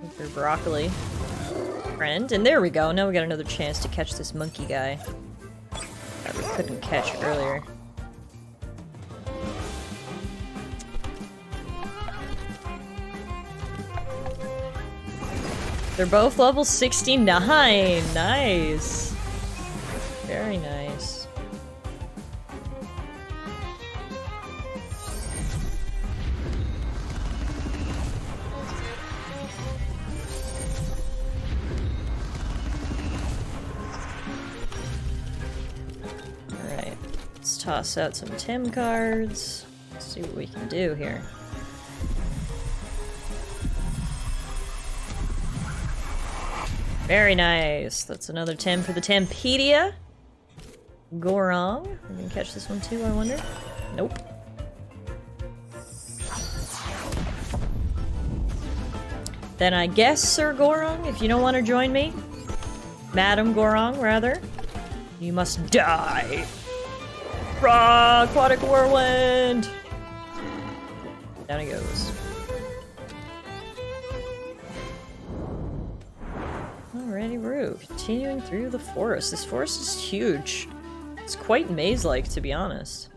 Speaker 1: With her broccoli friend. And there we go. Now we got another chance to catch this monkey guy that we couldn't catch earlier. They're both level 69. Nice. Very nice. Alright. Let's toss out some Tim cards. Let's see what we can do here. Very nice. That's another Tem for the Tempedia. Gorong. We're gonna catch this one too, I wonder. Nope. Then I guess, Sir Gorong, if you don't want to join me, Madam Gorong, rather, you must die. Rah! Aquatic Whirlwind! Down he goes. Alrighty, Roo. Continuing through the forest. This forest is huge. It's quite maze-like, to be honest.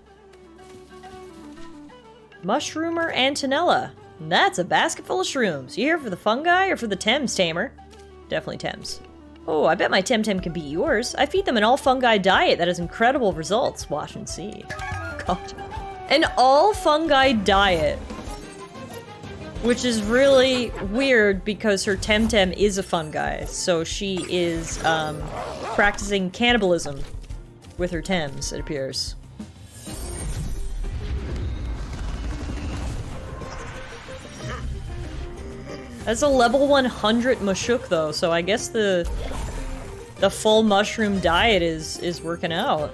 Speaker 1: Mushroomer Antonella. That's a basket full of shrooms. You here for the fungi or for the Thames, Tamer? Definitely Thames. Oh, I bet my Temtem can beat yours. I feed them an all-fungi diet that has incredible results. Watch and see. God. An all-fungi diet. Which is really weird because her Temtem is a fungi. So she is practicing cannibalism with her Tems, it appears. That's a level 100 Mashuk though, so I guess the full mushroom diet is working out.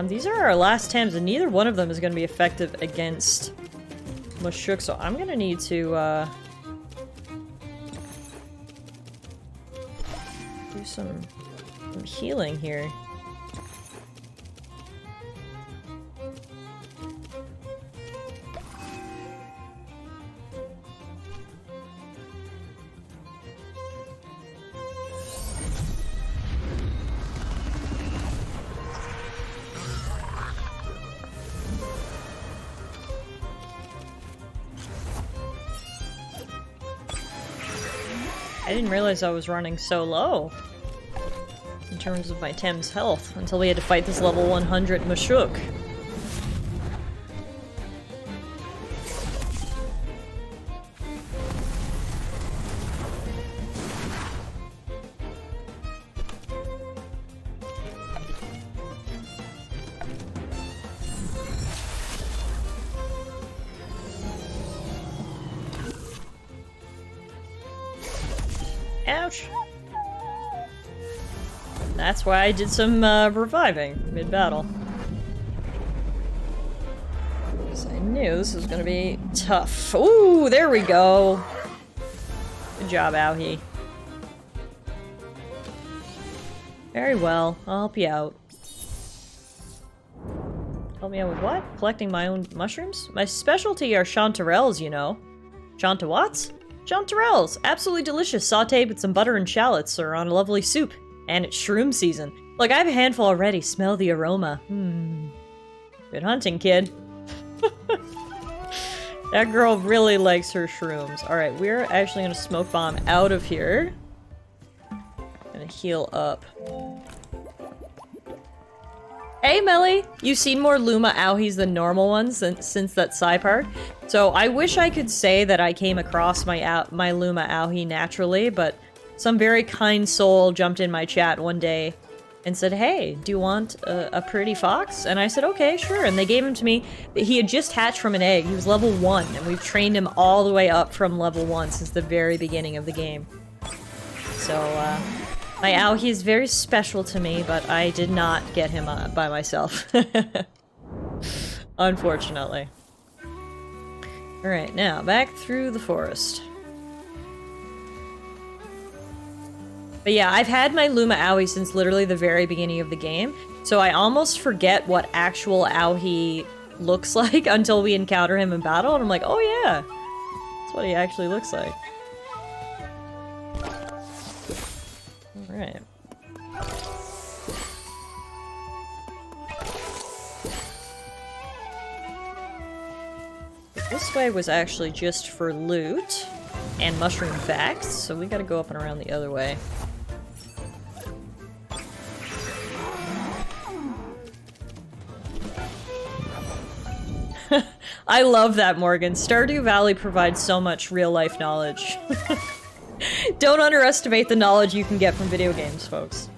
Speaker 1: These are our last Tems, and neither one of them is going to be effective against Mashuk, so I'm going to need to do some healing here. I didn't realize I was running so low in terms of my Tem's health until we had to fight this level 100 Mashuk. Ouch. That's why I did some reviving mid-battle. Because I knew this was gonna be tough. Ooh, there we go. Good job, Auhi. Very well. I'll help you out. Help me out with what? Collecting my own mushrooms? My specialty are chanterelles, you know. Chantawats? Chanterelles! Absolutely delicious, sauteed with some butter and shallots, or on a lovely soup. And it's shroom season. Look, I have a handful already. Smell the aroma. Good hunting, kid. That girl really likes her shrooms. Alright, we're actually gonna smoke bomb out of here. Gonna heal up. Hey, Melly! You've seen more Luma Auhis than normal ones since that Psy part. So I wish I could say that I came across my Luma Auhi naturally, but some very kind soul jumped in my chat one day and said, hey, do you want a pretty fox? And I said, okay, sure. And they gave him to me. He had just hatched from an egg. He was level 1, and we've trained him all the way up from level 1 since the very beginning of the game. So, my Auhi is very special to me, but I did not get him by myself. Unfortunately. Alright, now, back through the forest. But yeah, I've had my Luma Auhi since literally the very beginning of the game, so I almost forget what actual Auhi looks like until we encounter him in battle, and I'm like, oh yeah! That's what he actually looks like. Alright. This way was actually just for loot and mushroom facts, so we gotta go up and around the other way. I love that, Morgan. Stardew Valley provides so much real-life knowledge. Don't underestimate the knowledge you can get from video games, folks.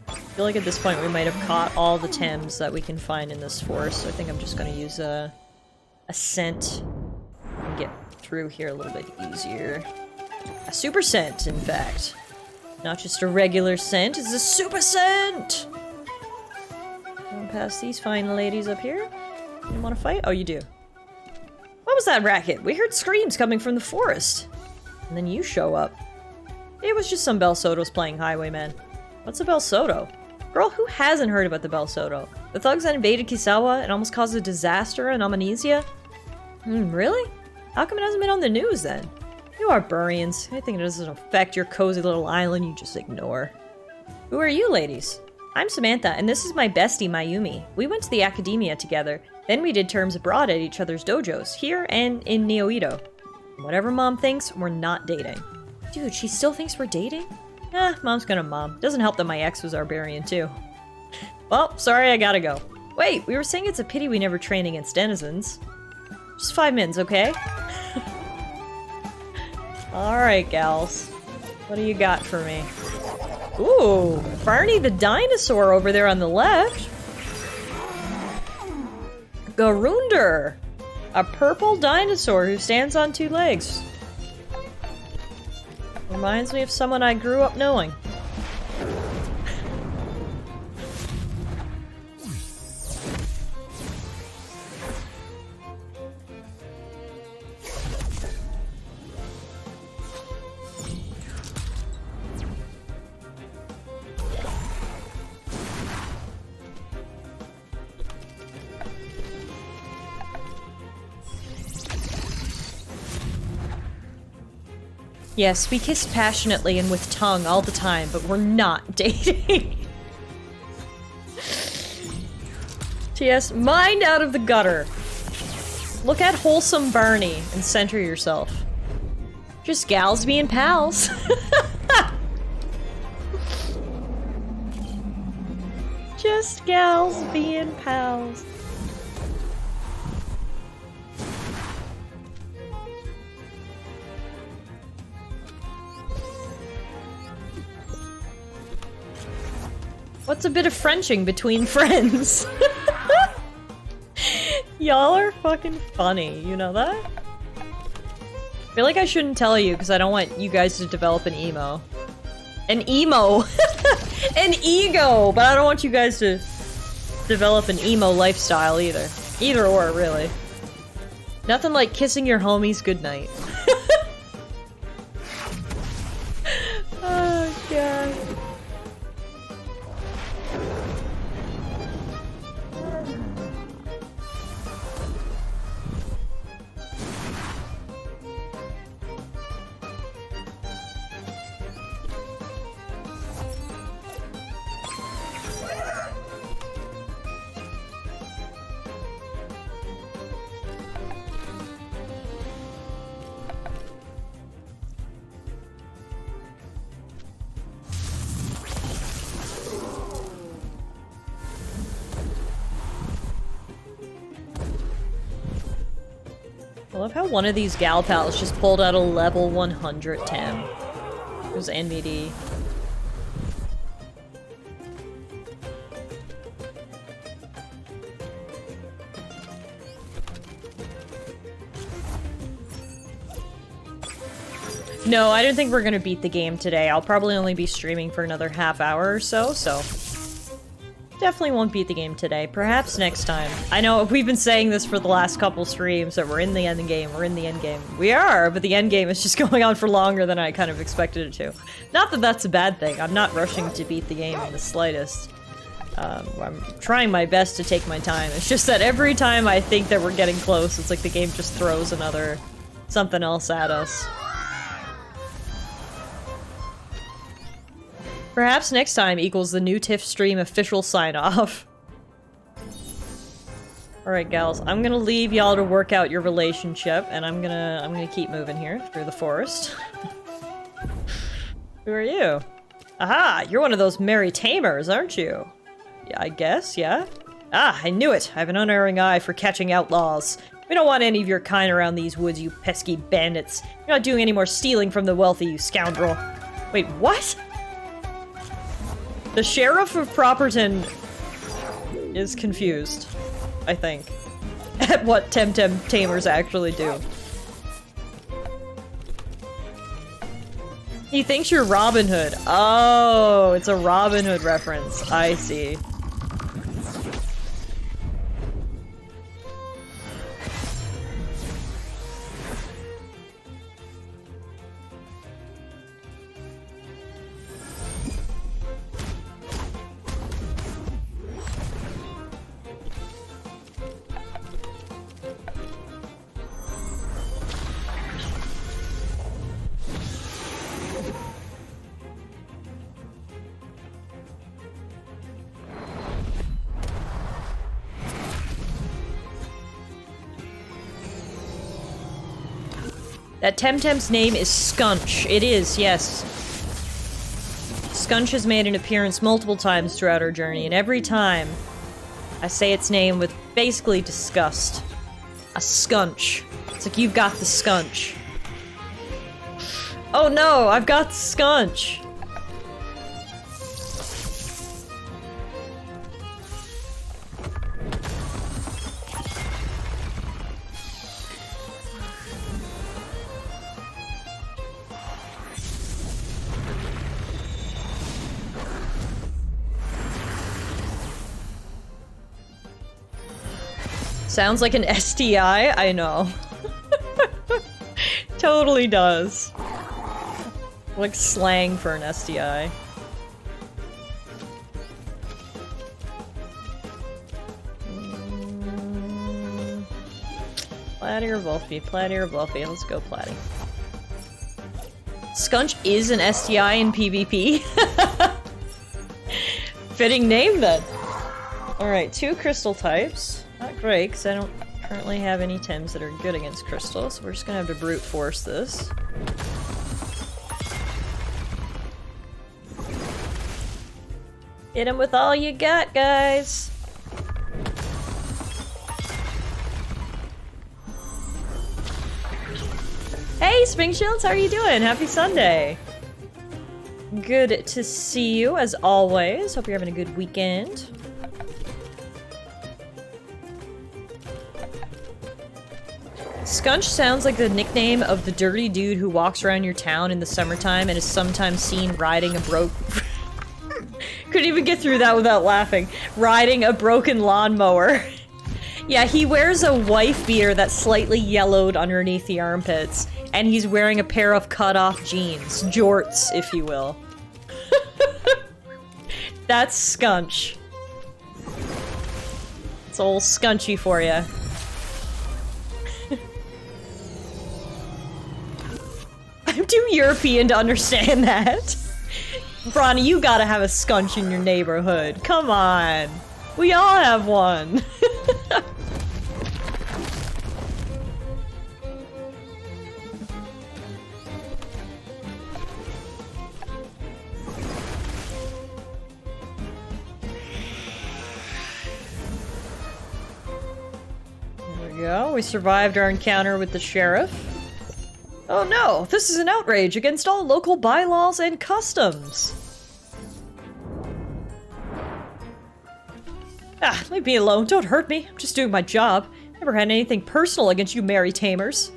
Speaker 1: I feel like at this point we might have caught all the Tems that we can find in this forest, so I think I'm just gonna use a scent and through here a little bit easier. A super scent, in fact. Not just a regular scent, it's a super scent! Going past these fine ladies up here. You wanna fight? Oh, you do. What was that racket? We heard screams coming from the forest. And then you show up. It was just some Bel Soto's playing Highwayman. What's a Bel Soto? Girl, who hasn't heard about the Bel Soto? The thugs that invaded Kisawa and almost caused a disaster in Amnesia? Really? How come it hasn't been on the news then? You Arborians. Anything that doesn't affect your cozy little island, you just ignore. Who are you, ladies? I'm Samantha, and this is my bestie, Mayumi. We went to the academia together. Then we did terms abroad at each other's dojos, here and in Nioito. Whatever Mom thinks, we're not dating. Dude, she still thinks we're dating? Mom's gonna mom. Doesn't help that my ex was Arborian, too. Well, sorry, I gotta go. Wait, we were saying it's a pity we never train against denizens. Just 5 minutes, okay? Alright, gals. What do you got for me? Ooh, Barney the dinosaur over there on the left. Garunder! A purple dinosaur who stands on 2 legs. Reminds me of someone I grew up knowing. Yes, we kiss passionately and with tongue all the time, but we're not dating. T.S. Mind out of the gutter. Look at wholesome Barney and center yourself. Just gals being pals. Just gals being pals. What's a bit of Frenching between friends? Y'all are fucking funny, you know that? I feel like I shouldn't tell you because I don't want you guys to develop an emo. An emo! An ego! But I don't want you guys to develop an emo lifestyle either. Either or, really. Nothing like kissing your homies goodnight. Oh, God. I love how one of these gal pals just pulled out a level 100 Tem. It was NVD. No, I don't think we're gonna beat the game today. I'll probably only be streaming for another half hour or so, definitely won't beat the game today. Perhaps next time. I know we've been saying this for the last couple streams that we're in the end game, we're in the end game. We are, but the end game is just going on for longer than I kind of expected it to. Not that that's a bad thing. I'm not rushing to beat the game in the slightest. I'm trying my best to take my time. It's just that every time I think that we're getting close, it's like the game just throws another something else at us. Perhaps next time equals the new TIFF stream official sign-off. Alright, gals. I'm gonna leave y'all to work out your relationship, and I'm gonna keep moving here through the forest. Who are you? Aha! You're one of those merry tamers, aren't you? Yeah, I guess, yeah? Ah, I knew it! I have an unerring eye for catching outlaws. We don't want any of your kind around these woods, you pesky bandits. You're not doing any more stealing from the wealthy, you scoundrel. Wait, what? The Sheriff of Properton is confused, I think, at what Temtem tamers actually do. He thinks you're Robin Hood. Oh, it's a Robin Hood reference. I see. That Temtem's name is Scunch. It is, yes. Scunch has made an appearance multiple times throughout our journey, and every time I say its name with basically disgust. A Scunch. It's like, you've got the Scunch. Oh no, I've got the Scunch. Sounds like an STI? I know. Totally does. Like slang for an STI. Platy or Wolfie? Platy or Wolfie? Let's go Platy. Scunch is an STI in PvP? Fitting name then. Alright, 2 crystal types. Not great, because I don't currently have any Tems that are good against crystal, so we're just gonna have to brute force this. Hit him with all you got, guys! Hey, Spring Shields, how are you doing? Happy Sunday! Good to see you, as always. Hope you're having a good weekend. Scunch sounds like the nickname of the dirty dude who walks around your town in the summertime and is sometimes seen riding a couldn't even get through that without laughing. Riding a broken lawnmower. Yeah, he wears a wife beater that's slightly yellowed underneath the armpits, and he's wearing a pair of cut-off jeans. Jorts, if you will. That's Scunch. It's old Scunchy for ya. I'm too European to understand that. Bronny, you gotta have a Scunch in your neighborhood. Come on. We all have one. There we go. We survived our encounter with the sheriff. Oh no, this is an outrage against all local bylaws and customs. Ah, leave me alone, don't hurt me. I'm just doing my job. Never had anything personal against you merry tamers.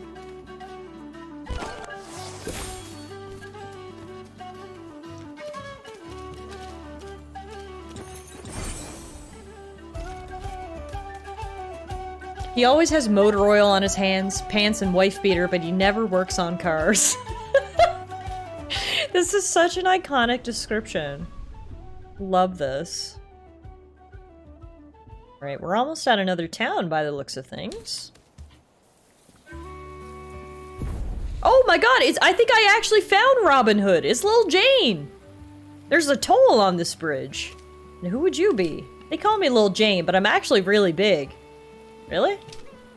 Speaker 1: He always has motor oil on his hands, pants, and wife beater, but he never works on cars. This is such an iconic description. Love this. Alright, we're almost at another town by the looks of things. Oh my god, I think I actually found Robin Hood. It's Lil Jane. There's a toll on this bridge. Now, who would you be? They call me Lil Jane, but I'm actually really big. Really?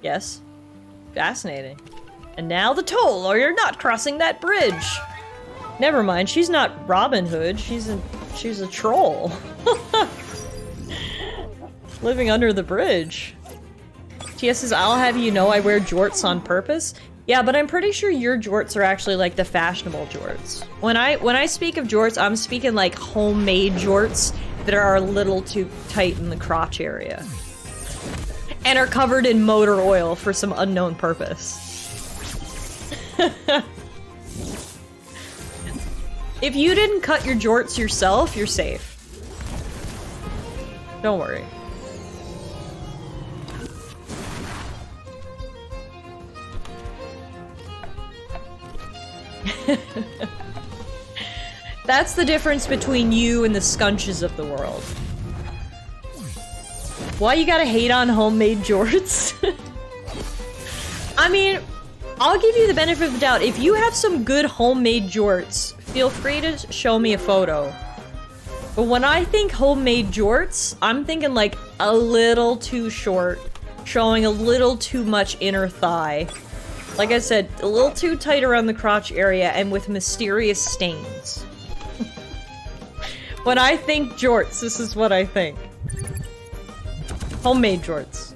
Speaker 1: Yes. Fascinating. And now the toll, or you're not crossing that bridge. Never mind, she's not Robin Hood. She's a troll. Living under the bridge. TS says, I'll have you know I wear jorts on purpose. Yeah, but I'm pretty sure your jorts are actually like the fashionable jorts. When I speak of jorts, I'm speaking like homemade jorts that are a little too tight in the crotch area. And are covered in motor oil for some unknown purpose. If you didn't cut your jorts yourself, you're safe. Don't worry. That's the difference between you and the scunches of the world. Why you gotta hate on homemade jorts? I mean, I'll give you the benefit of the doubt. If you have some good homemade jorts, feel free to show me a photo. But when I think homemade jorts, I'm thinking like a little too short, showing a little too much inner thigh. Like I said, a little too tight around the crotch area and with mysterious stains. When I think jorts, this is what I think. Homemade jorts.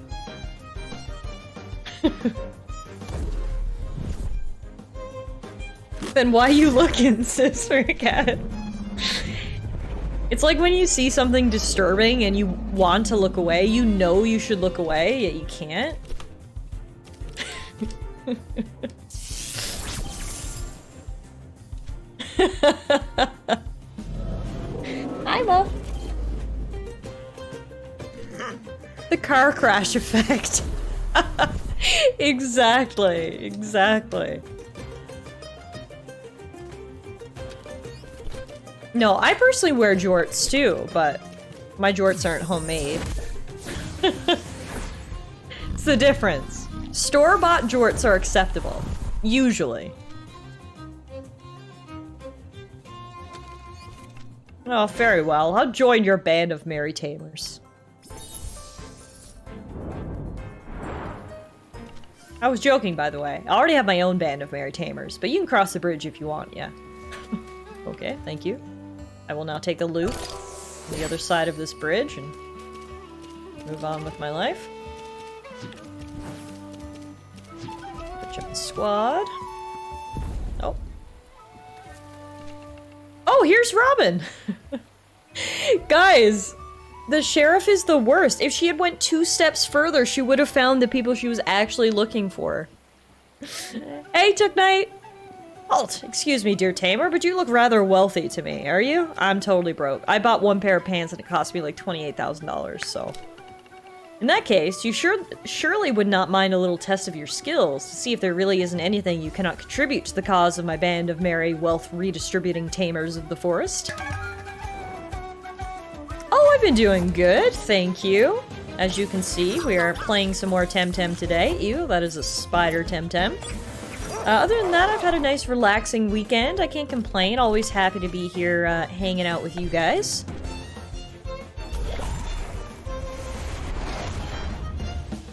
Speaker 1: Then why you looking, sister cat? It's like when you see something disturbing and you want to look away, you know you should look away, yet you can't. Hi, love. The car crash effect. Exactly, exactly. No, I personally wear jorts too, but my jorts aren't homemade. It's the difference. Store-bought jorts are acceptable. Usually. Oh, very well. I'll join your band of merry tamers. I was joking, by the way. I already have my own band of merry tamers, but you can cross the bridge if you want, yeah. Okay, thank you. I will now take the loop on the other side of this bridge and move on with my life. Put you in the squad. Oh. Oh, here's Robin! Guys, the sheriff is the worst. If she had went 2 steps further, she would have found the people she was actually looking for. Hey, Took Night! Halt! Excuse me, dear tamer, but you look rather wealthy to me, are you? I'm totally broke. I bought 1 pair of pants and it cost me like $28,000, so... In that case, you surely would not mind a little test of your skills to see if there really isn't anything you cannot contribute to the cause of my band of merry, wealth-redistributing tamers of the forest. Oh, I've been doing good, thank you. As you can see, we are playing some more Temtem today. Ew, that is a spider Temtem. Other than that, I've had a nice relaxing weekend. I can't complain. Always happy to be here hanging out with you guys.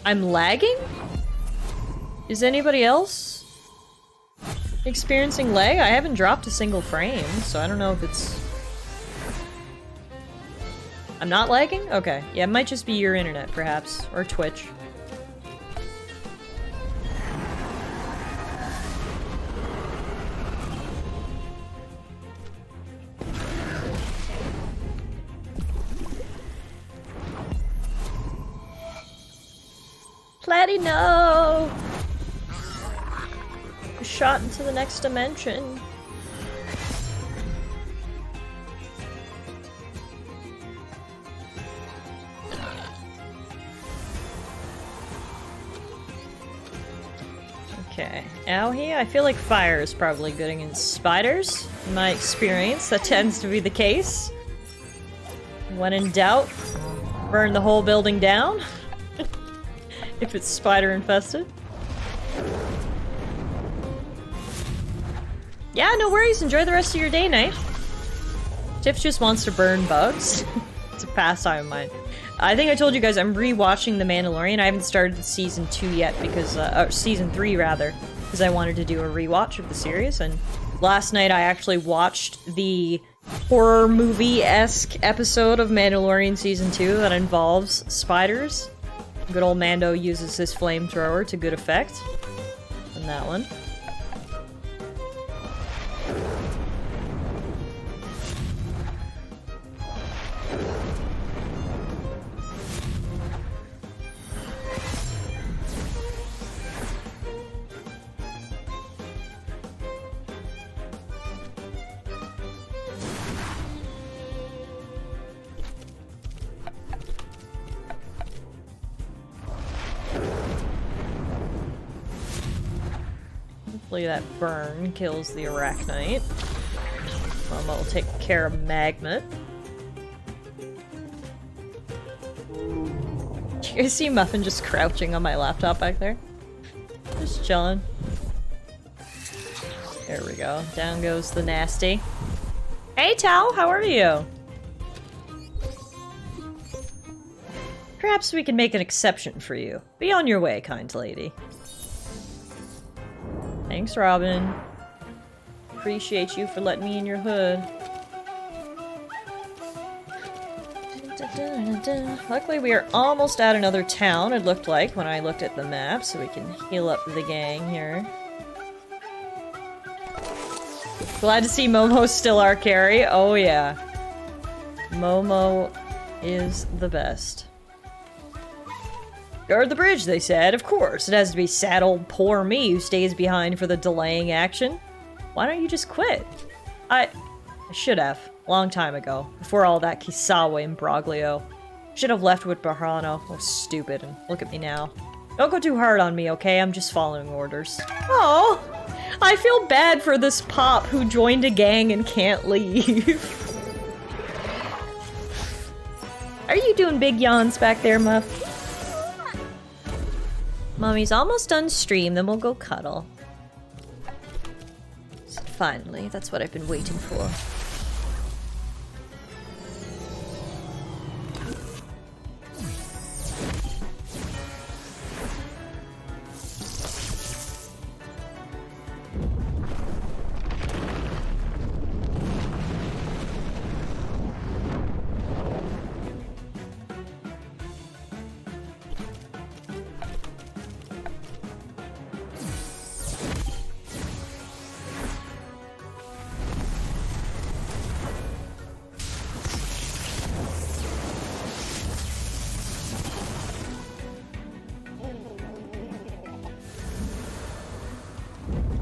Speaker 1: I'm lagging? Is anybody else experiencing lag? I haven't dropped a single frame, so I don't know if it's... I'm not lagging? Okay. Yeah, it might just be your internet, perhaps. Or Twitch. Platty, no! Shot into the next dimension. Okay, Owie, I feel like fire is probably good against spiders. In my experience, that tends to be the case. When in doubt, burn the whole building down. If it's spider infested. Yeah, no worries. Enjoy the rest of your day, Knight. Tiff just wants to burn bugs. It's a pastime of mine. I think I told you guys I'm rewatching The Mandalorian. I haven't started season 2 yet because, season 3 rather, because I wanted to do a rewatch of the series. And last night I actually watched the horror movie-esque episode of Mandalorian season 2 that involves spiders. Good old Mando uses his flamethrower to good effect in that one. Hopefully that burn kills the arachnite. Mama will take care of Magnet. Do you guys see Muffin just crouching on my laptop back there? Just chilling. There we go. Down goes the nasty. Hey Tal, how are you? Perhaps we can make an exception for you. Be on your way, kind lady. Thanks, Robin. Appreciate you for letting me in your hood. Luckily, we are almost at another town, it looked like, when I looked at the map, so we can heal up the gang here. Glad to see Momo's still our carry. Oh, yeah. Momo is the best. Guard the bridge, they said. Of course, it has to be sad old poor me who stays behind for the delaying action. Why don't you just quit? I should have. Long time ago. Before all that Kisawa imbroglio. Should have left with Barano. Oh, stupid. And look at me now. Don't go too hard on me, okay? I'm just following orders. Oh, I feel bad for this pop who joined a gang and can't leave. Are you doing big yawns back there, Muff? Mommy's almost done stream, then we'll go cuddle. Finally, that's what I've been waiting for.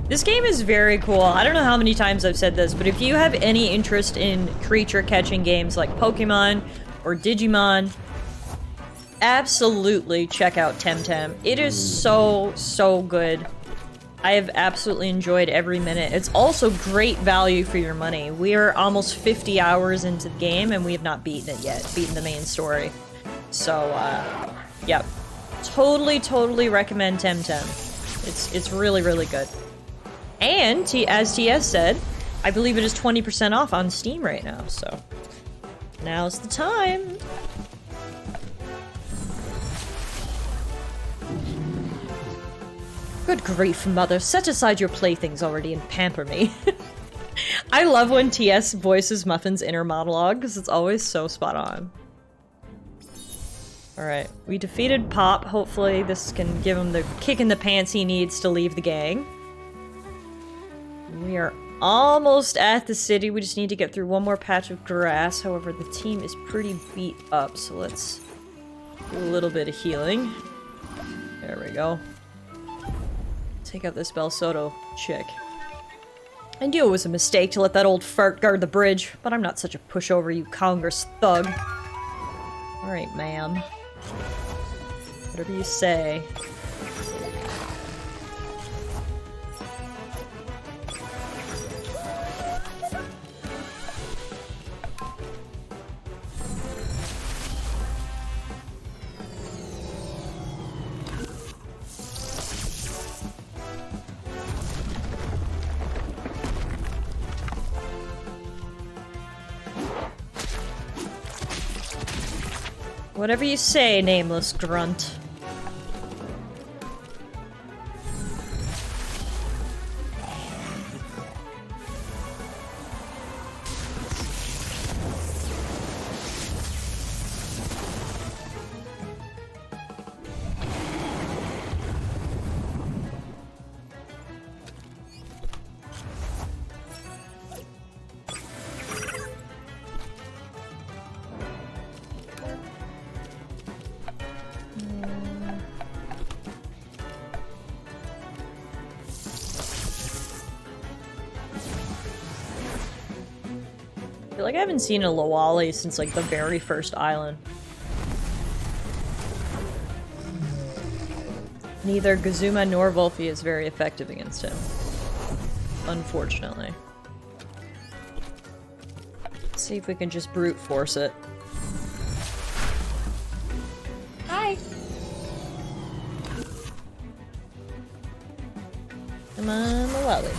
Speaker 1: This game is very cool. I don't know how many times I've said this, but if you have any interest in creature catching games like Pokemon or Digimon, absolutely check out Temtem. It is so, so good. I have absolutely enjoyed every minute. It's also great value for your money. We are almost 50 hours into the game and we have not beaten it yet, beaten the main story. So, yep. Totally recommend Temtem. It's really, really good. And, as TS said, I believe it is 20% off on Steam right now, so now's the time. Good grief, Mother. Set aside your playthings already and pamper me. I love when TS voices Muffin's inner monologue, because it's always so spot on. Alright, we defeated Pop. Hopefully this can give him the kick in the pants he needs to leave the gang. We are almost at the city. We just need to get through one more patch of grass. However, the team is pretty beat up, so let's do a little bit of healing. There we go. Take out this Bel Soto chick. I knew it was a mistake to let that old fart guard the bridge, but I'm not such a pushover, you Congress thug. Alright, ma'am. Whatever you say. Whatever you say, nameless grunt. I feel like I haven't seen a Lawali since like the very first island. Neither Gazuma nor Volphy is very effective against him. unfortunately. Let's see if we can just brute force it. Hi! Come on, Malali.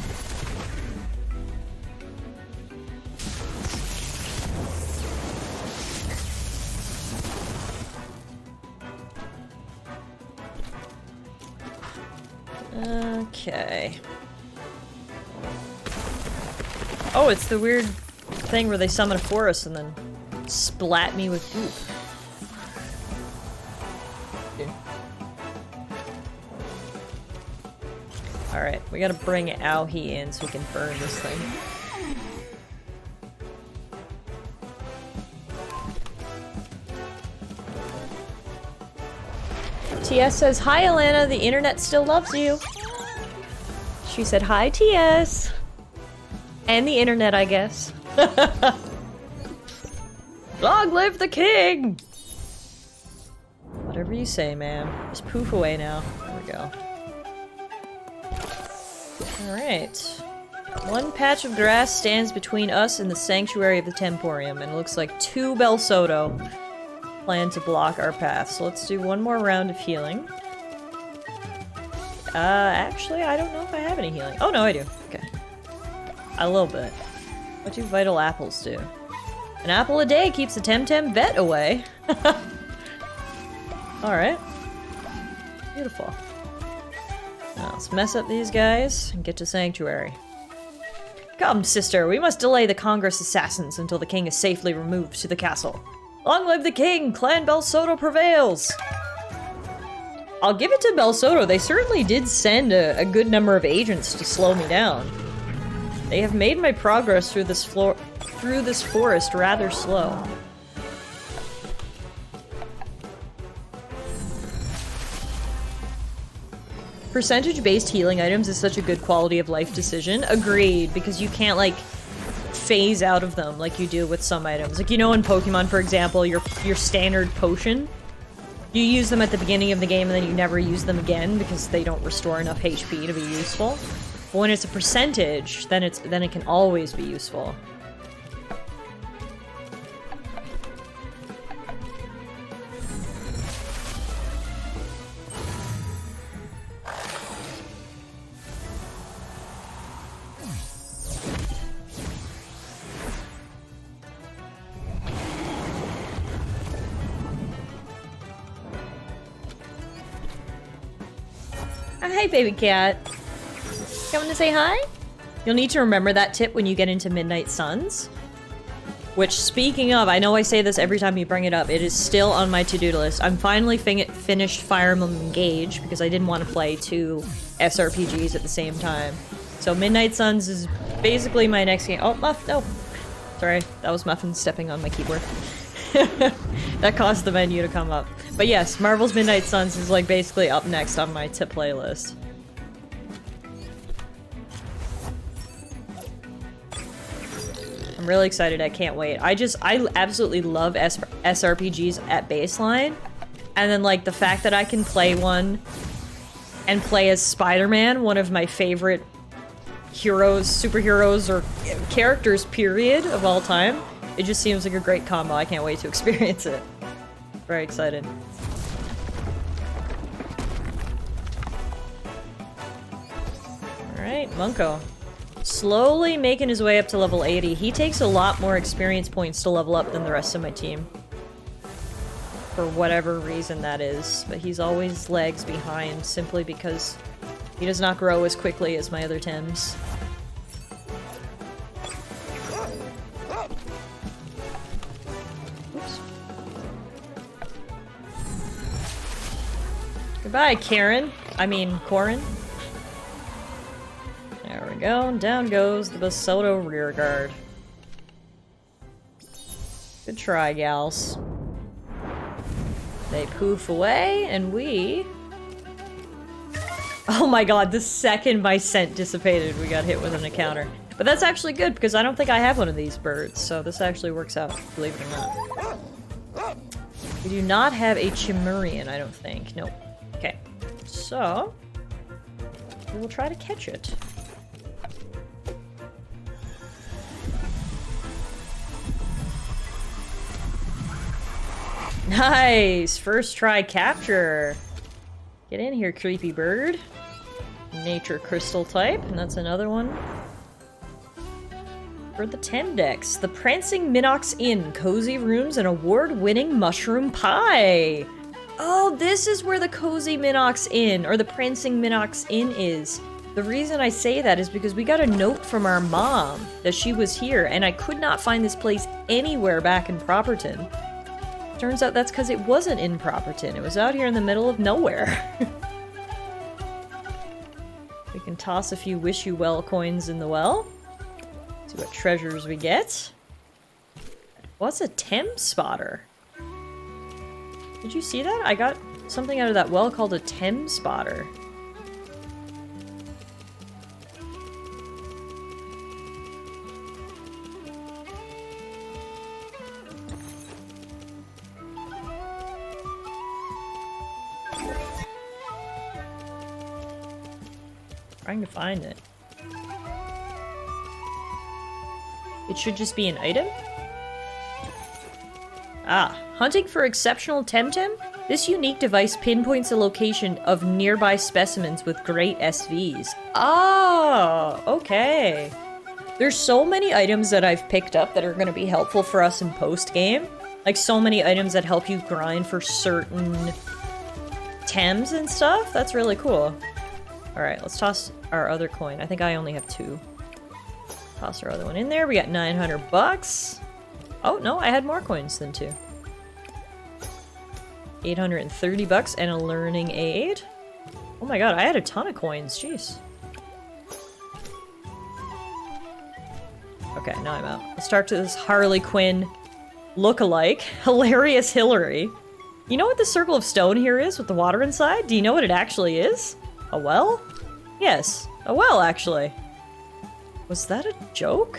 Speaker 1: Okay. Oh, it's the weird thing where they summon a forest and then splat me with goop. Okay. Alright, we gotta bring Aohi in so we can burn this thing. TS says, "Hi, Alana, the internet still loves you." She said, "Hi, TS." And the internet, I guess. Long live the king! Whatever you say, ma'am. Just poof away now. There we go. Alright. One patch of grass stands between us and the sanctuary of the Temporium, and it looks like 2 Belsoto plan to block our path. So let's do one more round of healing. Actually, I don't know if I have any healing. Oh, no, I do. Okay. A little bit. What do vital apples do? An apple a day keeps the Temtem vet away. Alright. Beautiful. Now, let's mess up these guys and get to Sanctuary. Come, sister, we must delay the Congress assassins until the king is safely removed to the castle. Long live the king! Clan Belsoto prevails! I'll give it to Belsoto. They certainly did send a good number of agents to slow me down. They have made my progress through this forest rather slow. Percentage-based healing items is such a good quality of life decision. Agreed, because you can't, like, phase out of them like you do with some items. Like, you know, in Pokemon, for example, your standard potion, you use them at the beginning of the game and then you never use them again because they don't restore enough HP to be useful. But when it's a percentage, then it can always be useful. Hi, baby cat. Coming to say hi? You'll need to remember that tip when you get into Midnight Suns. Which, speaking of, I know I say this every time you bring it up, it is still on my to-do list. I'm finally finished Fire Emblem Engage because I didn't want to play 2 SRPGs at the same time. So Midnight Suns is basically my next game. Oh, Muff, no. Sorry, that was Muffin stepping on my keyboard. That caused the menu to come up. But yes, Marvel's Midnight Suns is like basically up next on my to play list. I'm really excited, I can't wait. I absolutely love SRPGs at baseline. And then like the fact that I can play one and play as Spider-Man, one of my favorite heroes, superheroes, or characters, period, of all time. It just seems like a great combo. I can't wait to experience it. Very excited. Alright, Munko. Slowly making his way up to level 80. He takes a lot more experience points to level up than the rest of my team. For whatever reason that is. But he's always lags behind simply because he does not grow as quickly as my other Tems. Goodbye, Karen. I mean, Corin. There we go. Down goes the Basoto rear guard. Good try, gals. They poof away, and we... Oh my god, the second my scent dissipated, we got hit with an encounter. But that's actually good, because I don't think I have one of these birds, so this actually works out, believe it or not. We do not have a Chimerian, I don't think. Nope. Okay. So... we will try to catch it. Nice! First try capture. Get in here, creepy bird. Nature crystal type, and that's another one. For the Temdex, the Prancing Minox Inn, cozy rooms and award-winning mushroom pie. Oh, this is where the Cozy Minox Inn, or the Prancing Minox Inn is. The reason I say that is because we got a note from our mom that she was here, and I could not find this place anywhere back in Properton. Turns out that's because it wasn't in Properton. It was out here in the middle of nowhere. We can toss a few wish you well coins in the well. See what treasures we get. What's a Tem spotter? Did you see that? I got something out of that well called a Tem spotter. Trying to find it. It should just be an item? Ah, hunting for exceptional Temtem? This unique device pinpoints the location of nearby specimens with great SVs. Oh, okay. There's so many items that I've picked up that are going to be helpful for us in post-game. Like, so many items that help you grind for certain Tems and stuff. That's really cool. Alright, let's toss our other coin. I think I only have 2. Toss our other one in there. We got 900 bucks. Oh, no, I had more coins than 2. 830 bucks and a learning aid. Oh my god, I had a ton of coins. Jeez. Okay, now I'm out. Let's talk to this Harley Quinn look-alike. Hilarious Hillary. You know what the circle of stone here is with the water inside? Do you know what it actually is? A well? Yes, a well, actually. Was that a joke?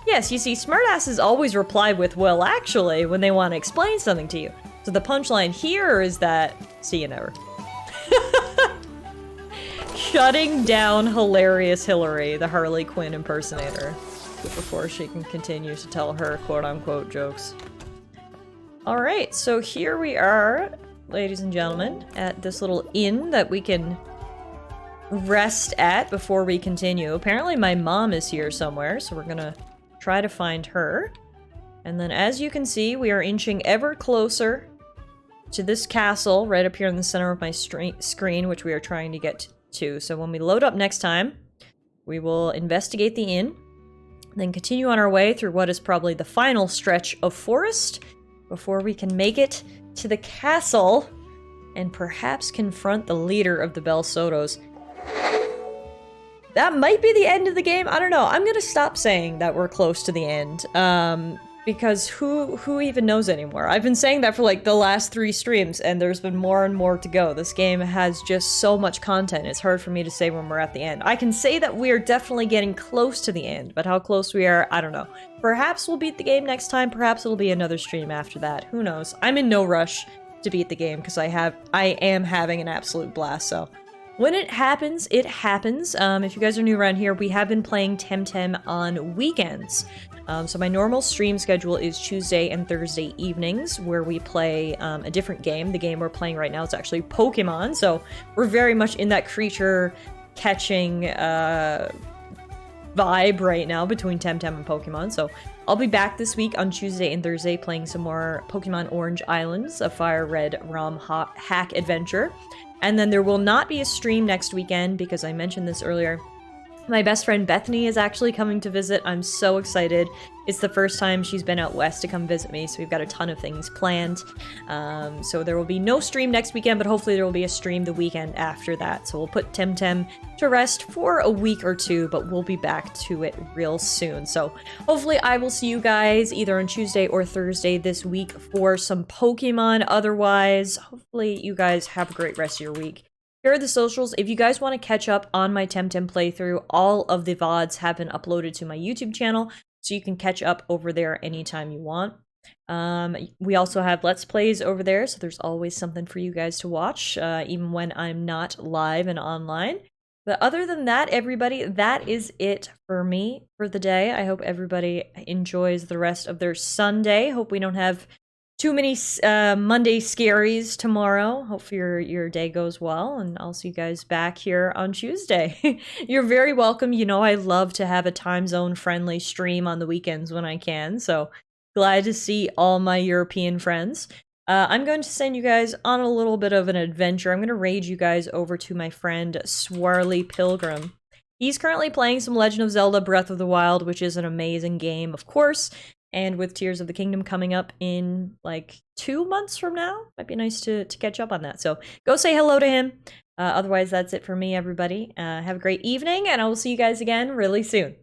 Speaker 1: Yes, you see, smartasses always reply with, well, actually, when they want to explain something to you. So the punchline here is that, see you never. Shutting down hilarious Hillary, the Harley Quinn impersonator, before she can continue to tell her quote-unquote jokes. Alright, so here we are, ladies and gentlemen, at this little inn that we can rest at before we continue. Apparently my mom is here somewhere, so we're gonna try to find her. And then as you can see, we are inching ever closer to this castle right up here in the center of my screen, which we are trying to get to. So when we load up next time, we will investigate the inn, then continue on our way through what is probably the final stretch of forest before we can make it to the castle and perhaps confront the leader of the Bel Sotos. That might be the end of the game. I don't know. I'm gonna stop saying that we're close to the end. Because who even knows anymore? I've been saying that for like the last 3 streams, and there's been more and more to go. This game has just so much content. It's hard for me to say when we're at the end. I can say that we're definitely getting close to the end, but how close we are, I don't know. Perhaps we'll beat the game next time. Perhaps it'll be another stream after that. Who knows? I'm in no rush to beat the game because I am having an absolute blast. So when it happens, it happens. If you guys are new around here, we have been playing Temtem on weekends. So my normal stream schedule is Tuesday and Thursday evenings, where we play a different game. The game we're playing right now is actually Pokemon, so we're very much in that creature catching vibe right now between Temtem and Pokemon. So I'll be back this week on Tuesday and Thursday playing some more Pokemon Orange Islands, a Fire Red ROM hack adventure. And then there will not be a stream next weekend because I mentioned this earlier. My best friend Bethany is actually coming to visit. I'm so excited. It's the first time she's been out west to come visit me, so we've got a ton of things planned. So there will be no stream next weekend, but hopefully there will be a stream the weekend after that. So we'll put Temtem to rest for a week or 2, but we'll be back to it real soon. So hopefully I will see you guys either on Tuesday or Thursday this week for some Pokemon. Otherwise, hopefully you guys have a great rest of your week. Here are the socials. If you guys want to catch up on my Temtem playthrough, all of the VODs have been uploaded to my YouTube channel, so you can catch up over there anytime you want. We also have Let's Plays over there, so there's always something for you guys to watch, even when I'm not live and online. But other than that, everybody, that is it for me for the day. I hope everybody enjoys the rest of their Sunday. Hope we don't have too many Monday scaries tomorrow. Hope your day goes well, and I'll see you guys back here on Tuesday. You're very welcome. You know I love to have a time zone friendly stream on the weekends when I can, so glad to see all my European friends. I'm going to send you guys on a little bit of an adventure. I'm going to raid you guys over to my friend Swarly Pilgrim. He's currently playing some Legend of Zelda Breath of the Wild, which is an amazing game, of course. And with Tears of the Kingdom coming up in like 2 months from now, might be nice to catch up on that. So go say hello to him. Otherwise, that's it for me, everybody. Have a great evening, and I will see you guys again really soon.